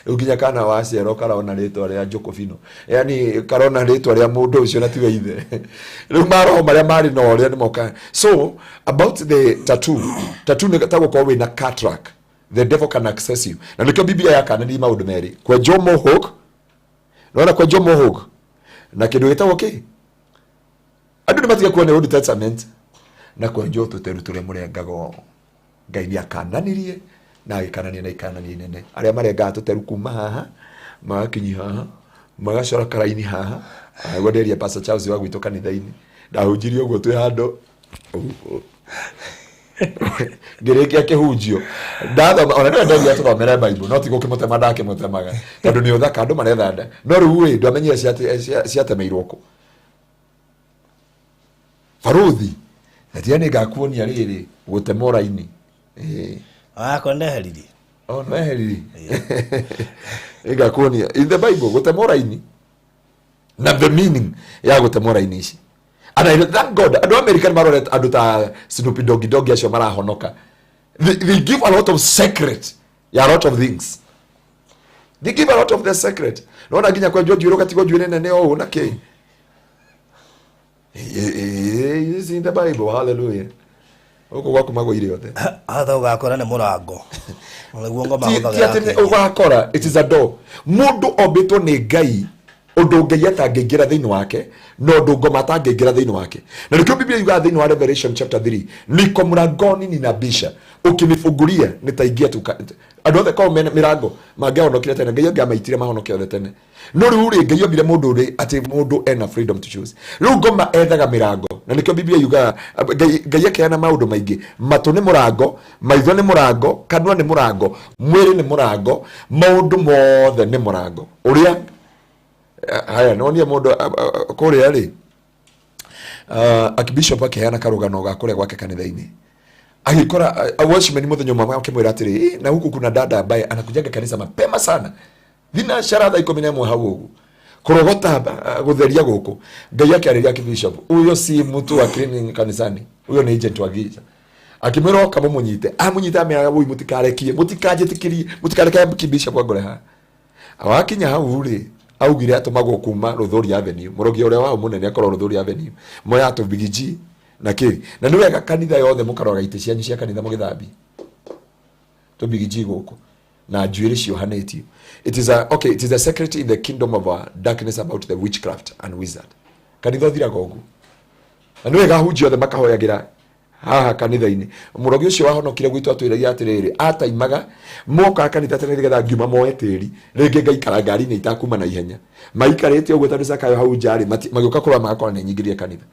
uginya kana waciero karona ritwa ria Jokofino yani karona ritwa ria mundu ucio na tiwe ithe riu maroho maria mari no ria ni moka so about the tattoo ni gatago kwa wina car track the devil can access you na nikio Biblia yakana ni maundu meri kwa Jomo Hawk naona kwa Jomo Hawk na kidu gitagwo ki andu ni matiga kuona Old Testament na kwa njo tuterutule murengago Ngai akananirie na agikanania na ikanania nene aria marenga tuteru kuma haha makinyi haha magacora karaini haha agoderia Pastor Charles wa gwitu kanitha-ini ndahunjirie uguo twi hando ngerekia kihunjio ndathoma ona ndio tuthomere Bible no tigo kimutema ndake mutemaga tondu ni uthaka andu marethanda no riu wi ndamenyire ciatemeirwo ku Faruthi atiani ngakuonia riri gutemora-ini kondeheriri neheriri ngakuonia in the Bible gutemora-ini na the meaning ya gutemora-ini ici and I thank God adu American maroret adu ta Snoopy Doggy acio marahonoka they give a lot of secret ya a lot of things they give a lot of the secret naona nginya kwa George Uroka tigo juene nene o na ke is in the Bible hallelujah uko gwaku magoire yote atha ugakora ni murango niguo ngoma hothaga ugakora it is a door mundu obitwo ni Ngai undu Ngai atangiingira thiini wake no ndu ngoma atangiingira thiini wake na nikio Biblia yuga thiini wa Revelation chapter 3 niko mlangoni ninabisha ukinifungulia nitaingia tu andu othe kwa mirango mangiahonokire tene Ngai angamaitire mahonoke othe tene no riu ri Ngai ombire mundu ri ati mundu ena freedom to choose riu ngoma ethaga mirango na nikio Biblia yuga Ngai akeana maundu maingi matu ni murango maitho ni murango kanua ni murango mwiri ni murango maundu mothe ni murango uria haya nonia mundu kuria ri akibishop akeana karugano ga kuria gwake kanitha-ini agikora watchman muthenya mama akimwira atiri na huku kuna dada ambaye anakujaga kanisa mapema sana thina sharatha 11 hau ugu kurogota gutheria guku Ngai akiariria akibishop uyo si mtu wa cleaning kanisani uyo ni agent wa giza akimwira kama munyite amera wui mutikarekie mutikajetikirie mutikareke kibishop agore ha awakinya hau ri augire atumagwo kuma Ruthuri Avenue murogi uria wao munene akorwo Ruthuri Avenue moya to bigiji na ki na niwe kanitha yothe mukaroga ite cianyu cia kanitha mugithambi to bigiji guku na njuiri ciohanetio it is a secret in the kingdom of darkness about the witchcraft and wizard kanitha thira gogu na niwe gahunjia othe makahoyagira haha kanitha-ini murogi ucio wahonokire gwitu atwiragia atiriri ataimaga moka kanitha tene nigetha ngiuma moe tiri ringi ngaikara ngari-ini itakuma na ihenya maikarite uguo tandu cakayo hau njari magioka kurwa magakora ni nyingirie kanitha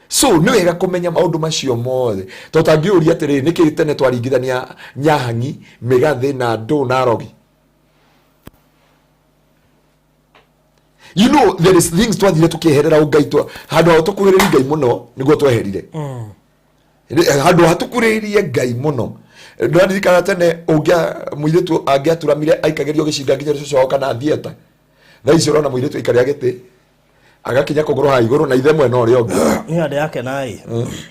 so ni wega kumenya maundu macio mothe to tangiuria atiriri niki tene twaringithania Nyahangi Migathi na Ndu na Rogi You know there is things twathire tukiherera Ngai twa handu ha tukuhiriria Ngai muno niguo tweherire handu ha tukuhiriria Ngai muno ndwaririkana tene ungia muiritu angiaturamire aikagerio gicinga nginya cucu kana thieta thaa icio urona muiritu ikaria giti agakinya kuguru ha iguru na ithe mwena uria ungi ni ande yake nai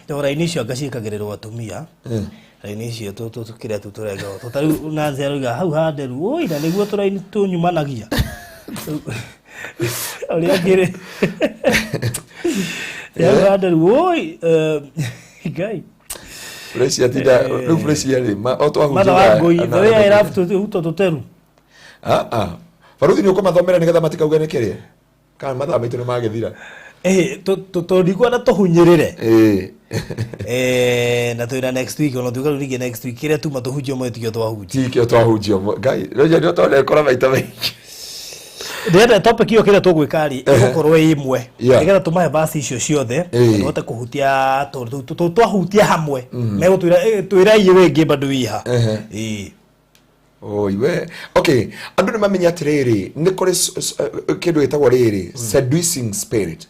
toraini icio ngacikagirirwo atumia raini icio tukire tuturega tutari na nzero iga hau handeru oi na niguo turaini tunyumanagia oria ngire ya handeru oi Ngai Fresia tida no fresia ri ma oto ahu mara wangu ithe ya irafu tuteru Faruthi ni ukumathomera nigetha matikauge nekeria kana mathaa maitu ni magithira tondikwa na tuhunyirire na tuira next week ono tugaru nige next week kire tuma tuhujio mwe tikio twahujio tikio twahujio Ngai roja ndio tole kora maita maingi ndenda topic iyo kire tugwikari igukorwo imwe nigetha tumahe basi icio ciothe tuhote kuhutia twahutia hamwe mego twira iye wengi bado iha Oiwe okay andu nimamenya atiriri ni kuri kindu gitagwo riri seducing spirit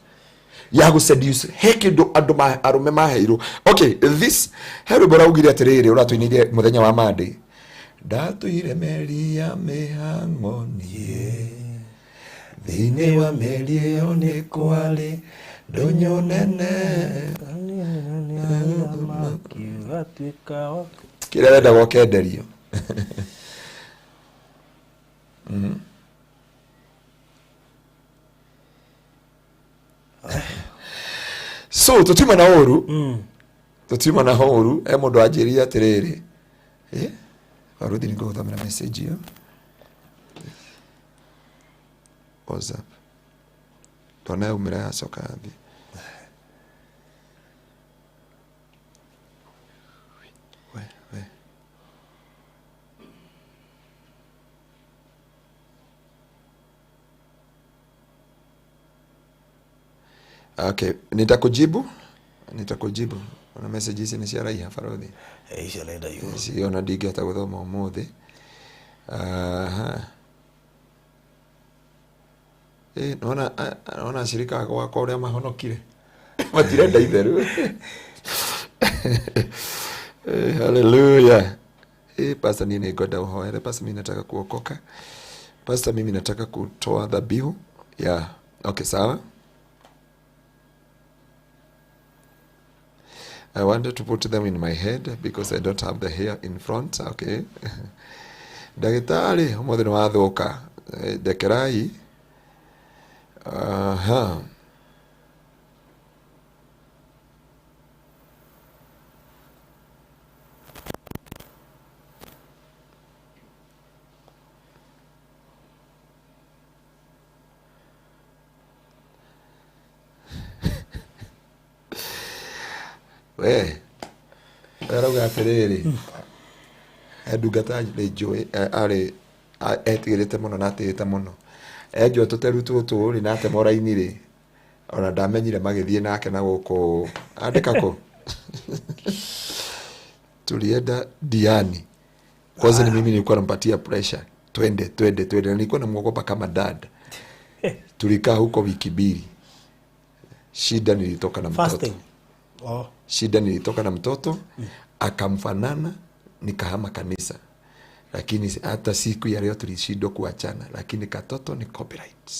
ya go seduce he kindu andu arume maheirwo okay this hero raugire atiriri uratuinirie muthenya wa Monday ndatuire meri ya mihango nie thini wa meri yo ni kwari ndonyo nene kire renda gwokenderio So tutuma na horu mundu anjiria atiriri Faruthi ni guthamira message yo WhatsApp tona umira ya soka thi Okay, nitakujibu. Ona message hizi ni cia raiha Faruthi. Hizo nenda hiyo. Siona ndigi hata guthoma umuthi. Naona shirika kwa uria mahonokire. Matirenda itheru. Hallelujah. Pastor nini ngoda uhoere, pastor mimi nataka kuokoka. Pastor mimi nataka kutoa dhabihu. Yeah. Okay, sawa. I wanted to put them in my head because I don't have the hair in front. Okay. Dagitari, umothe ni wathuka. Dekerai. Arauga atiriri ndungata njui ari etigirite muno na atirite muno enjwa tuteru tutu ri nate moraini ri ona ndamenyire magithie nake na guku andika ku tulienda Diani kwanza ni mimi nilikuwa nampatia pressure twende nilikuwa namuogopa kama dad tulikaa huko wiki mbili shida nilitoka na mtoto shida nilitoka na mtoto akamfanana nikahama kanisa lakini hata siku ya leo tulishindwa kuachana lakini katoto ni copyright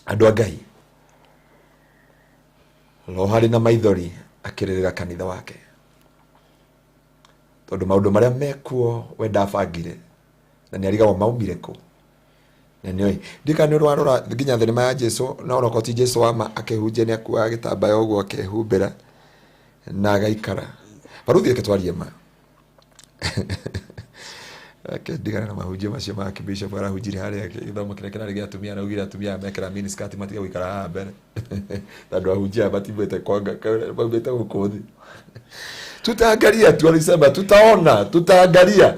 andu Ngai lo hari na maithori akirerera kanitha wake tondu maundu maria mekuo we ndabangire na ni arigawo maumire ku nani ndika ni rwarora nginya thenema ya Jesu na ona koti Jesu ama akehunje ni akua gitambaya uguo akehumbira na agaikara Faruthi aketwarie ma akedigana na mahunjio macio ma kibisho bara hujiri hari akithoma kirekera rigi atumia na ugira atumia mekera mini skirt matiga guikara ha mbere tandu ahunjia batibete kwanga babete gukuthi tutaangalia tu alisema tutaangalia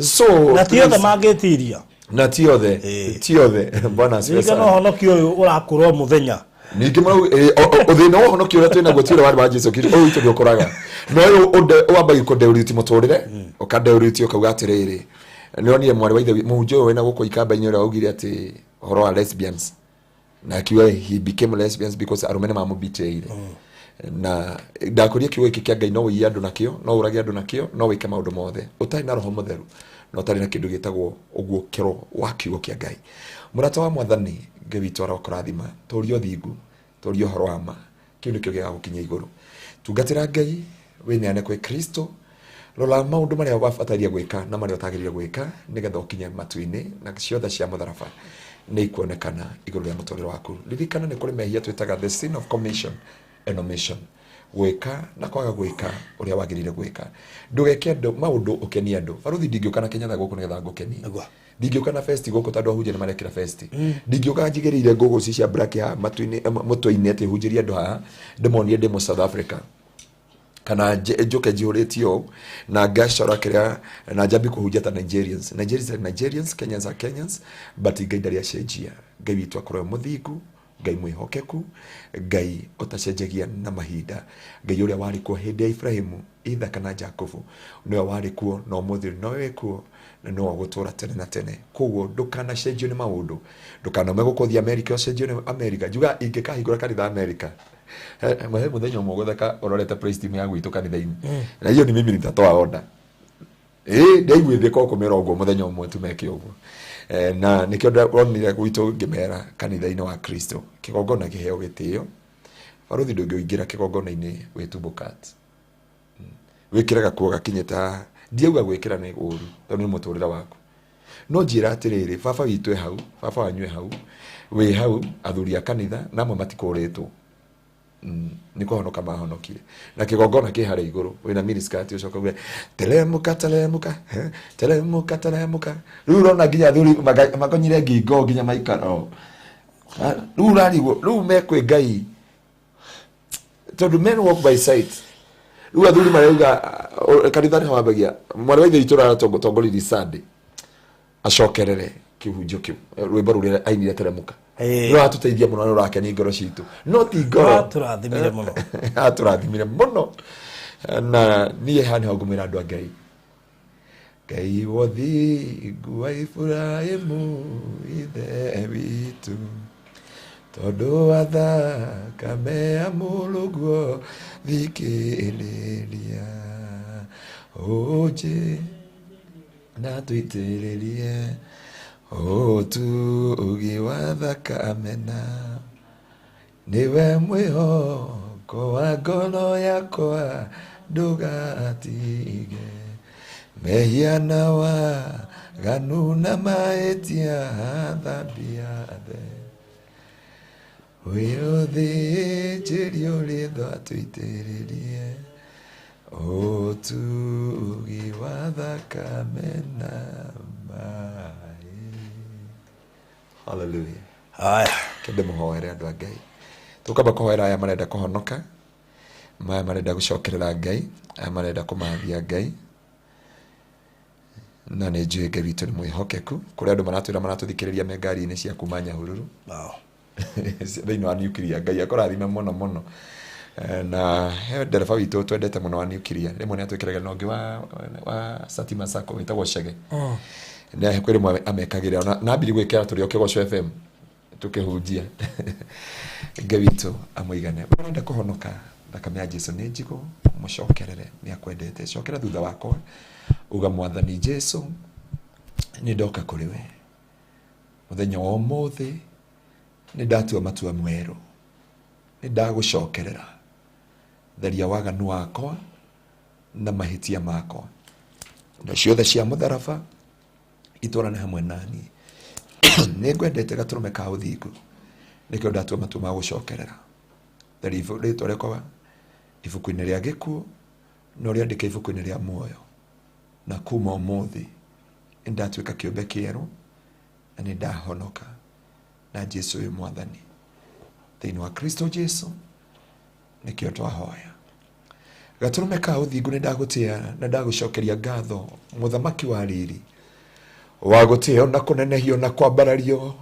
so na tiothe mangetiria na tiothe bwana asifiwe no honokio uyu urakurwo muthenya ningi mara uthina wo honokio ura twina gwetira wari wa Jesu Kristo o itu ndiokoraga no uyu wamba ikudeuriti muturire ukadeuriti ukauga atiriri nionire mwari wa ithe muhunjio we na guko ikamba-inĩ ũrĩa augire ati horo wa lesbians na akiwa he became lesbians because arumene mamubiteire na ndakuria kiugo iki kia Ngai no wĩie andu nakio no urage andu nakio no wike maundu mothe utari na roho mutheru no utari na kindu gitagwo uguo kero wa kiugo kia Ngai murata wa mwathani Ngai witu arokurathima turio thingu turio horo wa ma kiu nikio gia gukinya iguru tungatira Ngai wineane kwe Kristo rola maundu maria wabataria gwika na maria utagirire gwika nigetha ukinye matu-ini na ciothe cia mutharaba ni ikuonekana iguru ria muturire waku ririkana ni kuri mehia twitaga the sin of commission and omission gwika na kwaga gwika uria wagirire gwika ndugeke maundu ukenia andu baruthi ndingiuka na Kenya guku nigetha ngukenia ndingiuka na festi guku tandu ahunjia ni marekira festi ndingiuka njigirire ngugu cia black ya matu-ini mutwe-ini ati hunjiria andu ha ndimonie ndimo South Africa kana njoke jihoretio na gashora kiria na jambi kuhunjia ta Nigerians Kenyans are Kenyans but Ngai ndari acenjia Ngai witu akorwo muthingu Ngai mwihokeku Ngai utacenjagia na mahinda Ngai uria wari kuo hindi ya Ibrahimu itha kana Jakobu niwe wari kuo no muthiri no wekuo na no gutura tene na tene koguo ndukana cenjio ni maundu ndukana megukuthia America cenjio ni America juga ingikahingura kanitha America mahe muthenya umwe gutheka urorete praise team ya gwitu kanitha-ini na hiyo ni mimi nitatoa order ndaigwithie ko kumera uguo muthenya umwe tumeke uguo na nikio ndonire gwitu ngimera kanitha-ini wa Kristo kigongona giheo gitio baruthi ndungiingira kigongona-ini witumbukat wikiraga kuo gakinyeta ndiauga gwikira ni uru tondu ni muturira waku no njira atiriri baba witu hau baba wanywe hau we hau athuri a kanitha namwe matikuritwo niko honoka mahonokire na kigongona ki hare iguru wina miniskirt ucoka uge telemuka riu rona nginya athuri makonyire ngingo nginya maikaro riu rarigwo riu mekwe Ngai tondu men walk by sight riu athuri marauga kanitha ni wambagia mwari wa ithe itura tongoriri Sunday acokerere kihunjio kiu rwimbo ruria ainire telemuka no atuteithia muno no rake ni ngoro citu no ti ngoro aturathimire muno na niye hani hagumira andu a Ngai Ngai wothingu wa Ibrahimu ithe witu tondu athakame ya Mulungu thikiriria oje na tuitiririe Utugi wa thakame na niwe mwihoko wa ngoro yakwa ndugatige mehiana wa ganu na maetia thambia the wĩũthĩnjĩri ũrĩtho atuitĩrĩrie ũtugi wa thakame na maĩ. Hallelujah. Aya. Kende mũhoere andũ a Ngai. Tũkamba kũhoera aya marenda kũhonoka, maya marenda gũcokerera Ngai, aya marenda kũmathia Ngai. Na nĩ njũĩ Ngai witũ nĩ mwĩhokeku. Kũrĩ andũ maratwĩra maratũthikĩrĩria me ngari-inĩ cia kuma Nyahururu. Wow. Thĩinĩ wa nuclear Ngai akũrathime mũno mũno. Na he ndereba witũ twendete mũno wa nuclear. Rĩmwe nĩ atwĩkĩraga na ũngĩ wa Satima Sacco wĩtagwo Chege. Na he kwĩrĩ mwe amekagĩra na ambiri gwĩkĩra tũrĩ Kĩgoco FM tukĩhunjia. Ngai witũ amũigane. Ũrenda kũhonoka thakame ya Jesũ nĩ njigũ, mũcokerere nĩ akwendete. Cokera thutha wakwa uga Mwathani Jesũ nĩ ndoka kũrĩ we. Mũthenya wa ũmũthĩ nĩ ndatua matua mwerũ. Nĩ ndagũcokerera theria waganu wakwa na mahĩtia makwa. Na ciothe cia mũtharaba itwarane hamwe nani. Nĩ ngwendete gatũrũme ka ũthingu. Nĩkĩo ndatua matua ma gũcokerera. Theria rĩtwa rĩakwa ibuku-inĩ rĩa gĩkuũ na ũrĩandĩke ibuku-inĩ rĩa muoyo. Na kuma ũmũthĩ nĩ ndatuĩka kĩũmbe kĩerũ na nĩ ndahonoka na Jesũ wĩ Mwathani. Thĩinĩ wa Kristo Jesũ nĩkĩo twahoya. Gatũrũme ka ũthingu nĩ ndagũtĩĩa na ndagũcokeria ngatho mũthamaki wa riri wa gũtĩĩo na kũnenehio na kwambarario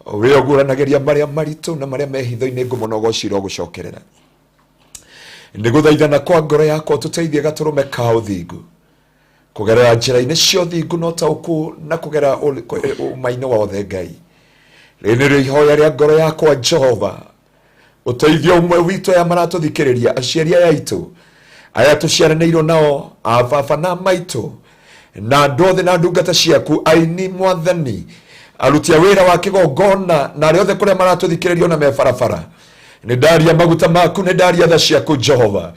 wĩ ũguũranagĩria marĩa maritũ na marĩa mehitho-inĩ ngũmũnogocira gũcokerera. Nĩ gũthaithana kwa ngoro yakwa tũteithie gatũrũme ka ũthingu kugerera njira-inĩ cia ũthingu na ũtaũku na kũgerera ũmaino wothe Ngai. Rĩrĩ nĩrĩo ihoya rĩa ngoro yakwa Jehova, ũteithio ũmwe witũ aya maratũthikĩrĩria, aciari aya aitũ aya tũciaranĩirwo nao, ababa na maitũ na andũ othe na ndungata ciaku, aini Mwathani, aruti a wĩra wa kĩgongona na arĩa othe kũrĩa maratũthikĩrĩrio na me barabara. Nĩ ndaria maguta maku, nĩ ndaria tha ciaku Jehova,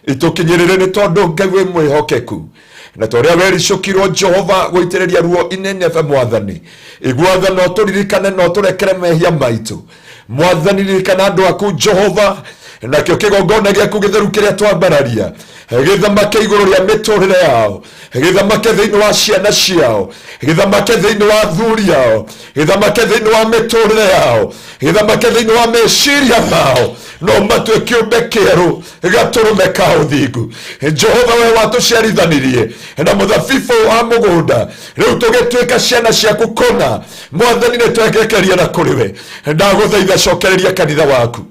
itukinyirire ni tondu Ngai we mwihokeku na toria wericukirwo Jehova guitiriria ruo inenefe Mwathani. Igwatha no turirikane no turekere mehia maitu Mwathani, ririkana andu aku Jehova, na kio kigongona giaku githeru kiria twambararia githamake iguru ria miturire yao, githamake thiini wa ciana ciao, githamake thiini wa athuri yao, githamake thiini wa miturire yao, githamake thiini wa meciria mao, no matue kiumbe kieru gaturume ka uthingu. Jehova we watuciarithanirie na muthabibu wa mugunda, riu tugituika ciana ciaku kona Mwathani, ni twegekeria na kuriwe. Ndaguthaitha cokereria kanitha waku,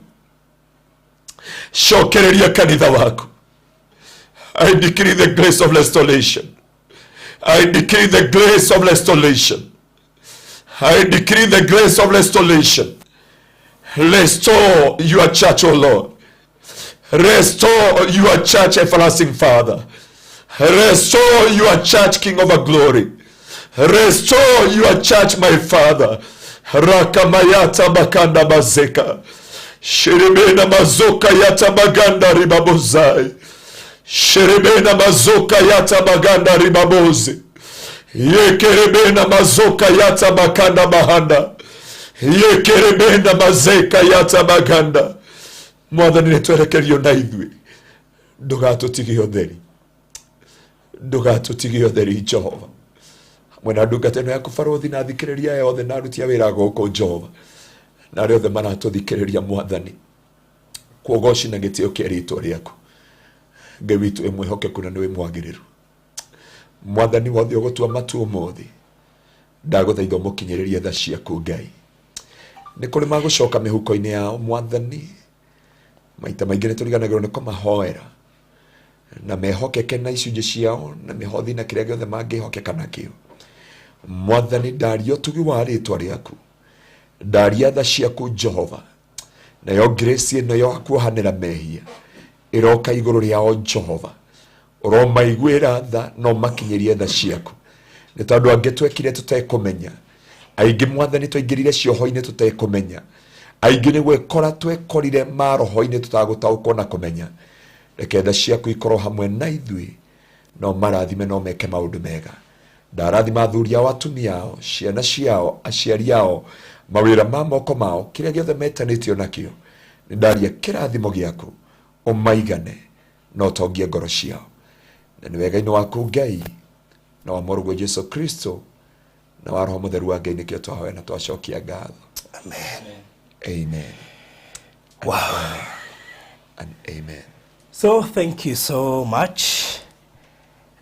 cokereria kanitha waku. I decree the grace of restoration. I decree the grace of restoration. I decree the grace of restoration. Restore your church, O Lord. Restore your church, everlasting Father. Restore your church, King of glory. Restore your church, my Father. Rakamayata bakanda bazeka. Shirimena mazoka yata maganda ribabozai. Sherebena mazoka yata maganda ribabozi. Yekerebena mazoka yata makanda mahanda. Yekerebena mazeka yata maganda. Mwathani nitwerekerio na ithuĩ, ndũgatũtige ũtheri, ndũgatũtige ũtheri Jehova. Mwena ndungata ĩno yaku barothi na thikĩrĩria aya othe na aruti a wĩra gũkũ Jehova, na arĩa othe maratũthikĩrĩria Mwathani, kuogoci na gĩtĩo kĩa rĩĩtwa rĩaku. Ngai witũ wĩ mwĩhokeku na nĩwe mwagĩrĩru. Mwathani wothe ũgũtua matua ũmũthĩ, ndagũthaitha ũmũkinyĩrĩrie tha ciaku Ngai. Nĩ kũrĩ magũcoka mĩhuko-inĩ yao Mwathani, maita maingĩ nĩtũriganagĩrwo nĩ kũmahoera na mehokeke na icunjĩ ciao na mĩhothi na kĩrĩa gĩothe mangĩhokeka nakĩo. Mwathani, ndaria ũtugi wa rĩĩtwa rĩaku, ndaria tha ciaku Jehova, nayo grace ĩno ya kuohanĩra mehia ĩroka igũrũ rĩao Jehova, ũromaiguĩra tha no makinyĩrie tha ciaku. Nĩ tondũ angĩ twekire tũtekũmenya, aingĩ Mwathani twaingĩrire cioho-inĩ tũtekũmenya, aingĩ nĩ gwĩkora twekorire maroho-inĩ tũtagũtaũkwo na kũmenya. Reke tha ciaku ikorwo hamwe na ithuĩ, no marathime no meke maũndũ mega. Ndarathima athuri ao, atumia ao, ciana ciao, aciari ao, mawĩra ma moko mao, kĩrĩa gĩothe metanĩtio nakĩo. Nĩ ndaria kĩrathimo gĩaku ũmaigane no tongie ngoro ciao. Na nĩ wega-inĩ waku Ngai na wa Mũrũguo Jesu Kristo na wa Roho Mũtheru wa Ngai nĩkĩo twahoya na twacokia ngatho. Amen. Amen. Wow. And amen. So thank you so much.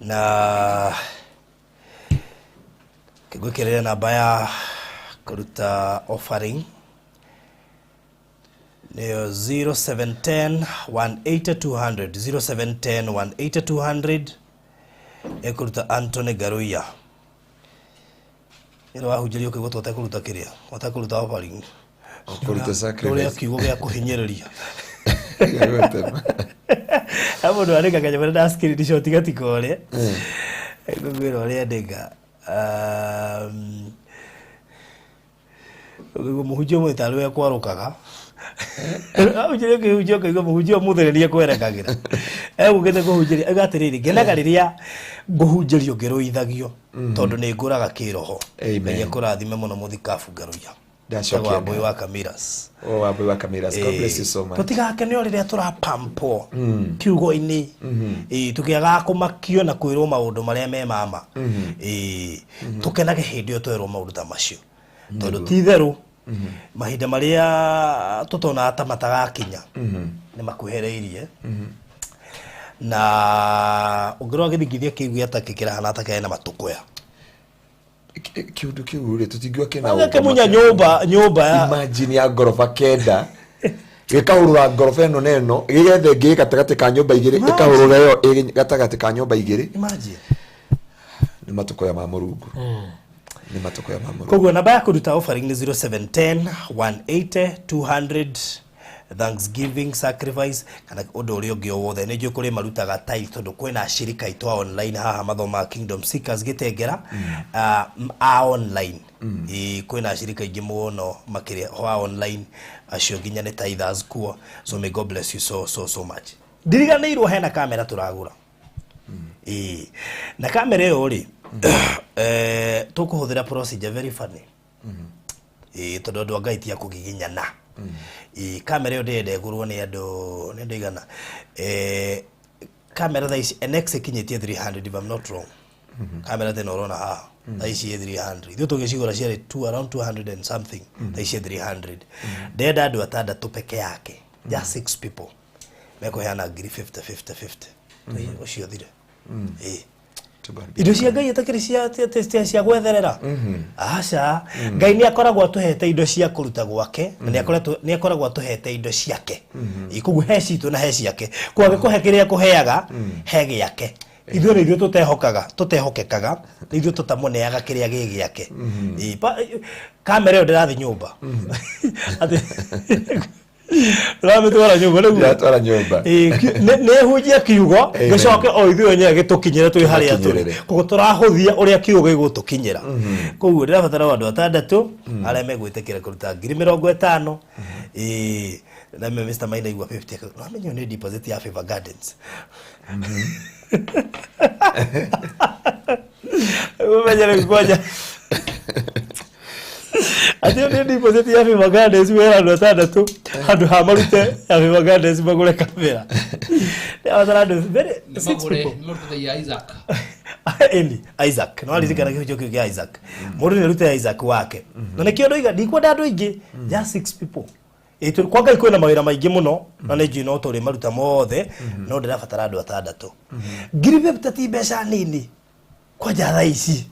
Na kigwikirira namba ya kuruta offering nĩyo 0710 180 200 0710 180 200 ekuruta Anthony Ngaruiya. Ĩno wahunjĩrio kĩgũtũ ũtekũruta kĩrĩa, ũtekũruta offering, Kuruta sacrifice. ũrĩa kiugo gĩa kũhinyĩrĩria. Hapo ndo areka kanya bana screenshot gatika ũrĩa. Ngũgwĩra ũrĩa ndĩga. Mũhunjio mwĩtarũ ya kwarukaga. Ujire kĩhunjio kĩgo mũhunjio mũthereria kwerekagĩra. Gũgĩte kũhunjĩria agatĩrĩrĩ ngenaga rĩrĩa ngũhunjĩrio ngĩrũithagio tondũ nĩ ngũraga kĩroho. Amen. Kũrathime mũno mũthikabu Ngaruiya. Ndacokia Boy wa Kamiras. Oh, wa Boy wa Kamiras. God bless you so much. Tutigake nĩ rĩrĩa tũrapampo kiugo-inĩ. Tukiaga kũmakio na kwĩrwo maũndũ marĩa me mama. Tukenage hĩndĩ ĩyo twerwo maũndũ ta macio. Tondũ ti therũ mahinda marĩa tũtona ta matagakinya nĩ makuhereirie. Na ũngĩrwo gĩthingithia kĩu gĩatakĩ kĩrahana ta kĩrĩ na matũkũya. Kiundu kiu ri tutingwa kena Anga munya nyumba ya imagine ya gorofa kenda gikahurura gorofa eno neno gigethe ngi gatagati ka nyumba igiri ikahurura yo gatagati ka nyumba igiri. Imagine Ni matuko ya mamurungu. Ni matuko ya mamurungu. Koguo namba ya kuruta offering ni 0710 180 200 Thanksgiving sacrifice kana undu uri ungi wothe ni njui kuri marutaga tithe tondu kwina shirika itwa online haha mathoma Kingdom Seekers Gitengera online kwina shirika ingi muno makiria ho online acio nginya ni tithers kuo. So may God bless you so much. Ndiriganirwo hena kamera turagura na kamera iyo ri tukuhuthira procedure very funny tondu andu angaitia kugiginyana kamera iyo ndende gurwo ni andu ndigana kamera tha ici NX kinyitie 300 if I'm not wrong. Kamera teno urona ha tha ici 300 ithu tugicigura ciari around 200 and something tha ici 300 ndenda andu atandatu peke yake just 6 people mekuheana ngiri 50 ucio thire indo cia Ngai itakiri cia gwetherera aca Ngai ni akoragwo atuhete indo cia kuruta gwake na ni akoragwo atuhete indo ciake ikugu he citu na he ciake kwage kuhe kiria kuheaga hege yake ithuĩ nĩ ithuĩ tutehokekaga ithuĩ tutamuneaga kiria gĩ gĩake kamera ĩyo ndĩrathiĩ nyũmba Rametwara nyumba niguo. Yatwara nyumba. Ne hujia kiugo gicoke o ithuĩ nye gitukinyira twi haria turi. Koguo turahuthia uria kiugo gigutukinyira. Koguo ndirabatara andu atandatu aria megwitikira kuruta 50,000 na Mr. Maina igua 50. No amenyo ni deposit ya Favor Gardens. Umejana ngoja. Atio ni deposit ya Favor Gardens wera ndo atandatu handu ha marute ya Favor Gardens magure kamera. Ndirabatara very magure murute ya Isaac. Isaac no alizikana kicho kya Isaac. Mundu ni rute ya Isaac wake. Na nikio ndo iga ndikwenda andu ingi just 6 people. Itu kwa Ngai kwina mawira maingi muno na ni njino turi maruta mothe no ndirabatara andu atandatu. Ngiribe ti mbeca nini kwa jatha ici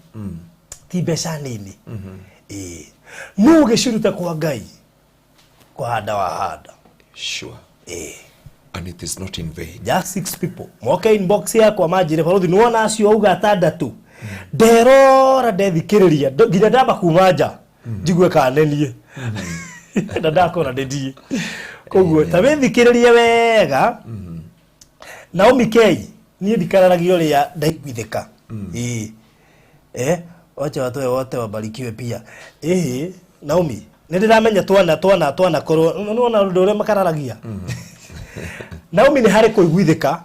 ti mbeca nini no geshiruta kwa Ngai kwa hada wa hada sure and it is not in vain. Just 6 people moke inbox yako majire baruthi nuona acio auga atandatu nderora ndethikiriria nginya ndamba kumanja njigwe kanenie na ndakora ndendie koguo ta wethikiririe wega Naomi Kei nie ndikararagio ria ndaiguithika wacha watu wote wabarikiwe pia Naomi nindiramenya twana korwo unaona ndore makararagia Naomi ni hari kuiguithika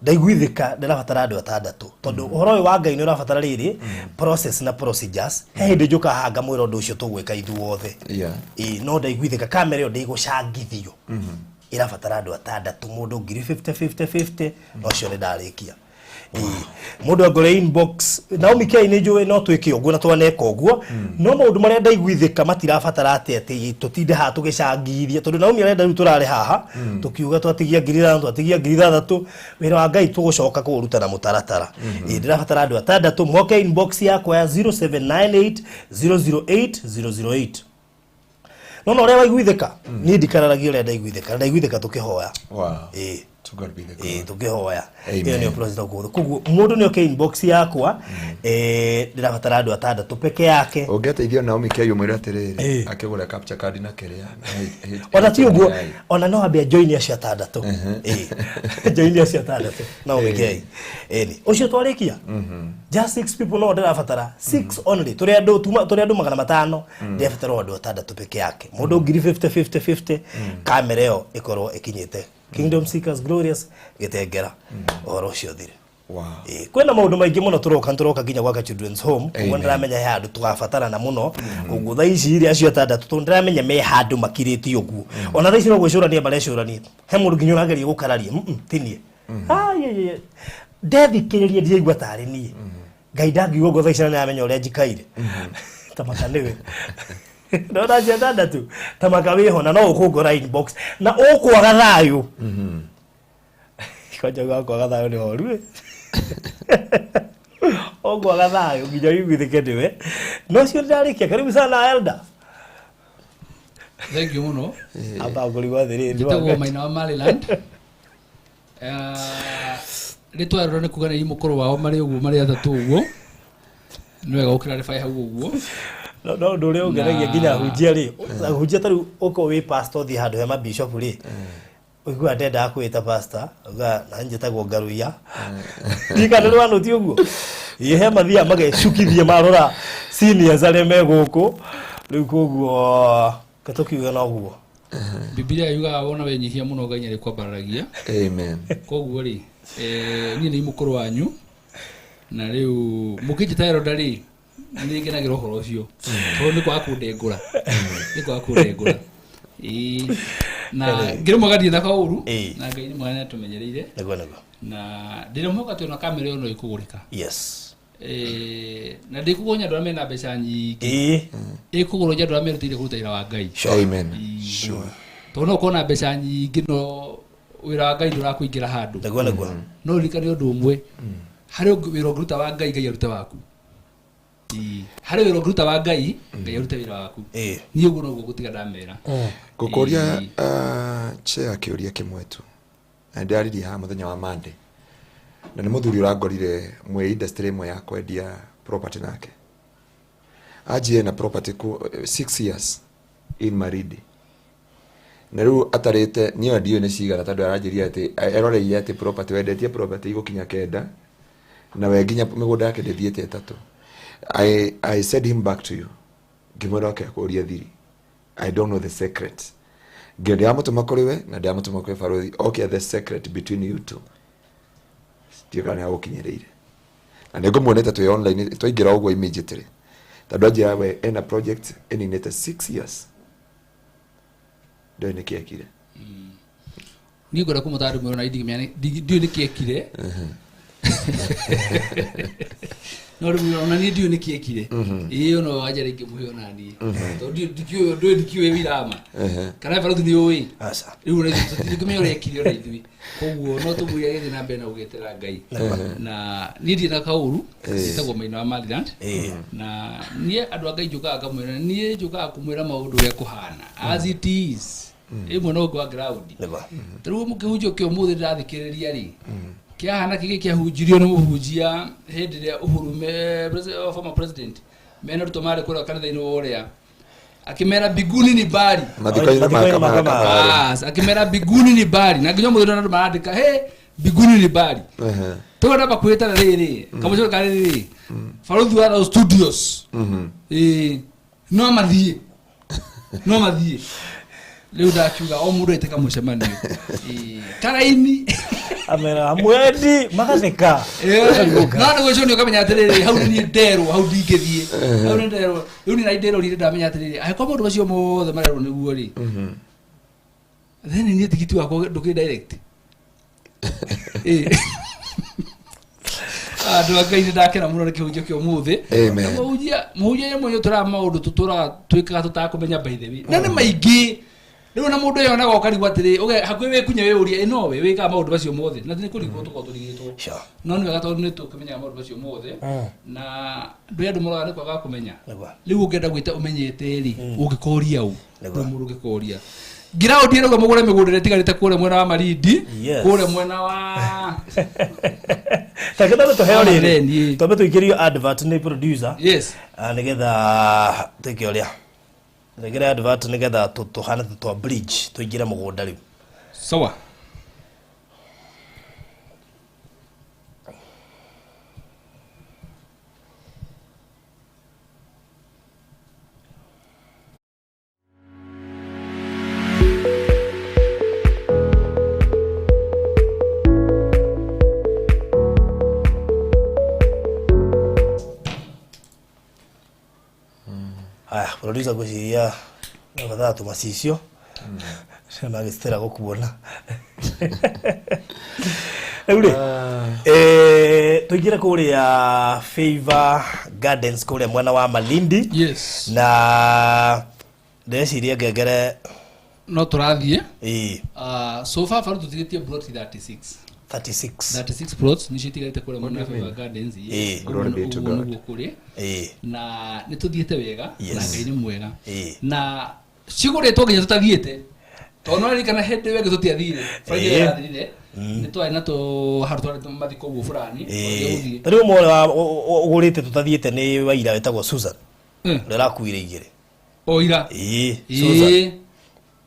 ndaiguithika ndirabatara andu atandatu tondu uhoro wa Ngai ni urabatara riri process na procedures hindi njuka hanga mwira undu ucio tugwika ithu wothe no ndaiguithika kamera yo ndigũcangithio irabatara andu atandatu mundu ngiri 50 no cio ni ndarikia mundu agore inbox Naomi Kei ni njue no twike uguo na twaneka uguo no maundu maria ndaiguithika matirabatara ati tutinde ha tugicangiria tondu Naomi arenda riu turare haha tukiuga twatigia ngiri 5 twatigia ngiri 6 wira wa Ngai tugucoka kuruta na mutaratara ndirabatara andu atandatu moke inbox yakwa ya 0798 008 008 no ria waiguithika ni ndikararagio ria ndaiguithika tukihoya to God be the glory. Tukihoya iyo ni process okugo kugu mundu ni okay inbox yakwa ndirabatara andu atandatu peke yake ungeteithio Naomi Kei umwira atiriri akigura capture card na kiria ona ti uguo ona no ambia join acio atandatu join acio atandatu Naomi Kei ucio twarikia just 6 people no ndirabatara 6 only turi andu 500 ndirabatara andu atandatu peke yake mundu ngiri 50 kamera yo ikorwo ikinyite Kingdom Seekers Glorious Gitengera oro cio thire kwena maundu maingi muno turoka nginya gwaka children's home kuko ndiramenya he andu tugabatara na muno kugu tha ici iria acio atandatu tu ndiramenya me handu makiriti uguo ona tha ici no gwicurania barecurania he mundu nginya urageria gukararia tinie ndethikiririe ndiigua tari nie Ngai ndangiuga uguo tha ici na amenya uria njikaire tamaka niwe no da jenda tu tamaka wihona no ukugora inbox na ukwaga thayu kwaja kwa thayu ni horu ukwaga thayu nginya iguithike ndiwe no cio ndarikia karibu sana elder thank you muno aba ngori wa thiri nditagwo Maina wa Maryland ritwa rone kugana iri mukuru wao mari uguo mari atatu uguo Nwe gokira refa hau uguo. No ndore ongeragia nginya hunjia ri. Hunjia taru uko we pastor thi handu hema bishop ri. Uigua ndenda kwita pastor, uga na njitagwo Ngaruiya. Ndika ndu wanu ti uguo. Ihe mathia magecukithie marora seniors arĩa me gũkũ rĩu koguo katukiuga no guo. Biblia yuga wona wenyihia muno Ngai nĩ kwambaragia. Amen. Koguo ri niĩ nĩ mũkũrũ wanyu na rĩu mũkĩnjĩta ndari nĩ ngenagĩra ũhoro ũcio tondũ nĩ kwa kũndengũra nĩ kwa kũndengũra na ngĩrĩ mũgathie na kaũru na Ngai nĩ mwana tũmenyereire na ndĩrĩ mũhoka twĩ na kamera ĩno ĩkũgũrĩka. Yes. Na ndikugonya ndora mena mbeca nyingi ikugoro nja ndora mena tire kuruta ira wa Ngai. Amen. Sure. Tono kona mbeca nyingi no wira wa Ngai ndura kuingira handu no rikani undu umwe hari wira kuruta wa Ngai Ngai aruta waku hari wira kuruta wa Ngai Ngai aruta wira waku ni uguo no gutiga ndamera gukuria che akiuria kimwetu ndari ha muthenya wa Monday na nĩ muthuri urangorire mwe industry imwe ya kwendia property nake ajie na property 6 years in Maridi na rĩu atarĩte niyo ndio nĩ cigara tondũ aranjiria atĩ eroreire atĩ property wendetie property igũkinya kenda na we nginya mĩgũnda yake ndĩthiĩte ĩtatũ. I said him back to you ngĩmwĩra oke akũria thiri I don't know the secret ngĩamũtũma kũrĩ we na ndĩamũtũma kwĩ barothi okay the secret between you two tiga na gukinyereire na nego muonete twi online twaingira uguo immediately tondu ajira we ena project eninete 6 years ndio ni kiekire ni ngora kumutari mwe na idi ndio ni kiekire no ndo ni ndio ni kiekire iyo no ajira ingimuhe onani tondu ndio wirama kana baruthi ni oi asa riu na ndio rekire ora ithui koguo no tumuya githĩ na mbere na ũgĩtĩra Ngai na niĩ ndirĩ na kaũru itagwo Maina wa Maliland na niĩ andũ a Ngai njũkaga ngamwĩra niĩ njũkaga kũmwĩra maũndũ ũrĩa kũhana as it is ĩmwe no ngwa ground rĩu mũkĩhunjio kĩ ũmũthĩ ndĩrathikĩrĩria rĩ kĩahana kĩgĩ kĩahunjirio nĩ mũhunjia hĩndĩ ĩrĩa Uhuru former president mena rũtũ marĩ kũrĩa kanitha-inĩ ũrĩa akimera biguni ni bari mathiko-inĩ makama akimera biguni ni bari na nginya mũthuri na maandika he biguni ni bari tũgenda bakwĩta rĩrĩ kamũcoro ka rĩrĩ baruthi wa studios no mathiĩ rĩu ndakiuga o mũndũ aitĩka mũcemanio karaini amera mwendi magatheka no nĩ gwĩconio ũkamenya atĩrĩrĩ hau nĩ nderwo hau ndingĩthiĩ hau nĩ nderwo rĩu nĩ nderwo rĩrĩ ndamenya atĩrĩrĩ angĩkorwo maũndũ macio mothe marerwo nĩguo rĩ then niĩ tigiti wakwa ndũkĩ direct andũ a Ngai nĩ ndakena mũno nĩ kĩhunjio kĩa ũmũthĩ na mũhunjia ĩmwe tũraga maũndũ tũtũraga twĩkaga tũtakũmenya by the way na nĩ maingĩ rĩu na mũndũ yonaga ũkarigwo atĩrĩ ũge hakuhĩ wĩkunye wĩũrie no we wĩkaga maũndũ macio mothe na nĩ kũrigwo tũkorwo tũrigĩtwo no nĩ wega tondũ nĩ tũkĩmenyaga maũndũ macio mothe na ndũĩ andũ moraga nĩ kwaga kũmenya rĩu ũngĩenda gwĩta ũmenyete rĩ ũngĩkoria ũ mũndũ ũngĩkoria ngiraũndie rauga mũgũre mĩgũnda ĩrĩa ĩtigarĩte kũrĩa mwena wa Marindi kũrĩa mwena wa takĩenda tũheo rĩrĩ twambe tũikĩrio advert nĩ producer nĩgetha twĩke ũrĩa nĩgetha advert nĩgetha tũhana twa bridge tũingĩre mũgũnda rĩu sawa producer gwĩciria no gathaa tũmacicio magĩcitĩra gũkuona rĩu rĩ tũingĩre kũrĩa Favor Gardens kũrĩa mwena wa Malindi na ndĩreciria ngengere no tũrathiĩ so far faru tũtigĩtie plot 36 plots ni citigarite kũrĩa mwena wa Favor Gardens nĩguo kũrĩa na nĩ tũthiĩte wega na Ngai nĩ mwega na cigũrĩtwo nginya tũtathiĩte tono ari kana hede wege tutiathire Friday yathire ni twari na to harutwa mathiko guo fulani tari umwe ugurite tutathiete ni waira wetagwo Susan ndirakuire igire oira Susan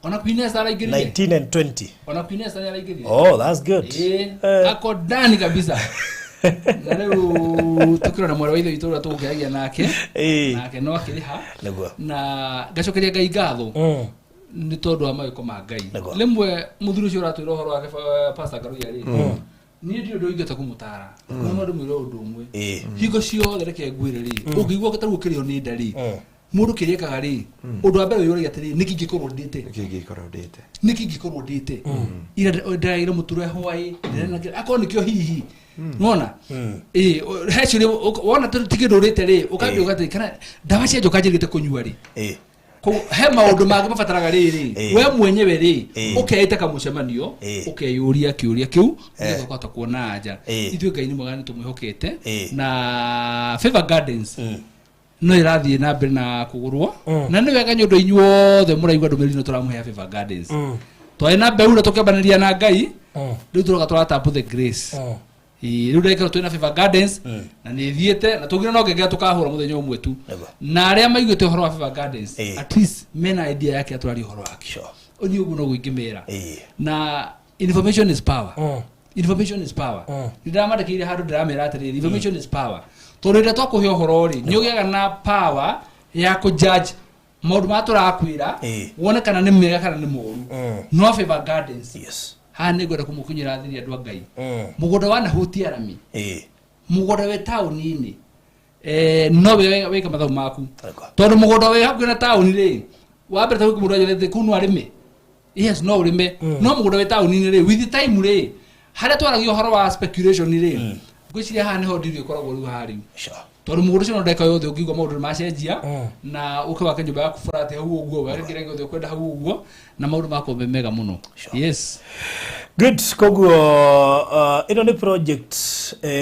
ona Queen Sara igire 19 and 20 ona Queen Sara igire oh that's good ako dani kabisa na leo tukira na mwara waitho itura tugeagia nake no akiriha na gacokeria Ngai ngatho ni tondu wa mawiko ma Ngai limwe muthuri ucio ratwira horo wake Pastor Ngaruiya ri ni ndio ndo ingeta kumutara no mundu mwiro undu umwe hingo cio thereke ngwire ri ungigwa gataru kirio ni ndari mundu kiriekaga ri undu wa mbere yuri atiri niki ngikorwo ndite ira ndaira muture hwai akoni kio hihi nona hecuri wona tikindurite ri ukambia ugati kana ndawa cia njoka njirite kunyua ri ko he maundu mangĩ mabataraga rĩrĩ we mwenyewe rĩ ukeite kamucemanio ukeyuria kiuria kiu nĩgetha ũkahota kuona anja ithuĩ Ngai nĩ mwega nĩ tũmwĩhokete na Favor Gardens no ĩrathiĩ na mbere na kũgũrwo na nĩ wega nyũndũ inyuothe mũraigua ndũmĩrĩri no tũramũhe Favor Gardens twarĩ na mbeũ na tũkĩambanĩria na Ngai rĩu tũroka tũratap the grace riu ndekero twina Favor Gardens na nĩ thiĩte na tũgire no ngengea tukahũra mũthenya ũmwe tu na arĩa maiguĩte ũhoro wa Favor Gardens at least mena idea yake atũrari ũhoro wake oni ũguo no gũingĩmĩra na information is power ndiramandĩkĩire handũ ndiramĩra atĩrĩrĩ information is power tondũ rĩrĩa twakũhe ũhoro rĩ nĩ ũgĩaga na power ya kũjudge maũndũ marĩa tũrakwĩra wone kana nĩ mega kana nĩ moru no Favor Gardens ha nĩ ngwenda kũmũkinyĩra thiri andũ a Ngai mũgũnda wa Nahutia Arami mũgũnda we taũni-inĩ no wĩka mathabu maku tondũ mũgũnda wĩ hakuhĩ na taũni rĩ wa mbere ta gwĩka mũndũ ajethe kũu no arĩme yes no ũrĩme no mũgũnda wĩ taũni-inĩ rĩ with time rĩ harĩa twaragia ũhoro wa speculation rĩ ngwĩciria haha nĩho ndirio ĩkoragwo rĩu haha rĩu tondũ mũgũnda ũcio no ndeka yothe ũngĩigua maũndũ nĩ macenjia na ũke wake nyũmba yaku burati hau ũguo wagĩkĩra gĩothe ũkwenda hau ũguo na maũndũ makombe mega mũno yes good koguo ino ni project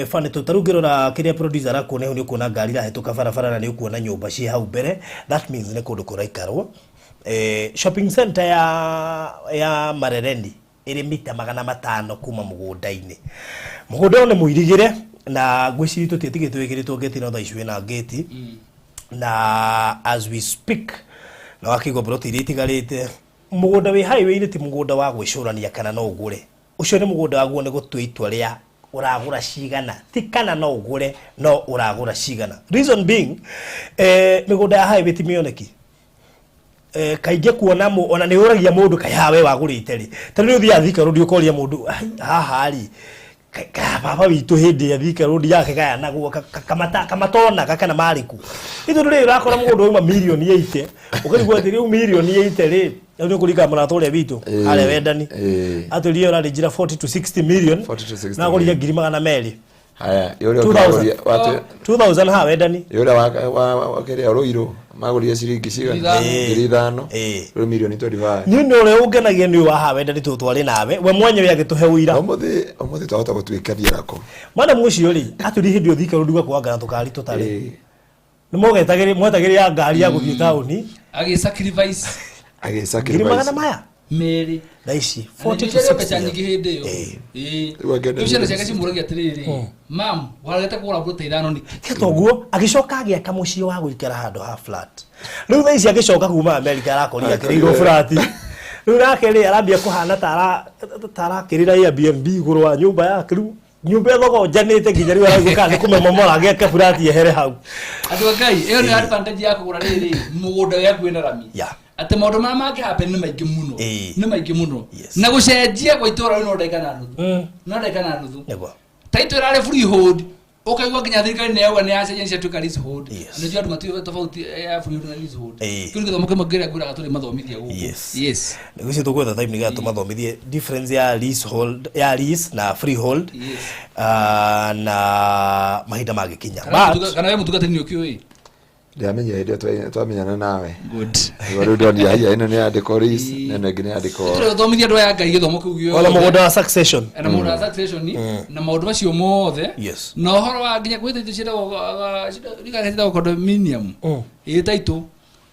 fani tutarugirora kiria producer akuona ni ukuona ngari rahituka barabara na ni ukuona nyumba ci hau mbere that means ni kundu kuraikarwo shopping center ya Marereni iri mita 500 kuma mugunda-ini mugunda ni muirigire na gwiciri tutietigitwe igiritwo geti no thaicwe na geti na as we speak na wakigo broti itigarite mugunda wi highway ni ti mugunda wa gwicurania kana no ugure ucio ni mugunda waguo ni gutwa itwa ria uragura cigana ti kana no ugure no uragura cigana reason being migunda ya highway ti mioneki kaige kuona ona ni uragia mundu kayawe wagurite ri tani uthi athika rudi ukoria mundu haha ri baba witu hindi athika rudi yake kaya naguo kamatona kana mariku ithu ri urakora mundu uma million 80 ukarigwa ati riu million 80 ri ndio kulika mwana tole vitu ale wendani atulie ora njira 40 to 60 million na kulia ngirima na meli haya yule watu 2000 ha wendani yule wakeria roiro maguria ciringi cigana 5 ro million 25 ni ule ungenagia ni wa ha wendani tutwari nawe we mwenyewe agituhe uira omuthi twahota gutwikania rako mwana mucio ri aturi hindi uthika runduga kwanga tukari tutari ni mwetagiri ya ngari ya guthii tauni agi sacrifice ngirima maya meri na ici 40 to 60 nyingi hindi yo ucio na ciakaci muragia atiriri mam waragete kugura mbuta ithano ni ketoguo agicoka agiaka muciĩ wa gwikara handu ha flat riu tha ici agicoka kuma America arakoria kĩrĩirwo flat riu nake rĩ arambia kuhana tara kĩrĩra Airbnb igũrũ wa nyũmba yake riu nyumba thoko janite nginya riu araguka ni kumemomora ageka furati ehere hau andu Ngai iyo ni advantage ya kugura riri mugunda ya kwina rami ate maundu ma mangĩ happen ni maingĩ muno na gucenjia kwa itura no ndaika na nuthu taito rale freehold ukaigwa nginya thirikari ni yawa ni yacenjia tu karis hold ni jua matu tofauti ya freehold na leasehold kile githomo kama gira gura gaturi mathomithia guku yes nigucio tukwetha time ni gatuma thomithie difference ya leasehold ya lease na freehold na mahinda magikinya kana wewe mutugate ni ukioi ndiamenya ndio twamenyana nawe good wale ndio ni haya ino ni andiko ris nene ngine andiko thomithia ndo ya Ngai githomo kiugio wala mugoda wa succession na mugoda wa succession na maundu macio mothe na horo wa nginya kwita indo cira condominium taito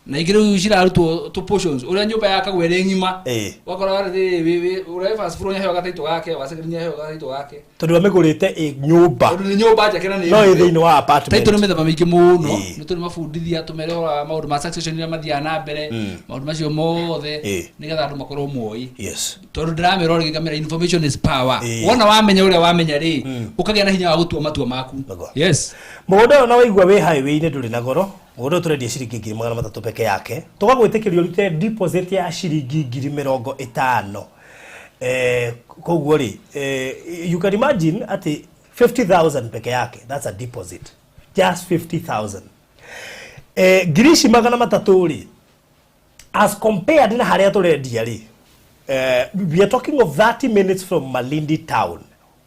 na igire ushira to portions uri nyumba yakagwe re ngima wakora uri fast food nyaho gataito gake wasekinya nyaho gataito gake tondu amegurite nyumba tondu nyumba jakena ni no thini wa apartment taito ni metha mamiki muno ni tuli mafundithia tumerera maundu ma succession ya mathia na mbere maundu macio mothe nigetha andu makorwo moi tondu ndiramera uri kamera information is power wona wamenya uria wamenya ri ukagia na hinya wa gutua matua maku mugodo na waigwa we highway ni nduri na goro mugodo turendia ciringi 300 peke yake tugagwitikirio rute deposit ya ciringi 50 koguo ri you can imagine at 50,000 peke yake, that's a deposit, just 50,000 girishi magana matatu ri as compared na haria turendia ri we are talking of 30 minutes from Malindi town.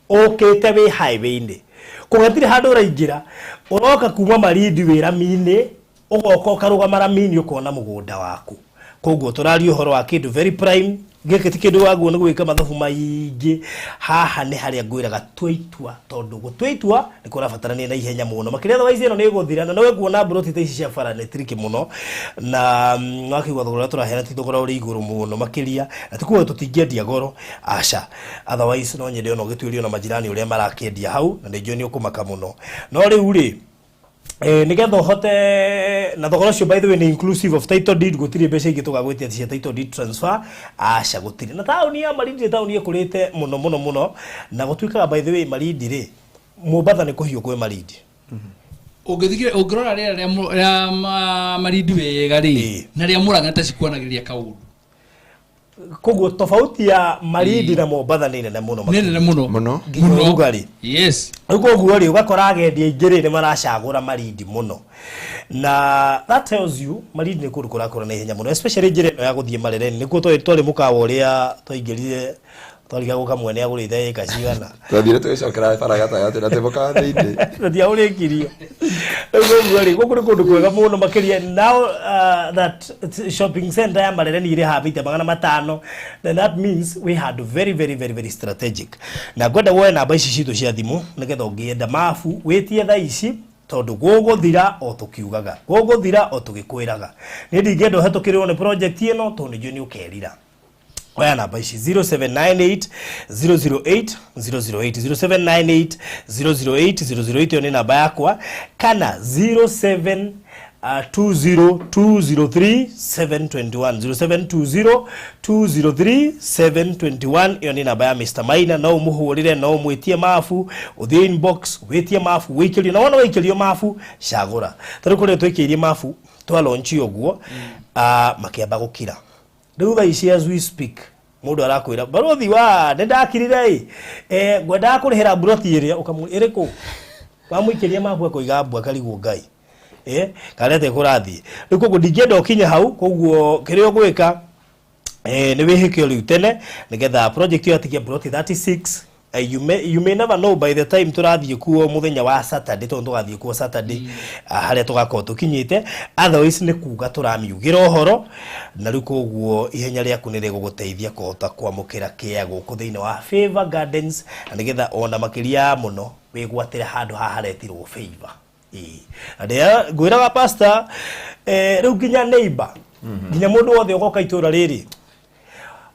Okay, tewe highway inde kugatire handu raingira uroka kuma Malindi wira mine ugoka ukaruga mara mini ukona mugunda waku koguo turari uhoro wa kindu very prime geke tikindu waguo ni gwika mathabu maingi haha ni haria ngwiraga twaitua tondu gutwaitua ni kurabatarania na ihenya muno makiria thwa ino ni guthira na nawe kuona broti ta ici cia bara ni triki muno na ngakigwa thogora turahera ti thogora uri iguru muno makiria na tikuwa tutingiendia goro aca otherwise no nyende ono gitwirio na majirani uria marakendia hau na ndio ni ukumaka muno no riu ri nigetha hote na thogora cio by the way ni inclusive of title deed gutiri mbeca ingi tugagwitia cia title deed transfer aca gutiri na tauni ya Malindi tauni ikurite muno na gutwikaga by the way Malindi ri Mombasa ni kuhiu kwe Malindi ungithikire ungirora ria Malindi wega ri na ria Murang'a ta cikuanagiria kaundu koguo tofauti ya Malindi na Mombasa ni nene muno ngari yes koguo ri ugakora agendia ingiri ni maracagura Malindi muno na that tells you Malindi ni kundu kurakora na ihenya muno especially njire no ya guthie Marereni nikuo twari mukawa uria twaingirire twariga guka mwene agurite ikacigana twathire twicokera bara gatagati na tiboka thindi ndia urikirio koguo ri guku ni kundu kwega muno makiria now that shopping center ya Marereni ire habite 500 then that means we had very strategic na gwenda woe namba ici citu cia thimu nigetha ungienda mafu witie tha ici tondu guguthira o tukiugaga guguthira o tugikwiraga ni ndingendo hetukirwo ni project ino tondu njo ni ukerira oya namba ici 0798 008 008 0798 008 ni namba yakwa kana 07 20203 721 iyo ni namba ya Mr. Maina no umuhurire no mwitie mafu uthie inbox witie mafu wikirio na wona wikirio mafu cagura tari kuri twikirie mafu twa launch oguo makiamba gukira riu tha ici as we speak mundu arakwira barothi wa ndakirire ngwenda kurihira broti iria ukamwiriku wamwikirie mafu akoiga mbwa karigu ngai karete kurathi rikugo ndingenda ukinya hau koguo kirio gwika ni wihikio riu tene nigetha project yo atikia broti 36 you may never know by the time turathie kuo muthenya wa Saturday tondu tugathie kuo Saturday haria tugakora tukinyite otherwise ni kuga turamiugira uhoro na riu koguo ihenya riaku ni riguguteithia kuhota kwamukira kia guku thiini wa Favor Gardens nigetha ona makiria muno wigwatire handu haharetirwo Favor adia gwiraga pastor riu ginya neighbor ginya mundu wothe ugoka itura riri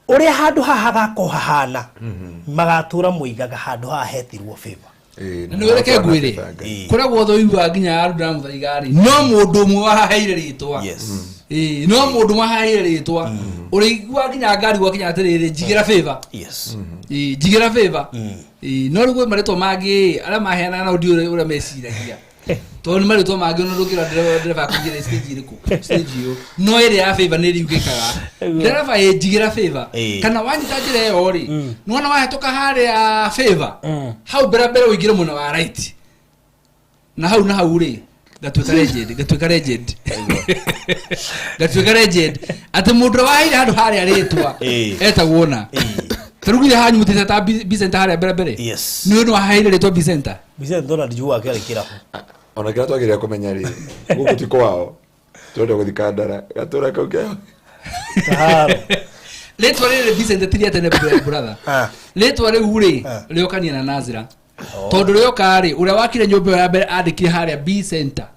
uri handu haha gako hahana magatura muigaga handu haha hetirwo Favor ni wereke gwire kura gwotho igwa ginya andu na muthaiga ri no mundu mwe wahaire ritwa no mundu wahaire ritwa uri igwa ginya ngari gwa ginya atiriri jigira Favor jigira Favor no rugwe mareto magi ara mahena na audio ura mesiragia toni mari to magi no rukira driver kungira stage iriku stage yo no ere ya Favor ni riugikaga driver ye jigira Favor kana wanyita njire yo ri nona wahetoka hare ya Favor hau berabere wigire muno wa right na hau ri gatwika legend ati mundu waira handu hare aritwa eta wona tarugire hanyu mutita ta Vicenta hare berabere ni no haire ritwa Vicenta ndona dijua kile kira ona kira twagiria kumenya ri guku tiko wao twende guthikandara gatura kaugeo letwa rire Vicenta tiria tene brother letwa ri riokania na Nazira tondu rioka ri uria wakire nyumba ya mbere andikire haria Vicenta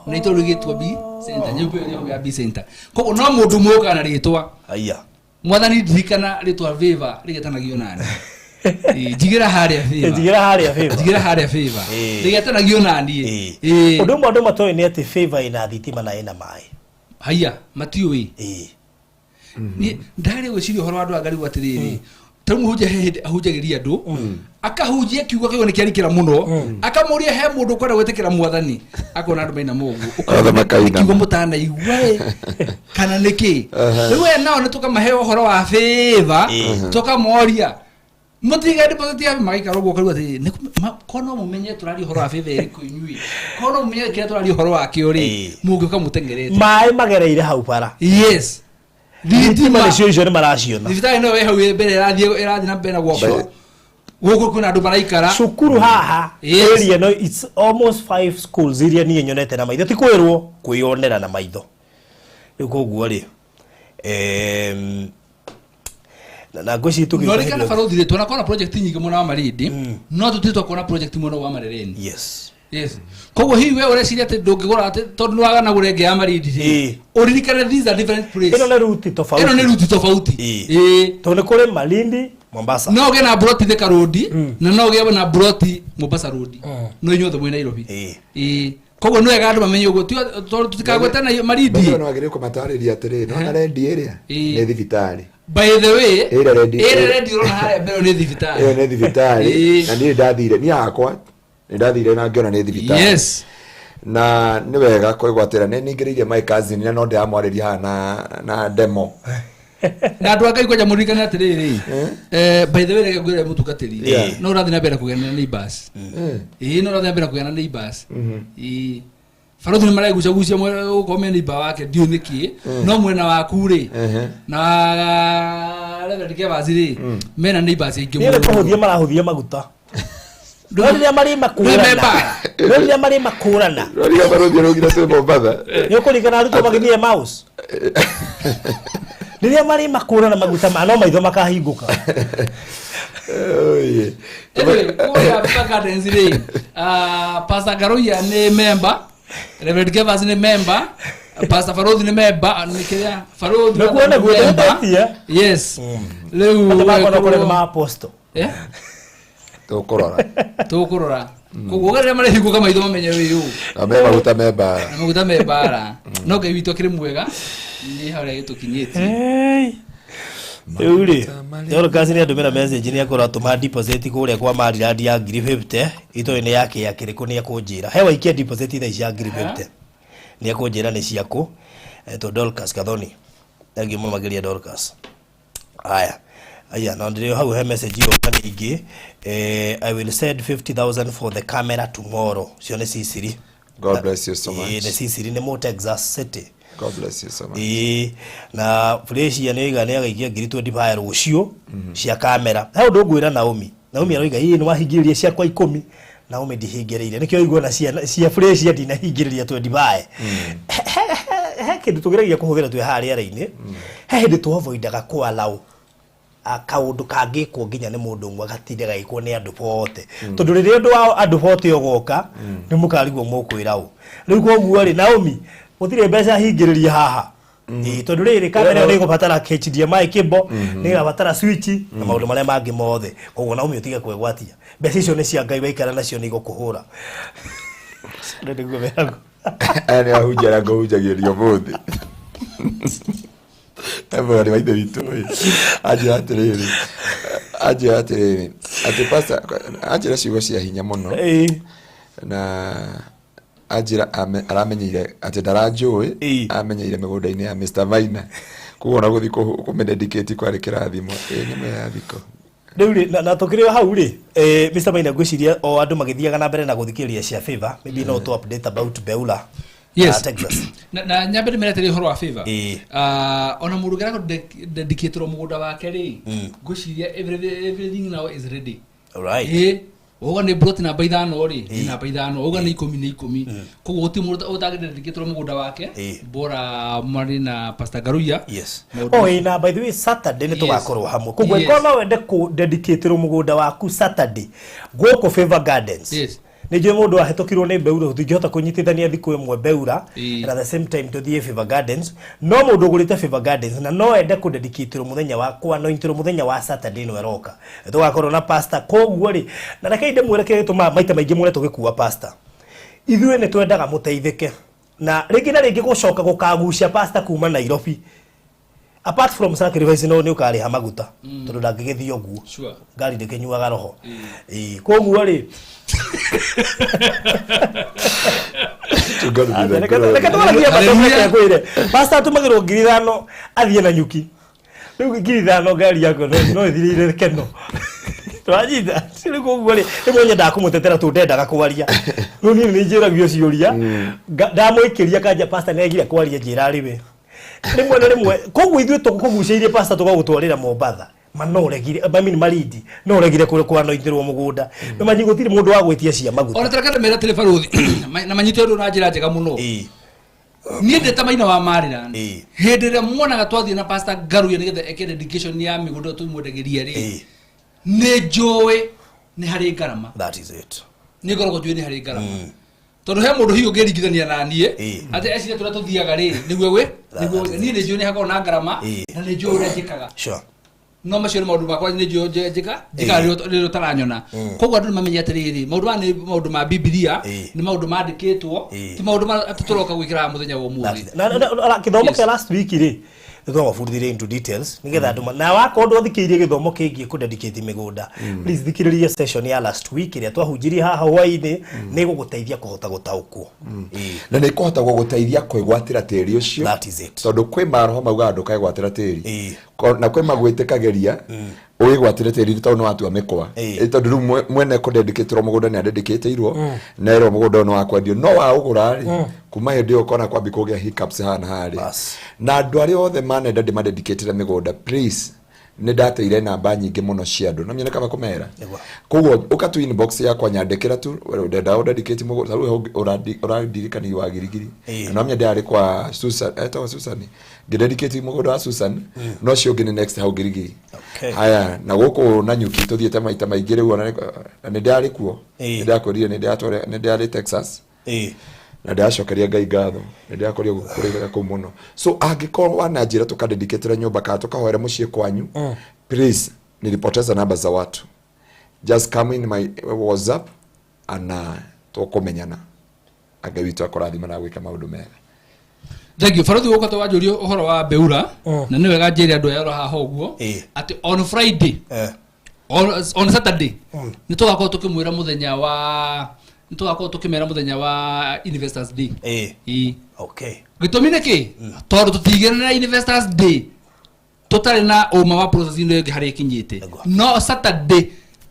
na ito rigitwa B center nyupe ya B center kogo no mundu muka na ritwa aya mwathani dirikana ritwa Favor rigetanagio nani jigira haria Favor rigetanagio nani undu mwandu matoe ni ati Favor ina thitima na ina mai haya matiui ni ndari gwiciria horo andu angari gwatiriri tamu hujagiria andu akahujia kiugo kione kiarikira muno akamuria he mundu kwenda gwetikira mwathani akona andu maina mungu kiugo mutana igwe kana niki riwe nao nitukamahe horo wa Favor tukamoria mutiga deposit ya magikaro gwo kariwa ati kono mumenye turari horo wa Favor iri kuinyui kono mumenye kira turari horo wa kiori mungu kamutengerete mai magereire hau para yes thitima nicio ni maraciona thibitari no we hau mbere irathi na mbere na gwoko goko kuna andu maraikara cukuru haha area no it's almost 5 schools iria nie nyonete na maitho ti kwirwo kwionera na maitho riko guo ri na goshi tu no rikana farothire tuna kona project nyingi mwana wa maridi no tutitwa kona project mwana wa marereni yes kogo hii wewe ureciria ati ndungigura ati tondu wagana gurenge ya maridi uririkane these are different places ino ni route tofauti tondu kuri Malindi Mombasa no ge na Broti Thika Road na no ge na Broti Mombasa Road no inyothe mwe Nairobi kogo no ega andu mamenye ugo tutikagwetana maridi no agire ko matariria atiri no na rendi area ni thibitari by the way ere rendi rona haya mbere ni thibitari na ni ndathire ni akwa ndathire na ngiona ni thibitari yes na ni wega kwigwatira ni ngiririe my cousin na no ndamwariria na demo na andu akai kwa jamurikana atiriri by the way rega gwire mutukatiri no rathi na mbere kugena neighbors no rathi na mbere kugena neighbors farothi maraigucagucia mwe ukome neighbor wake ndio niki no mwena waku ri na rega dike baziri mena neighbors ingi ni kuhuthia marahuthia maguta Rori mari makurana. Rori barothi rogira tu Mombasa. Yo kulikana ruto maginie mouse. Rori mari makurana maguta no maitho makahinguka. Oye. Oya paka denzire. Pastor Ngaruiya ni member. Reverend Kevas ni member. Pastor Farothi ni member. Nikiria Farothi. Nakuona gwetetia. Yes. Leo atakona kole ma apostle. Tukurora kugogera mari higo kama itho mamenye wiyu ameba guta mebara no ke wito kire mwega ni hare tukinyeti Euri yoro kazi ni adumira message ni akora tuma deposit kule kwa mari radi ya 50 ito ni yake ya kiriko ni akunjira hewa ikia deposit ida ya 50 ni akunjira ni ciako to Dorcas Kathoni ngi mu magiria Dorcas aya na ndio hau he message yo kanigi I will send 50,000 for the camera tomorrow sione sisiri God bless you so much ne sisiri ne mo Texas City God bless you so much na fresh ya nega ne agaikia ngiri 25 rucio cia camera hau ndungwira Naomi aroiga ni wahingiriria cia kwa 10 Naomi ndihingireire nikio igona cia fresh ya dina hingiriria 25 he kindu tugiragia kuhuthira twi hari ara-ini he hindi tu avoidaga kwa lau akaundu kangikwo nginya ni mundu umwe gatinde gaikwo ni andu bote tondu riria andu bote ogoka ni mukarigwo mukwira u riu koguo ri Naomi mutire mbeca hingiriria haha tondu riri kamera ni gubatara HDMI cable ni gubatara switch na maundu maria mangi mothe koguo Naomi utige kwegwatia mbeca icio ni cia Ngai waikara nacio ni gukuhura ndio ngomerago ani ahujara gohujagirio muthi Everybody like the video. Aje ati pasta ajira ciugo cia hinya muno na ajira aramenyire ati ndaranjui amenyire migunda-ini ya Mr. Vaina kuona na guthi kumededicate kwari kirathimo nyame ya thiko riu na tukire hau ri Mr. Vaina gwiciria o andu magithiaga na mbere na guthikiria cia Favor maybe no to update about Beula yes Texas na nyambere mereteri horo wa Favor ona murugera ko dedicate ro mugunda wake ri gwiciria everything now is ready alright oga ne broti na baithano ri na baithano oga ne 10 koguo uti murda utagire dedicate ro mugunda wake bora mari na Pastor Ngaruiya yes na by the way Saturday ni tugakorwo hamwe koguo no wende ku dedicate ro mugunda waku Saturday goko Favor Gardens yes ni je mundu ahetokirwo ni Beura utingihota kunyitithania thiku imwe Beura and at the same time to the Favor Gardens no mundu ugurite Favor Gardens na no ende ku dedicate muthenya wa kwa no intiro muthenya wa Saturday no eroka tugakorwo na pastor koguo ri na reke inde mwelekeo tuma maita maingi mure tugikuwa pastor ithuĩ nĩ twendaga mũteithĩke na rĩngĩ na rĩngĩ gũcoka gũkagucia pastor kuma Nairobi apart from sacrifice no nĩ ũkarĩha maguta tondũ ndangĩgĩthiĩ ũguo ngari ndĩkĩnyuaga roho koguo rĩ pastor atũmagĩrwo 5,000 athiĩ na nyuki rĩu 5,000 ngari yako no ĩthirĩire keno twajida sile kugwale emwe nyenda kumutetera tundendaga kwaria no ni njiragio ciuria ndamwikiria kanja pastor negira kwaria njira riwe rimwe kogu ithu tukuguciirie pastor tukagutwarira Mombatha manoregire mami maridi noregire kule kwa noiterwo mugunda no manyigutire mundu wa gwitia cia maguta ona tarakana mera telefaruthi na manyite ru na njira njega muno ni ndeta maina wa marira hindire muonaga twathie na pastor Ngaruiya nigetha eke dedication ya migunda tumwendagiria ri ne joe ni hari garama that is it ni goroko joe ni hari garama tondu he mundu hiyo ngerigithania na nie ati ecire tura tuthiaga ri niguo we niguo ni ne joe ni hako na garama na ne joe ura jikaga sure no macio ni maundu makwa ni joe jika rio taranyona koguo andu mamenya atiriri maundu ma Biblia ni maundu mandikitwo ti maundu atuturoka gwikira muthenya wa umuthi na kithomo kia last week ri ndio mafundire into details nigetha andũ na wakorwo thikĩirie gĩthomo kĩgiĩ ku dedicate mĩgũnda please thikĩrĩria session ya last week ĩrĩa twahunjirie haha hwainĩ nĩ gũgũteithia kũhota gũtaũkwo na nĩ kũhota gũgũteithia kwĩgwatĩra tĩri ũcio that is it tondũ kwĩ maroho mauga andũ kaĩgwatĩra tĩri na kwĩ magwĩtĩkagĩria ũgĩgwatĩra tĩri tondũ nĩ watua mĩkwa tondũ rĩu mwene kũdedicatĩrwo mũgũnda nĩ adedicatĩirwo na ĩrwo mũgũnda no wakwendio no waũgũra rĩ kuma hĩndĩ ĩyo ũkona kwambia kũgĩa hiccups hana harĩ na andũ arĩa othe manenda ndĩmadedicatĩre mĩgũnda please nĩ ndateire namba nyingĩ mũno cia andũ na mĩone kama kũmera koguo ũkatu inbox yakwa nyandĩkĩra tu ndenda dedicate mũgũnda rĩu ũrandirikani wa girigiri na mĩende arĩ kwa Susan Susan ngĩdedicate mũgũnda wa Susan no cio ngĩ next hau girigiri haya na gũkũ na nyuki tũthiĩte maita maingĩ rĩu na nĩ ndarĩ kuo nĩ ndakorire nĩ ndarĩ Texas na ndacokeria Ngai ngatho nĩ ndakorire gũkũrĩra kũu mũno so angĩkorwo wana njĩra tũkadedicatĩra nyũmba kana tũkahoera mũciĩ kwanyu please nilipoteza namba za watu just come in my WhatsApp ana tũkũmenyana Ngai witũ akũrathima na gwĩka maũndũ mega thank you faruthi woka to wajurio uhoro wa Beura na niwe gajeri andu yaro haha uguo ati on Friday on Saturday nitugakorwo tukimwira muthenya wa tukimera muthenya wa Investors Day okay gitomine ki tondu tutigene na Investors Day tutari na uma wa process ino hari kinyite no Saturday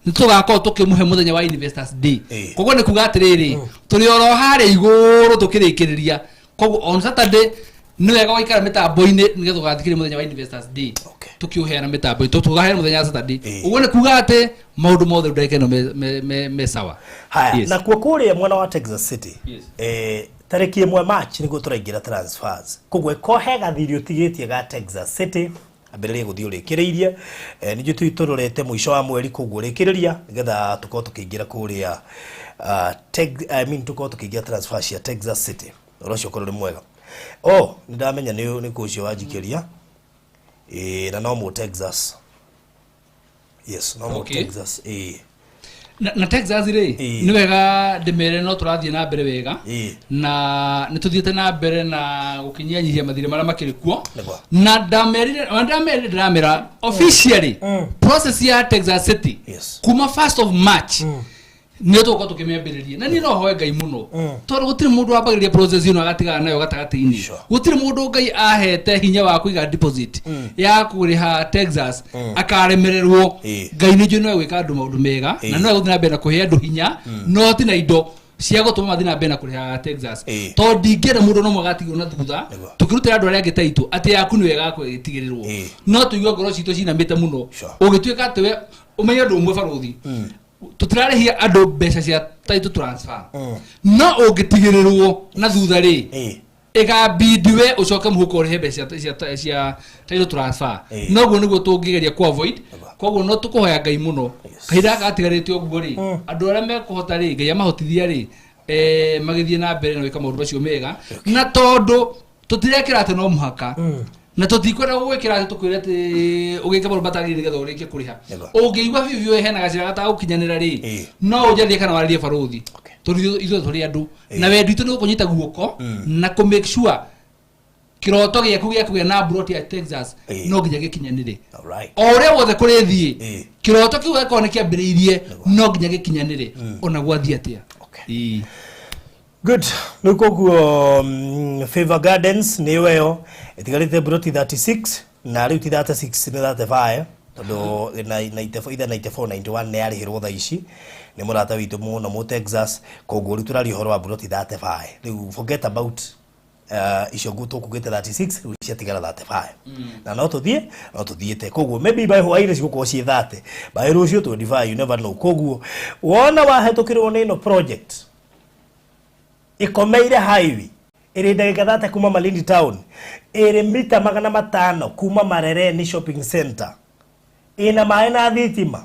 nitugakorwo tukimuhe muthenya wa Investors Day koguo ni kuga atiriri turi oro hari iguru tukirikiriria koguo on Saturday ni wega waikara mitambo-ini nigetha ugathikire muthenya wa Investors Day tukiuheana mitambo tugaheana muthenya wa Saturday uguo ni kuga ati maundu mothe ndake no me sawa haya na kwa kule mwana wa Texas City tariki 1 March niguo turaingira transfers koguo kohe gathirio tigitie ga Texas City ambĩrĩrie gũthiĩ ũrĩkĩrĩirie nĩnjũ tũrorete mũico wa mweri koguo ũrĩkĩrĩria nĩgetha tũkorwo tũkĩingĩra kũrĩa tũkorwo tũkĩingĩra transfers ya Texas City ũrocio korwo nĩ mwega nĩndamenya nĩ kũcio wanjikĩria na no mu Texas yes no mu Texas na Texas ri ni wega ndemere no turathie na mbere wega na nituthiete na mbere na gukinyia nyihia mathire mara makirikuo na ndamera officially process ya Texas City kuma 1st of March ni tuko tukimembiririe na ni no hoye Ngai muno tondu gutiri mundu wambagiriria process ino agatigana nayo gatagati-ini gutiri mundu Ngai ahete hinya wa kuiga deposit ya kuriha Texas akaremererwo Ngai ni no gwika andu maundu mega na no guthina mbere kuhe andu hinya no ti na indo cia gutuma mathina mbere kuriha Texas tondu ndingere mundu no mwagatigwo na thutha tukirutira andu aria angitaitu ati yaku ni wega kwitigirirwo no tuigwe ngoro citu cinamite muno ugituika atiwe umenye andu umwe faruthi tutirarehia andu mbeca cia title transfer no ungitigirirwo na thutha ri igabindiwe ucoke muhuko uri hebe cia title transfer noguo niguo tungigeria ku avoid koguo no tukuhoya Ngai muno kahinda gatigarite oguo ri andu aria mekuhota ri Ngai amahotithia ri magithie na mbere na wika maundu macio mega na tondu tutirekira ati no muhaka na tutikwenda gwikira ati tukwire ati ugike maundu matagiri nigetha urike kuriha ungiigua bibi we hena gacira gata gukinyanira ri no ujathie kana waririe baruthi tondu ithu turi andu na wendi itu ni kunyita guoko na ku make sure kiroto giaku giakugia na broti ya Texas no nginya gikinyanire ore wothe kuri thie kiroto kiu gako ne kiambiriirie no nginya gikinyanire ona gwathie atia good nukoguo Favor Gardens niweyo itigarite broti 36 na riu ti 36 ni 35 tondu na 94 91 ni arihirwo tha ici ni murata witu muno mu Texas koguo riu turari horo wa broti 35 riu forget about icio gutu kugite 36 riu ciatigara 35 na no tuthiete koguo maybe by hwaire cigukorwo ci 30 by rucio 25 you never know koguo wona wahetukirwo ni no project ikomeire highway iri ndagika 30 kuma Malindi town iri mita 500 kuma Marereni shopping center ina maina thitima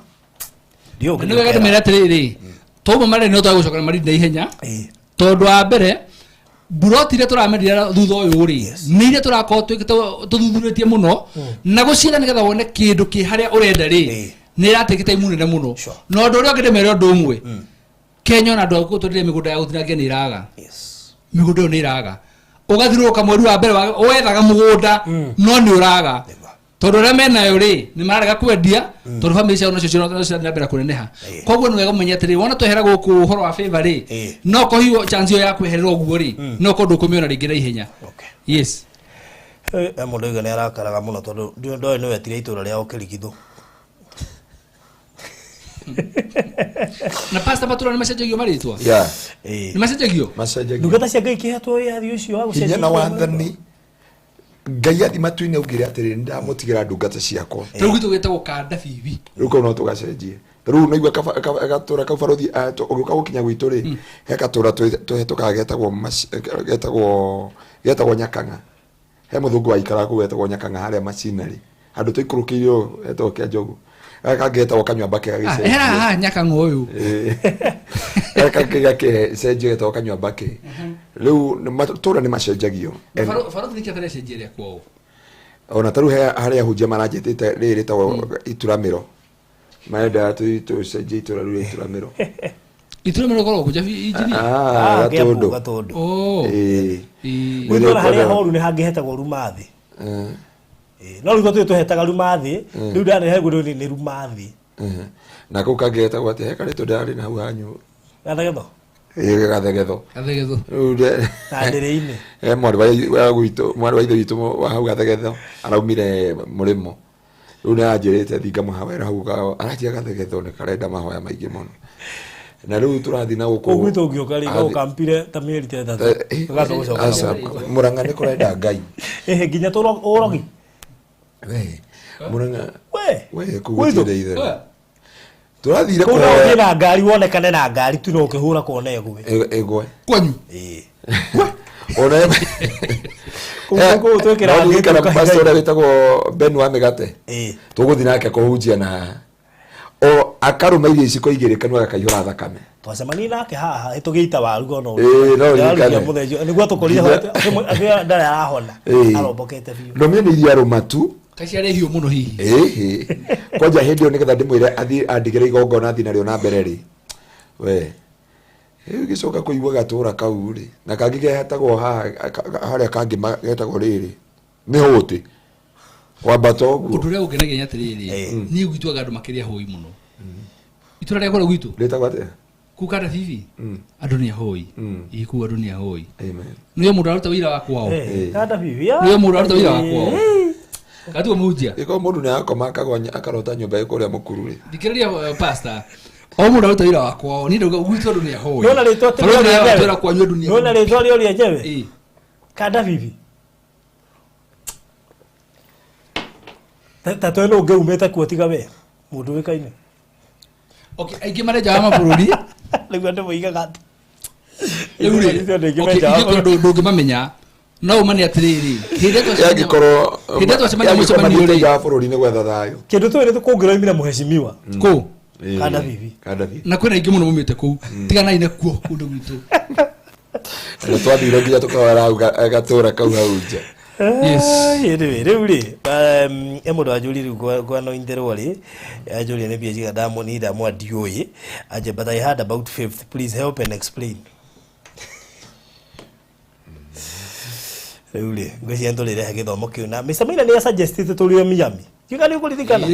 ndio ndio gata mera tiriri tomo mare no tagucoka Malindi ihenya tondu wa mbere buroti ire turamendira thutha uyu ri ni ire turakorwo tuthuthuritie muno na gucira nigetha wone kindu ki haria urenda ri ni iratekite imunene muno no ndu uri ngidemere ndu umwe Kenya na ndu kututire migunda ya guthinagia ni iraga migunda ni iraga ugathiruka mweri wa mbere wethaga mugunda no ni uraga tondu ria menayo ri ni mararega kwendia tondu family ciao nacio cio na mbere kuneneha koguo ni wega menya atiri wona twehera guku horo wa Favor ri no ko hiyo chance ya kweherera oguo ri no ko ndukumiona ringi na ihenya yes mundu uyu ni arakaraga muno tondu ndio ni wetire itura ria ukirigithu na pasta patura ni macenjagio maritwa ni macenjagio ndugata cia Ngai kihetwo ya thi ucio wa gucenjia na wathani Ngai athi matuine ugire atiri ndamutigira ndungata ciakwa riu gitu gwetagwo kanda bibi riu ko no tugacenjie riu no igwa gatura ka barothi uguka gukinya gwitu ri he gatura tuhetuka getagwo Nyakanga he muthungu wa ikara ku getagwo Nyakanga haria machinery andu tuikurukirio etwo kia njogu getagwo Kanywa Mbake gagicenjia era Nyakanga uyu gake cenjia getagwo Kanywa Mbake riu matura ni macenjagio barothi ni kiatare cenjia kwao ona taru haria hunjia maranjitite riri tawo ituramiro maenda tu cenjia itura ituramiro ituramiro korwo kuja injini gatundu mwithora haria horu ni hangihetagwo Rumathi no riu tuhetaga Rumathi riu ndari hegwo ni Rumathi na ko kagetagwo ati hekarito ndari na hau hanyu gathegetho gathegetho ndiri-ini mwari wa ithe witu wa hau gathegetho araumire murimo riu ni anjirite thinga mahawera hau arajia gathegetho ni karenda mahoya maingi muno na riu turathi na guko gwitu ngioka ri go kampire ta mieri ta asa Murang'a ni kurenda Ngai nginya urogi we Murang'a we kugutire ithe turathire ko na ngari wonekane na ngari tu no ukihura kuona egwe kwanyu ona ko twekera ngikara pastor witagwo Ben wa Migate tuguthi nake kuhunjia na o akaruma irio iciko igire kanwa gakaihura thakame twacemani nake haha itugiita waru gono no rikane niguo tukorire ndara arahona arombokete biu no mie ni iria rumatu kaciare hiyo muno hihi kwanja hindio nigetha ndimwire athi andigire igongona athi nario na mbere ri we gicoka kuigua gatura kau ri na kangi gehetagwo haria kangi getagwo riri ni huti wambato guo undu ria ungenagia nyatiriri ni gwitwaga andu makiria hoi muno itura ria kora gwitu letagwo atia kukada hivi andu ni hoi iku andu ni hoi amen niyo mundu aruta wira wa kwao kada bibi ya niyo mundu aruta wira wa kwao katu mujia iko mundu ni akoma akagonya akarota nyumba ikuria mukuru ri dikiriria pastor o mundu aruta wira wa kwao ni ndu gwitu andu ni hoi nona ritwa tira kwa nyu dunia nona ritwa rio ria jewe kada bibi tatu eno ngeumete kuo tiga we mundu wikaine okay aiki mareja wa mabururi riu andu moigaga ati riu ri okay ndu ngimamenya no mani atiriri yagikorwo twacemania mucemanio ri ya bururi ni gwetha thayo kindu tu ni kuongereimira muheshimiwa ko kada bibi na kwena ingi muno mumite ku tigana ine kuo kundu gitu na twathire nginya tukawara gatura kau hauja yes iri emudo ajuli kwa no interwo ri ajuli ne bia jiga damo ni da mwa dioye aje but I heard about fifth, please help and explain. Ule ngoja ndo lele hagithomo kiu na Mr. Maina ni suggested tulio Miami kigani ukulithikana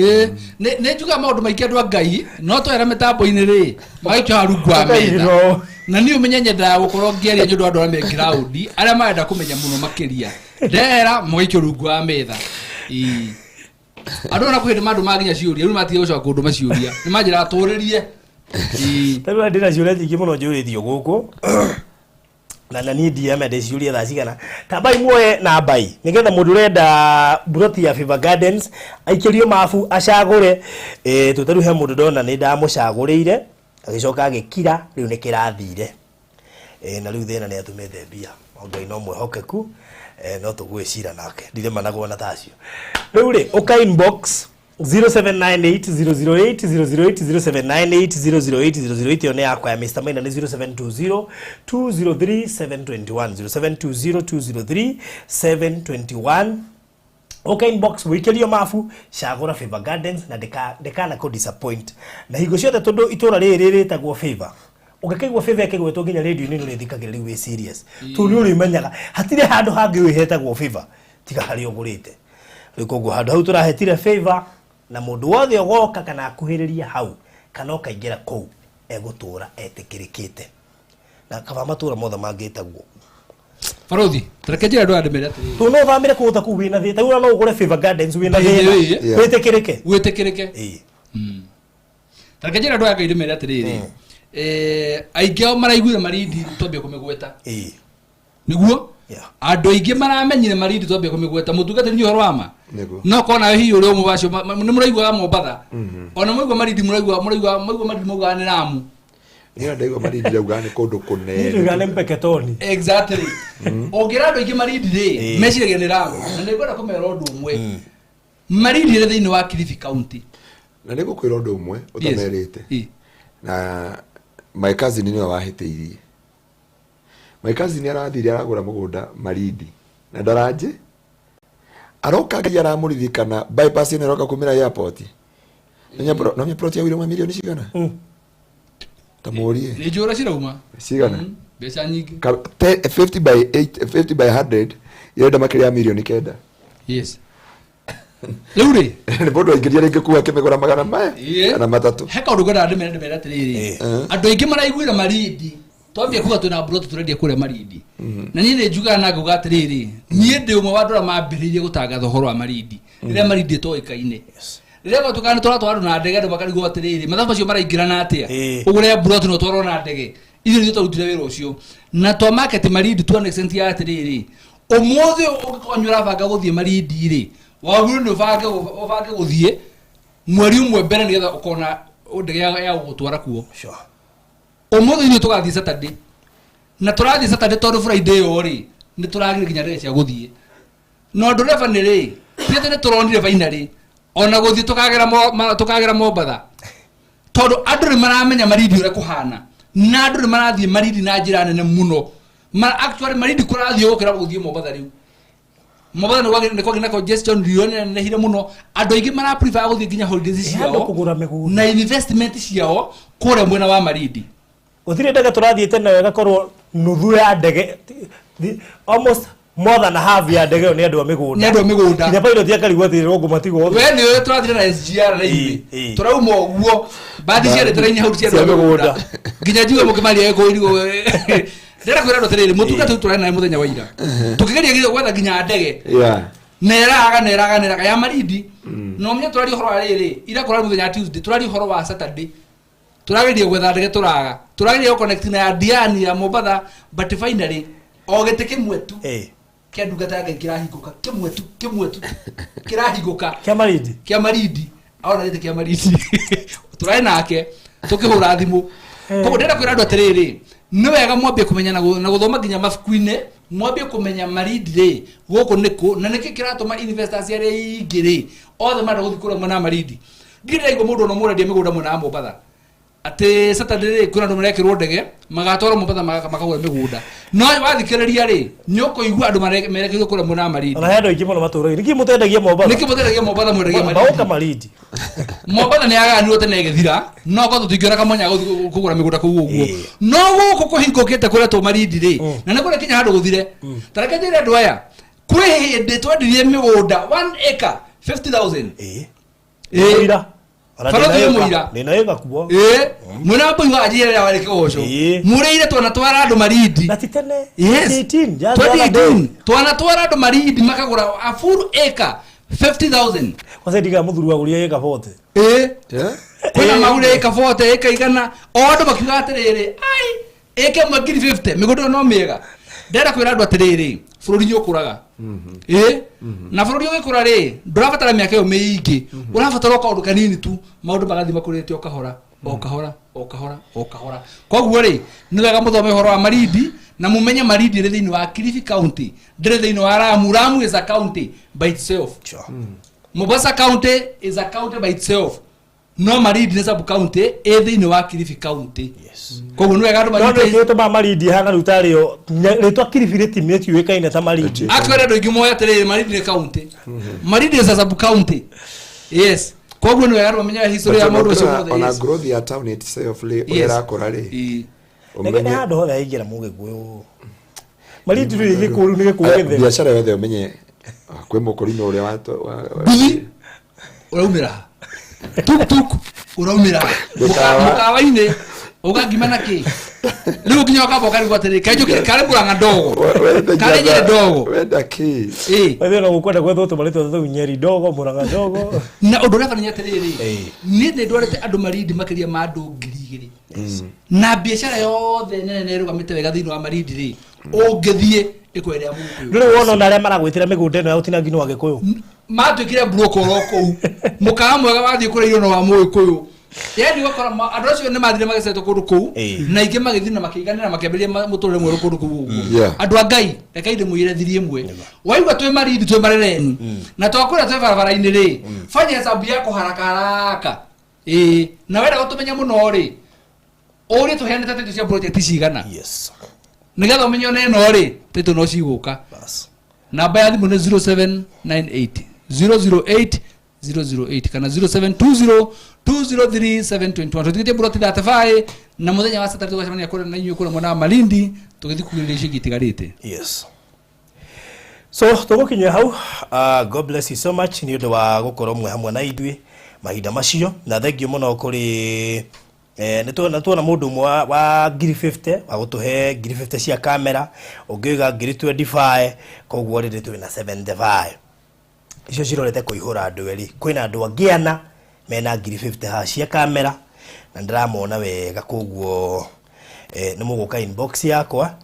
ne juga maundu maingi andu ngai no twera mitambo-ini ri magaikia rungwa metha na ni umenye nyenda gukorwo ngiaria nyu andu ame ground aria marenda kumenya muno makiria ndera magaikia rungwa metha andu na kwenda mandu maginya ciuria riu matige gucoka kundu maciuria ni manjira aturirie taru ndira ciuria nyingi muno njurithio guku na ni DM ende ciuria tha cigana tabai muoye na bai nigetha mundu renda buroti ya Fever Gardens aikirio mafu acagure tutaru he mundu ndona ni ndamucagurire agicoka agikira riu ni kirathire na riu thina ni atumete bia ngai no mwehokeku no tugwicira nake ndire managwo na tacio riu ri uka inbox 0798008008 one yakwa ya Mr. Maina ni 0720203721 0720203721 okay inbox wikerio mafu cagura Fever Gardens na dekana ko disappoint na higo ciothe tondu itura riri tagwo Fever ukakaigwa Fever yakigwetwo nginya radio ni nithikagira riu we serious tu ni uri menyaga hatire handu hangi wihetagwo Fever tiga hari ogurite rikogo handu hau turahetire Fever na mundu wothe ogoka kana akuhiriria hau kana okaingira kou egutura etikirikite na kaba matura mothe mangitagwo Farothi tarakenjira andu andemere ati tu no thamire kuuta ku wina thita ura no ugure Fever Gardens wina thina wetikirike tarakenjira andu anga indemere ati riri aingio maraiguire marindi twambia kumigweta niguo andu aingi maramenyire marindi twambia kumigweta mutungate ni uhoro wama no kona hihi uri umu bacio ni muraigwa Mombatha ona muraigwa marindi muraigwa marindi muga ni Ramu ni ndaigwa marindi rauga ni kundu kunene ni ngane mpeketoni exactly ongira andu aingi marindi ri meciragia ni Ramu na ndigwenda kumera undu umwe marindi ri thiini wa Kilifi County na niguo kwira undu umwe utamerite na my cousin ni wahiteirie my cousin arathire aragura mugunda marindi na ndaraje aroka ngai aramuririkana bypass ni roka kumira airport no plot ya wiro milioni cigana tamurie ni jora cirauma cigana beca nyingi 50 by 100 yenda makiria milioni kenda yes Luri ni bodo ingiria ringi kuwa kimegora magana maya na matatu heka undu gwenda ndemere atiriri andu aingi maraiguira marindi twambia kuga tuna brot turendia kure marindi na ni ne juga na guga atiriri nie ndi umwe wa ndora mambiririe gutangatha horo wa marindi rire marindi toikaine rire batukana twandu na ndege ndu bakarigo atiriri mathafa cio maraingirana atia ugure brot no twaro na ndege ithu ni turutire wira ucio na to market marindi to an extent ya atiriri umothe ukonyura banga guthie marindi ri waguo ni ubange guthie mweri umwe mbere ni getha ukona ndege ya gutwara kuo umothe ni tugathie Saturday na turathie Saturday tondu Friday ori ni turagire ginya ndege cia guthie no driver ni ri tiete ni turonire finally ona guthie tukagera Mombatha tondu andu ni maramenya marindi ure kuhana na andu ni marathie marindi na njira nene muno actually marindi kurathie gukira guthie Mombatha riu Mombatha ni kwagina congestion rione na hire muno andu aingi mara prefer guthie ginya holidays ciao na investment ciao kure mwena wa marindi uthire ndege turathiete nayo gakorwo nuthu ya ndege almost more than half ya ndege ni andu amigunda ya pilot ya karigwa thire rogo matigo we ni we turathire na SGR na ibi turauma uguo badi cia retrain hau cia migunda ginya jiwe mukimali eko irigo ndera kwira ndo tiriri mutuka tu turana muthenya wa ira tukigeria gwetha ginya ndege neraga ya marindi no mnya turari horo ariri ira kurari muthenya Tuesday turari horo wa Saturday turageria gwetha ndege turageria go connect na Diani ya Mombatha but finally ogete kimwe tu kia ndungata yake kirahiguka kimwe tu kirahiguka kia marindi aona rite kia marindi turai nake tukihura thimu koguo ndera kwira andu atiriri no wega mwambie kumenya na guthoma nginya mabuku-ini mwambie kumenya maridi guku niku na niki kiratuma investors ari ingiri othe mara guthikura mwana maridi ngire igo mundu no murendia migunda mwana Mombatha ati Saturday kuna ndo merekirwo ndege magatwara Mombatha makagura migunda no wathikiriria ri nyoko igua andu merekirwo kura mwana maridi ona hendo ingimo no maturo niki mutendagia Mombatha mwendagia maridi maridi Mombatha ni aganirwo tene githira no ko tutingiora kamonya kugura migunda kuu uguo no guku kuhingukite kuria tu maridi ri na ne kuria kinya handu guthire tareke njire andu aya kwi hindi twendirie migunda 1 acre 50,000 ira Farothe muira nina ega kubo mwana wapo iwa ajira ya wale kosho mureire twana twara andu maridi na titene yes 2018 twana twara andu maridi makagura a full acre 50,000 kwase diga muthuru wa guria eka 40 kuna magure eka 40 eka igana o andu makiuga atiriri ai eka magiri 50 migundo no mega ndera kwira andu atiriri bururi nyukuraga na bururi ugikura ri ndurabatara miaka yo miingi urabatara kaundu kanini tu maundu magathi makurite o kahora koguo ri ni wega muthome horo wa maridi na mumenye maridi ri thiini wa Kilifi County ndire thiini wa Lamu is a county by itself Mombasa County is a county by itself no maridi ni sub county thiini wa Kilifi County koguo ni wega andu maridi to ba maridi hana rutario ritwa Kilifi ri timeti wekaine ta maridi akwere andu ingi moya tere maridi ni county maridi is a sub county yes koguo ni wega andu menya history ya mundu ucio mothe ona growth ya town itself ira kora ri umene hado hothe aingira muge guyo maridi ri gikuru ni gikuo gethe biashara yothe umenye kwe mukurino uria wa uraumira tuk uraumira mukawa-ini ugagima naki riu nginya ukaboka riu atiri kaiju kare buranga ndogo kare nyere ndogo wenda ki wewe no gukwenda gwetho to marito to nyeri ndogo buranga ndogo na undu reka nya atiriri ni ndorete andu maridi makiria ma andu 2,000 na biashara yothe nene rugamite wega thiini wa maridi ri ungithie ikwerea mungu riu wona na aria maragwitira migunda ino ya utinangi wa gikuyu matwikire broko roko mukaga mwega wathie kure irio no wa muikuyu yani wakora andu acio ni mathire magaceto kundu kuu na ingi magithii na makiganira makiambiria muturire mweru kundu kuu andu angai reka inde muire thirie mwe waigwa twe maridi twe marereni na twakura twe barabara-ini ri fanya hesabu yako haraka na wenda gutumenya muno ri uri tuheane tatu cia project cigana nigetha umenye ona ino ri titu no ciguka namba ya thimu ni 0798 008 008 kana 0720203721 tutikite buroti that fire na muthenya wa Saturday twacemania kura na inyuĩ kura mwana wa Malindi tugithi kugiria icio gitigarite so tugukinya hau God bless you so much ni undu wa gukorwo mwe hamwe na ithuĩ mahinda macio na thengio muno kuri tuona mundu mwe wa ngiri 50 wa gutuhe ngiri 50 cia kamera ungiuga ngiri 25 koguo rĩrĩ twĩ na 75 icio cirorete kuihura andu eri kwina andu angiana mena ngiri 50 ha cia kamera na ndiramona wega koguo ni muguka inbox yakwa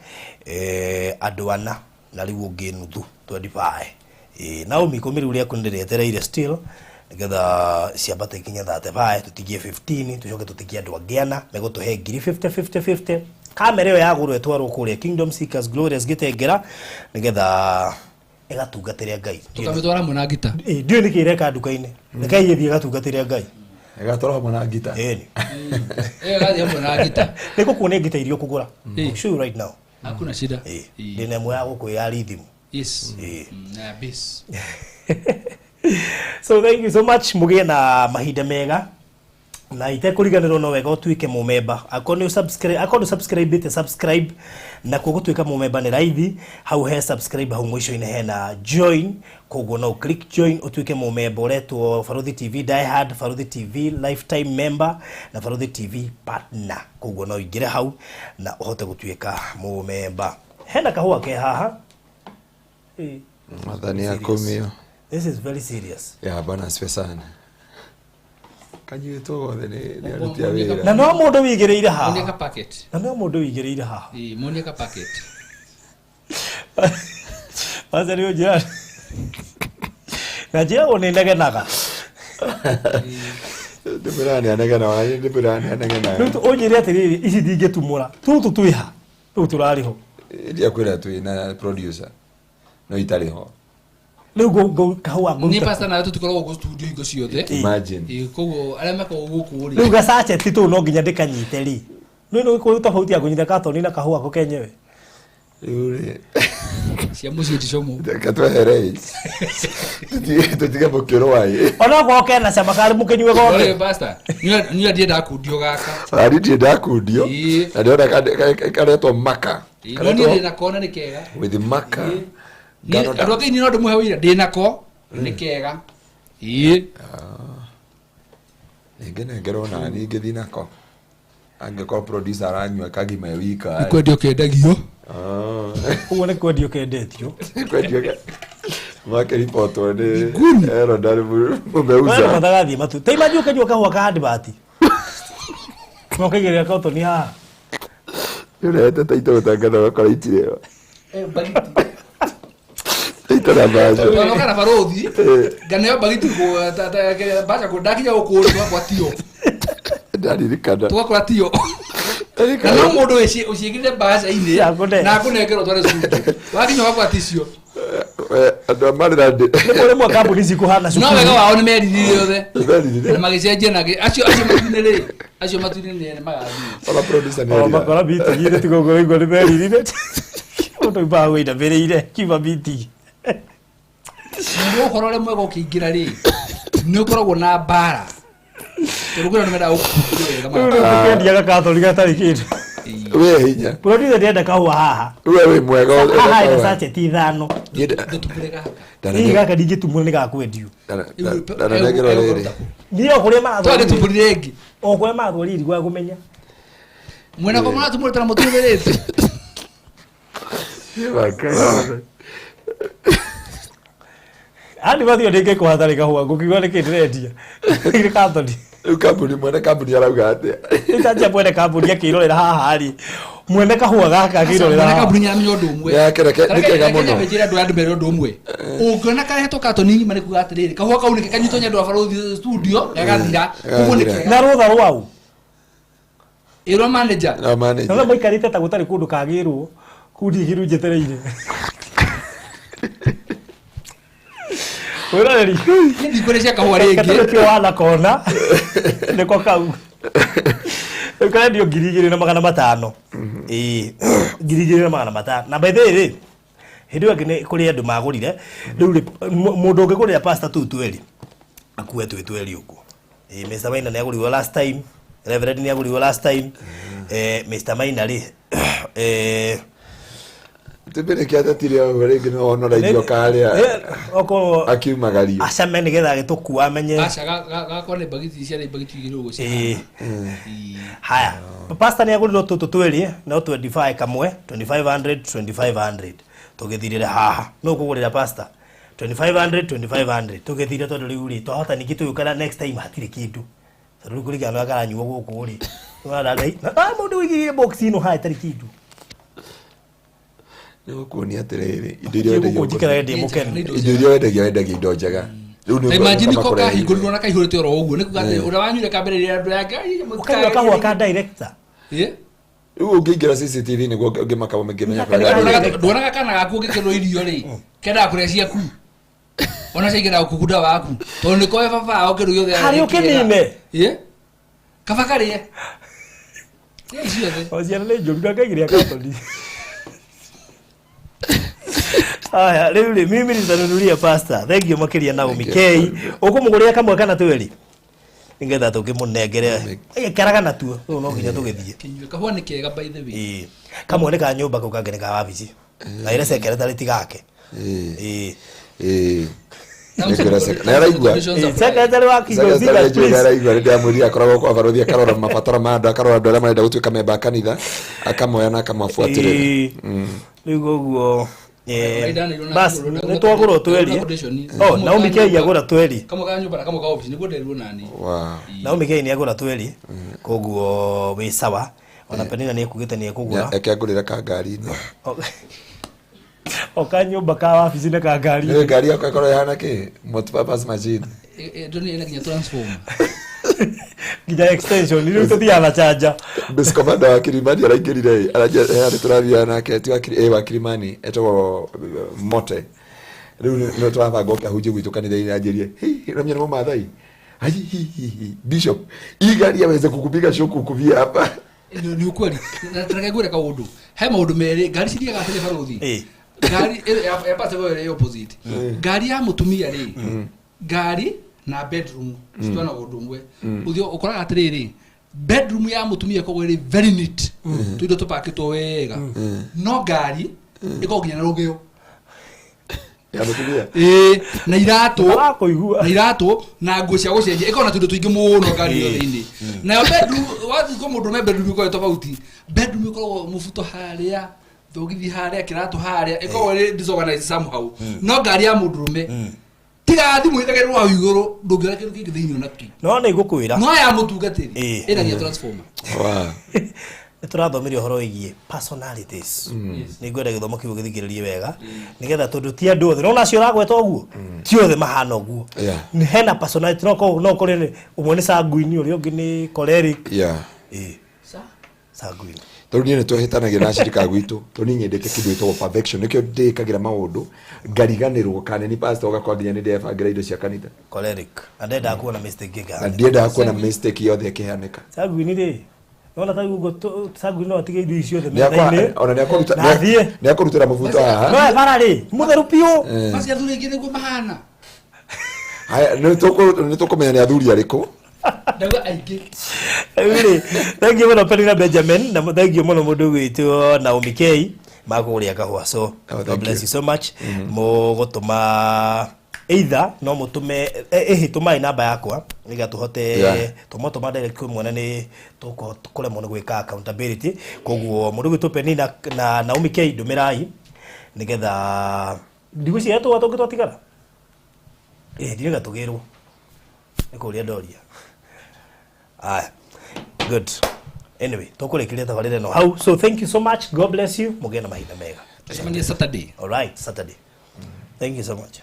andu ana na riu ungi nuthu 25 na umikumiru uria kundiretereire still nigetha ciambate kinya 35 tutigie 15 tucoke tutigie andu angiana megutuhe ngiri 50 kamera iyo yagurwe twarwo kuria Kingdom Seekers Glorious gitengera nigetha igatungatĩria Ngai tukamitwara mwana ngita ndio nikireka nduka-ini reka iyethie gatungatĩria Ngai egatwara mwana ngita gathie mwana ngita nikukuone ngita irio kugura sure right now hakuna shida ndine mwe ya gukuya rhythm yes na bass so thank you so much mugie na mahinda mega na itekuriganirwo no wega utuike mumemba akoni subscribe bite subscribe na kugutuika mumemba ni raithi hau he subscribe hau mwisho-ini hena join koguo no click join utuike mumemba uretwo Faruthi TV Die Hard, Faruthi TV lifetime member na Faruthi TV partner koguo no ingire hau na uhote gutuika mumemba hena kahua ke haha madhani ya komio this is very serious bana sana kanyu togothe ni arutia wira na no mundu wigireire haha monica packet na no mundu wigireire haha monica packet basi rio na jia one negenaga Ndibirani anegena wani ndibirani anegena. Rĩu ũnjĩre atĩrĩrĩ ici ndingĩtumũra. Tũtũ twĩha. Rĩu tũrarĩho. Ndia kwĩra twĩna producer. No itariho. Rĩu kahũa Ni pastor na tũtikoragwo gũ studio ingo ciothe. Imagine. Koguo arĩa makoragwo gũkũ rĩ. Rĩu gacaceti tũu no nginya ndĩkanyite rĩ. Nĩ kũrĩ tofauti ya kũnyita katoni na kahũa ko kenyewe. Yule. Cia mũciĩ ticomo. Katwehere. Tutige mukiro wae. Ona go kena cama kari mukenywe go. Ole pastor. Ni ndienda kundio gaka. Ari ndienda kundio. Na ndiona karetwo maka. No ni ndina kona ni kega. With maka. Andũ akĩini no ndĩmũhe wĩra ndĩnako nĩ kega ngenengerwo na niĩ ngĩthiĩ nako angĩkorwo producer aranyua kagima wika kwendio kendagio ũguo nĩ kwendio kendetio kwendio mwake report nĩ ero ndarĩ mũmeuza mathagathiĩ matu teimajio ũkenyua kahũa ka handbati no kaigĩrĩra kotoni haha nĩũrehete taito gũtangatha gakora itirĩo Tara baja. Tano kana barothi. Ganeo bagiti go baja go dakinya go kwa tio. Ndari rikada. Kwa tio. Na mundu uciigire baja ine. Na kunengerwo tware studio. Wakinya kwa ticio. Andũ amarĩra ndĩ. Nĩ kũrĩ mwa kambuni cikuhana cukuru. No wega wao nĩ meririre othe. Na magĩcenjia na acio matuine rĩ. Acio matuine nĩ magathii. Ona producer nĩ. Makora biti gire tigo go igũ nĩ meririre. Ũndũ bago ina bereire kiba biti. Nĩ ũhoro mwega ũkĩingĩra rĩ nĩ ũkoragwo na mbara tũrugũra nĩ menda ũkũrĩga kendiaga kathori gatarĩ kĩndũ we hinya producer ndienda kahũa haha we wĩ mwega haha ina sachet ithano ndĩtumũre gaka ndingĩtumũra nĩ gakwendio ndanengerwo rĩrĩ niĩ okũrĩa mathori twagĩtumũrire ĩngĩ okũrĩa mathori rĩ gwa kũmenya mwena kwa mwana tumũrĩte na mũtumĩrĩte Ani bathio ndike kuhathari kahũa ngũkiuga nĩ kĩndirendia nĩ kathori kambuni mwene kambuni arauga atĩa ĩtanjia mwene kambuni akĩrorera haha rĩ mwene kahũa gaka akĩrorera mwene kambuni nyamenya ũndũ ũmwe nĩ kega mũno njĩra andũ andũ mbere ũndũ ũmwe ũngĩona karehetwo katoni marĩ kuga atĩrĩrĩ kahũa kau nĩ kanyitwo nyandũ wa barothi studio gagathira koguo nĩ kega na rũtha rwau ĩrwo manager na maikarĩte ta gũtarĩ kũndũ kagĩrwo kundi hiru njetereire Wĩroreri ndikũrĩcia kahũa rĩngĩ kĩo wana kona nĩko kau kandio 2,500 2,500 na by the way hĩndĩ ĩyo nĩ kũrĩ andũ magũrire rĩu mũndũ ũngĩgũrĩra pasta tu tweri akue tweri ũguo Mr. Maina nĩ agũrirwo last time Reverend nĩ agũrirwo last time Mr. Maina rĩ tibere kiata tire rĩngĩ no onora irio karĩa akiumagario acame nĩgetha agĩtũkua amenye gakone bagiti cia bagiti igĩrĩ ũgũcia haya pasta nĩ agũrirwo tũtũ tweri no 25 kamwe 2500 tũgĩthirĩre haha no kũgũrĩra pasta 2500 tũgĩthire tondũ rĩu rĩ twahota ningĩ tũgĩũkana next time hatirĩ kĩndũ tondũ kũringana na karanyuo gũkũ rĩ mũndũ wĩigĩire box ino haha itarĩ kĩndũ nĩ kuonia atĩrĩrĩ indo iria wendagia indo njega imagine ko kahingũrirwo na kaihũrĩte oro ũguo nĩ kuga atĩ ũrĩa wanyuire kambĩrĩria andũ yake ũkanyua kahũa ka director rĩu ũngĩingĩra CCTV nĩguo ũngĩmaka ũmĩngĩmenya nduonaga kana gaku ũngĩkĩrwo irio rĩ kendaga kũrĩa ciaku ona ciaingĩra kũgunda waku tondũ nĩ koe baba ũkĩrwo gĩothe harĩ ũkĩnine kaba karĩe ciana nĩ njũru ndakaigĩrĩa katoni Aya, rĩu rĩ mimi nitanunulia pasta. Thank you makiria na Umikei. Ũkũmũgũrĩra kamwe kana tweri. Nĩgetha tũkĩmũnengere. Karaga na tuo. Rĩu no nginya tũgĩthiĩ. Kinyue kahũa nĩ kega by the way. Kamwe nĩ ka nyũmba kau kangĩ nĩ ka wabici. Na ile secretary tigake. Na araigua. Secretary wa Kigoziga please. Araigua rĩrĩa mwĩrĩ akoragwo kwa barothi akarora mabataro ma andũ akarora andũ arĩa marenda gũtuĩka memba kanitha akamoya na akamabuatĩrĩra. Rĩu ũguo bas nitwagũra tweri na Umikei agũra tweri kamwe ka nyũmba na kamwe ka office nĩguo nderirwo nani na Umikei nĩ agũra tweri koguo wĩ sawa ona Penina nĩ ekugĩte nĩ ekũgũra eke agũrĩra ka ngari-inĩ oka nyũmba ka wabici na ka ngari ngari yako ĩkorwo ĩhana kĩ multipurpose machine ndoni ĩna nginya transformer Gija extension ni ruto dia na chaja. Base commander wa Kilimani araingirire araje turathia nake ti wa Kilimani etwo Mote. Riu no twathango kia hunje gwitu kanitha-ini anjirie ramya no mathai bishop igari aweze kukupiga shoku kuvia hapa ni ukweli nataka ngure ka undu he maundu meri ngari ciria gatire baruthi ngari ya pata gore opposite ngari ya mutumia ri ngari na bedroom citwana undu umwe uthio ukora atiriri bedroom ya mutumia ko ri very neat tuindo tupakitwo wega no ngari ikoginya na rugio ya mutumia na iratu na nguo cia gucenjia ikona tundu tuingi muno ngari yothe-ini na bedroom wathi ko mundu me bedroom ko tofauti bedroom ko mufuto haria thogithi haria kiratu haria iko ri disorganized somehow no ngari ya mundurume tiga thimu itagerwo wa iguru ndungiora kindu kingi thiini onaki no ni gukwira no ya mutungatiri ina ya transformer turathomirio horo igie personalities ni ngwenda githomo kiu githikiririe wega nigetha tondu ti andu othe no nacio ragweta oguo ti othe mahana oguo ni hena personality no kore umwe ni sanguini uri ungi ni choleric sanguini tondu ni twahitanagia na shirika gwitu tondu nyendete kindu gitwo perfection nikio ndikagira maundu ngariganirwo kana ni pastor ugakwa nginya ni ndebangira indo cia kanitha choleric andenda kuona mistake na ndienda kuona mistake yothe ikihaneka sanguini ri nona ta gugo sanguini no atige indo icio the methane ona ni akurutira mafuta haha no bara ri mutheru piu basi athuri ngine go mahana haya ni tukumenya ni athuri ariku dawa aiki thank you muno Penina Benjamin na thank you muno mundu witu Naomi K makuria kahua so God bless you so much mugutuma either no mutume tuma namba yakwa niga tuhote tuma direct kwa mwana ni tukole mwana gwika accountability koguo mundu witu Penina na Naomi K ndumirai nigetha ndiguci yetu watu gitwatigara ndiga tugirwo nikuria ndoria good. Anyway, tukurekiria tabarire no how. So thank you so much. God bless you. Mugena mahinda mega. Tusemanie Saturday. All right, Saturday. Thank you so much.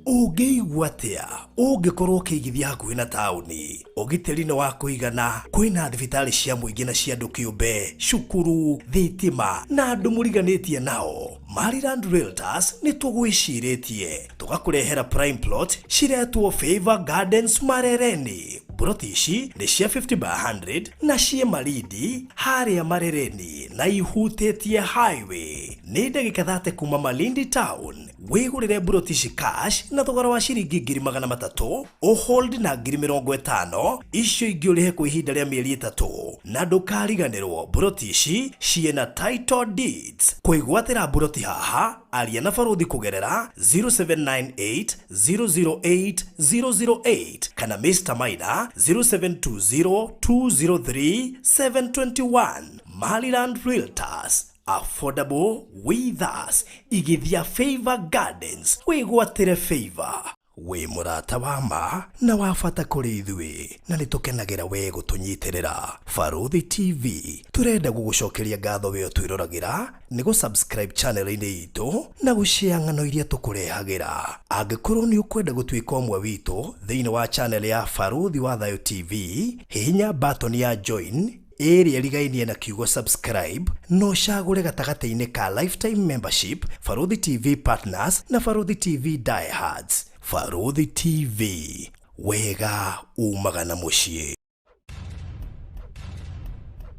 Ugeigua atia ungikorwo ukigithia hakuhi na tauni ugitiri-ini wa kuigana kwina thibitari cia muingi na cia andu kiumbe cukuru thitima na andu muriganitie nao Maryland Realtors ni tugwiciritie tugakurehera prime plot ciretwo Favor Gardens Marereni. Plot ici ni cia 50 by 100 na cie Malindi haria Marereni na ihutitie highway ni ndagika 30 kuma Malindi town. Wigurire plot ici cash na thogora wa ciringi 300 o hold na 50 icio ingi urihe kwa ihinda ria mieri 3 na ndukariganirwo. Plot ici ciena title deeds kuigwatira plot haha aria na baruthi kugerera 0798 008 008 kana Mr. Maina 0720 203 721. Maryland Realtors, affordable with us. Igithia Favor Gardens wigwatire Favor we murata wa ma na wafata kuri ithui na nitukenagira we gutunyitirira. Baruthi TV turenda gugucokeria ngatho we twirораgira ni gu subscribe channel-ini itu na gushare ng'ano iria tukurehagira. Angikorwo ni ukwenda gutwika umwe witu thiini wa channel ya Baruthi wa Thayo TV, hihinya button ya join area rigainie na kiugo subscribe no cagure gatagati-ini ka lifetime membership, Baruthi TV partners na Baruthi TV diehards. Baruthi TV wega umagana mucii.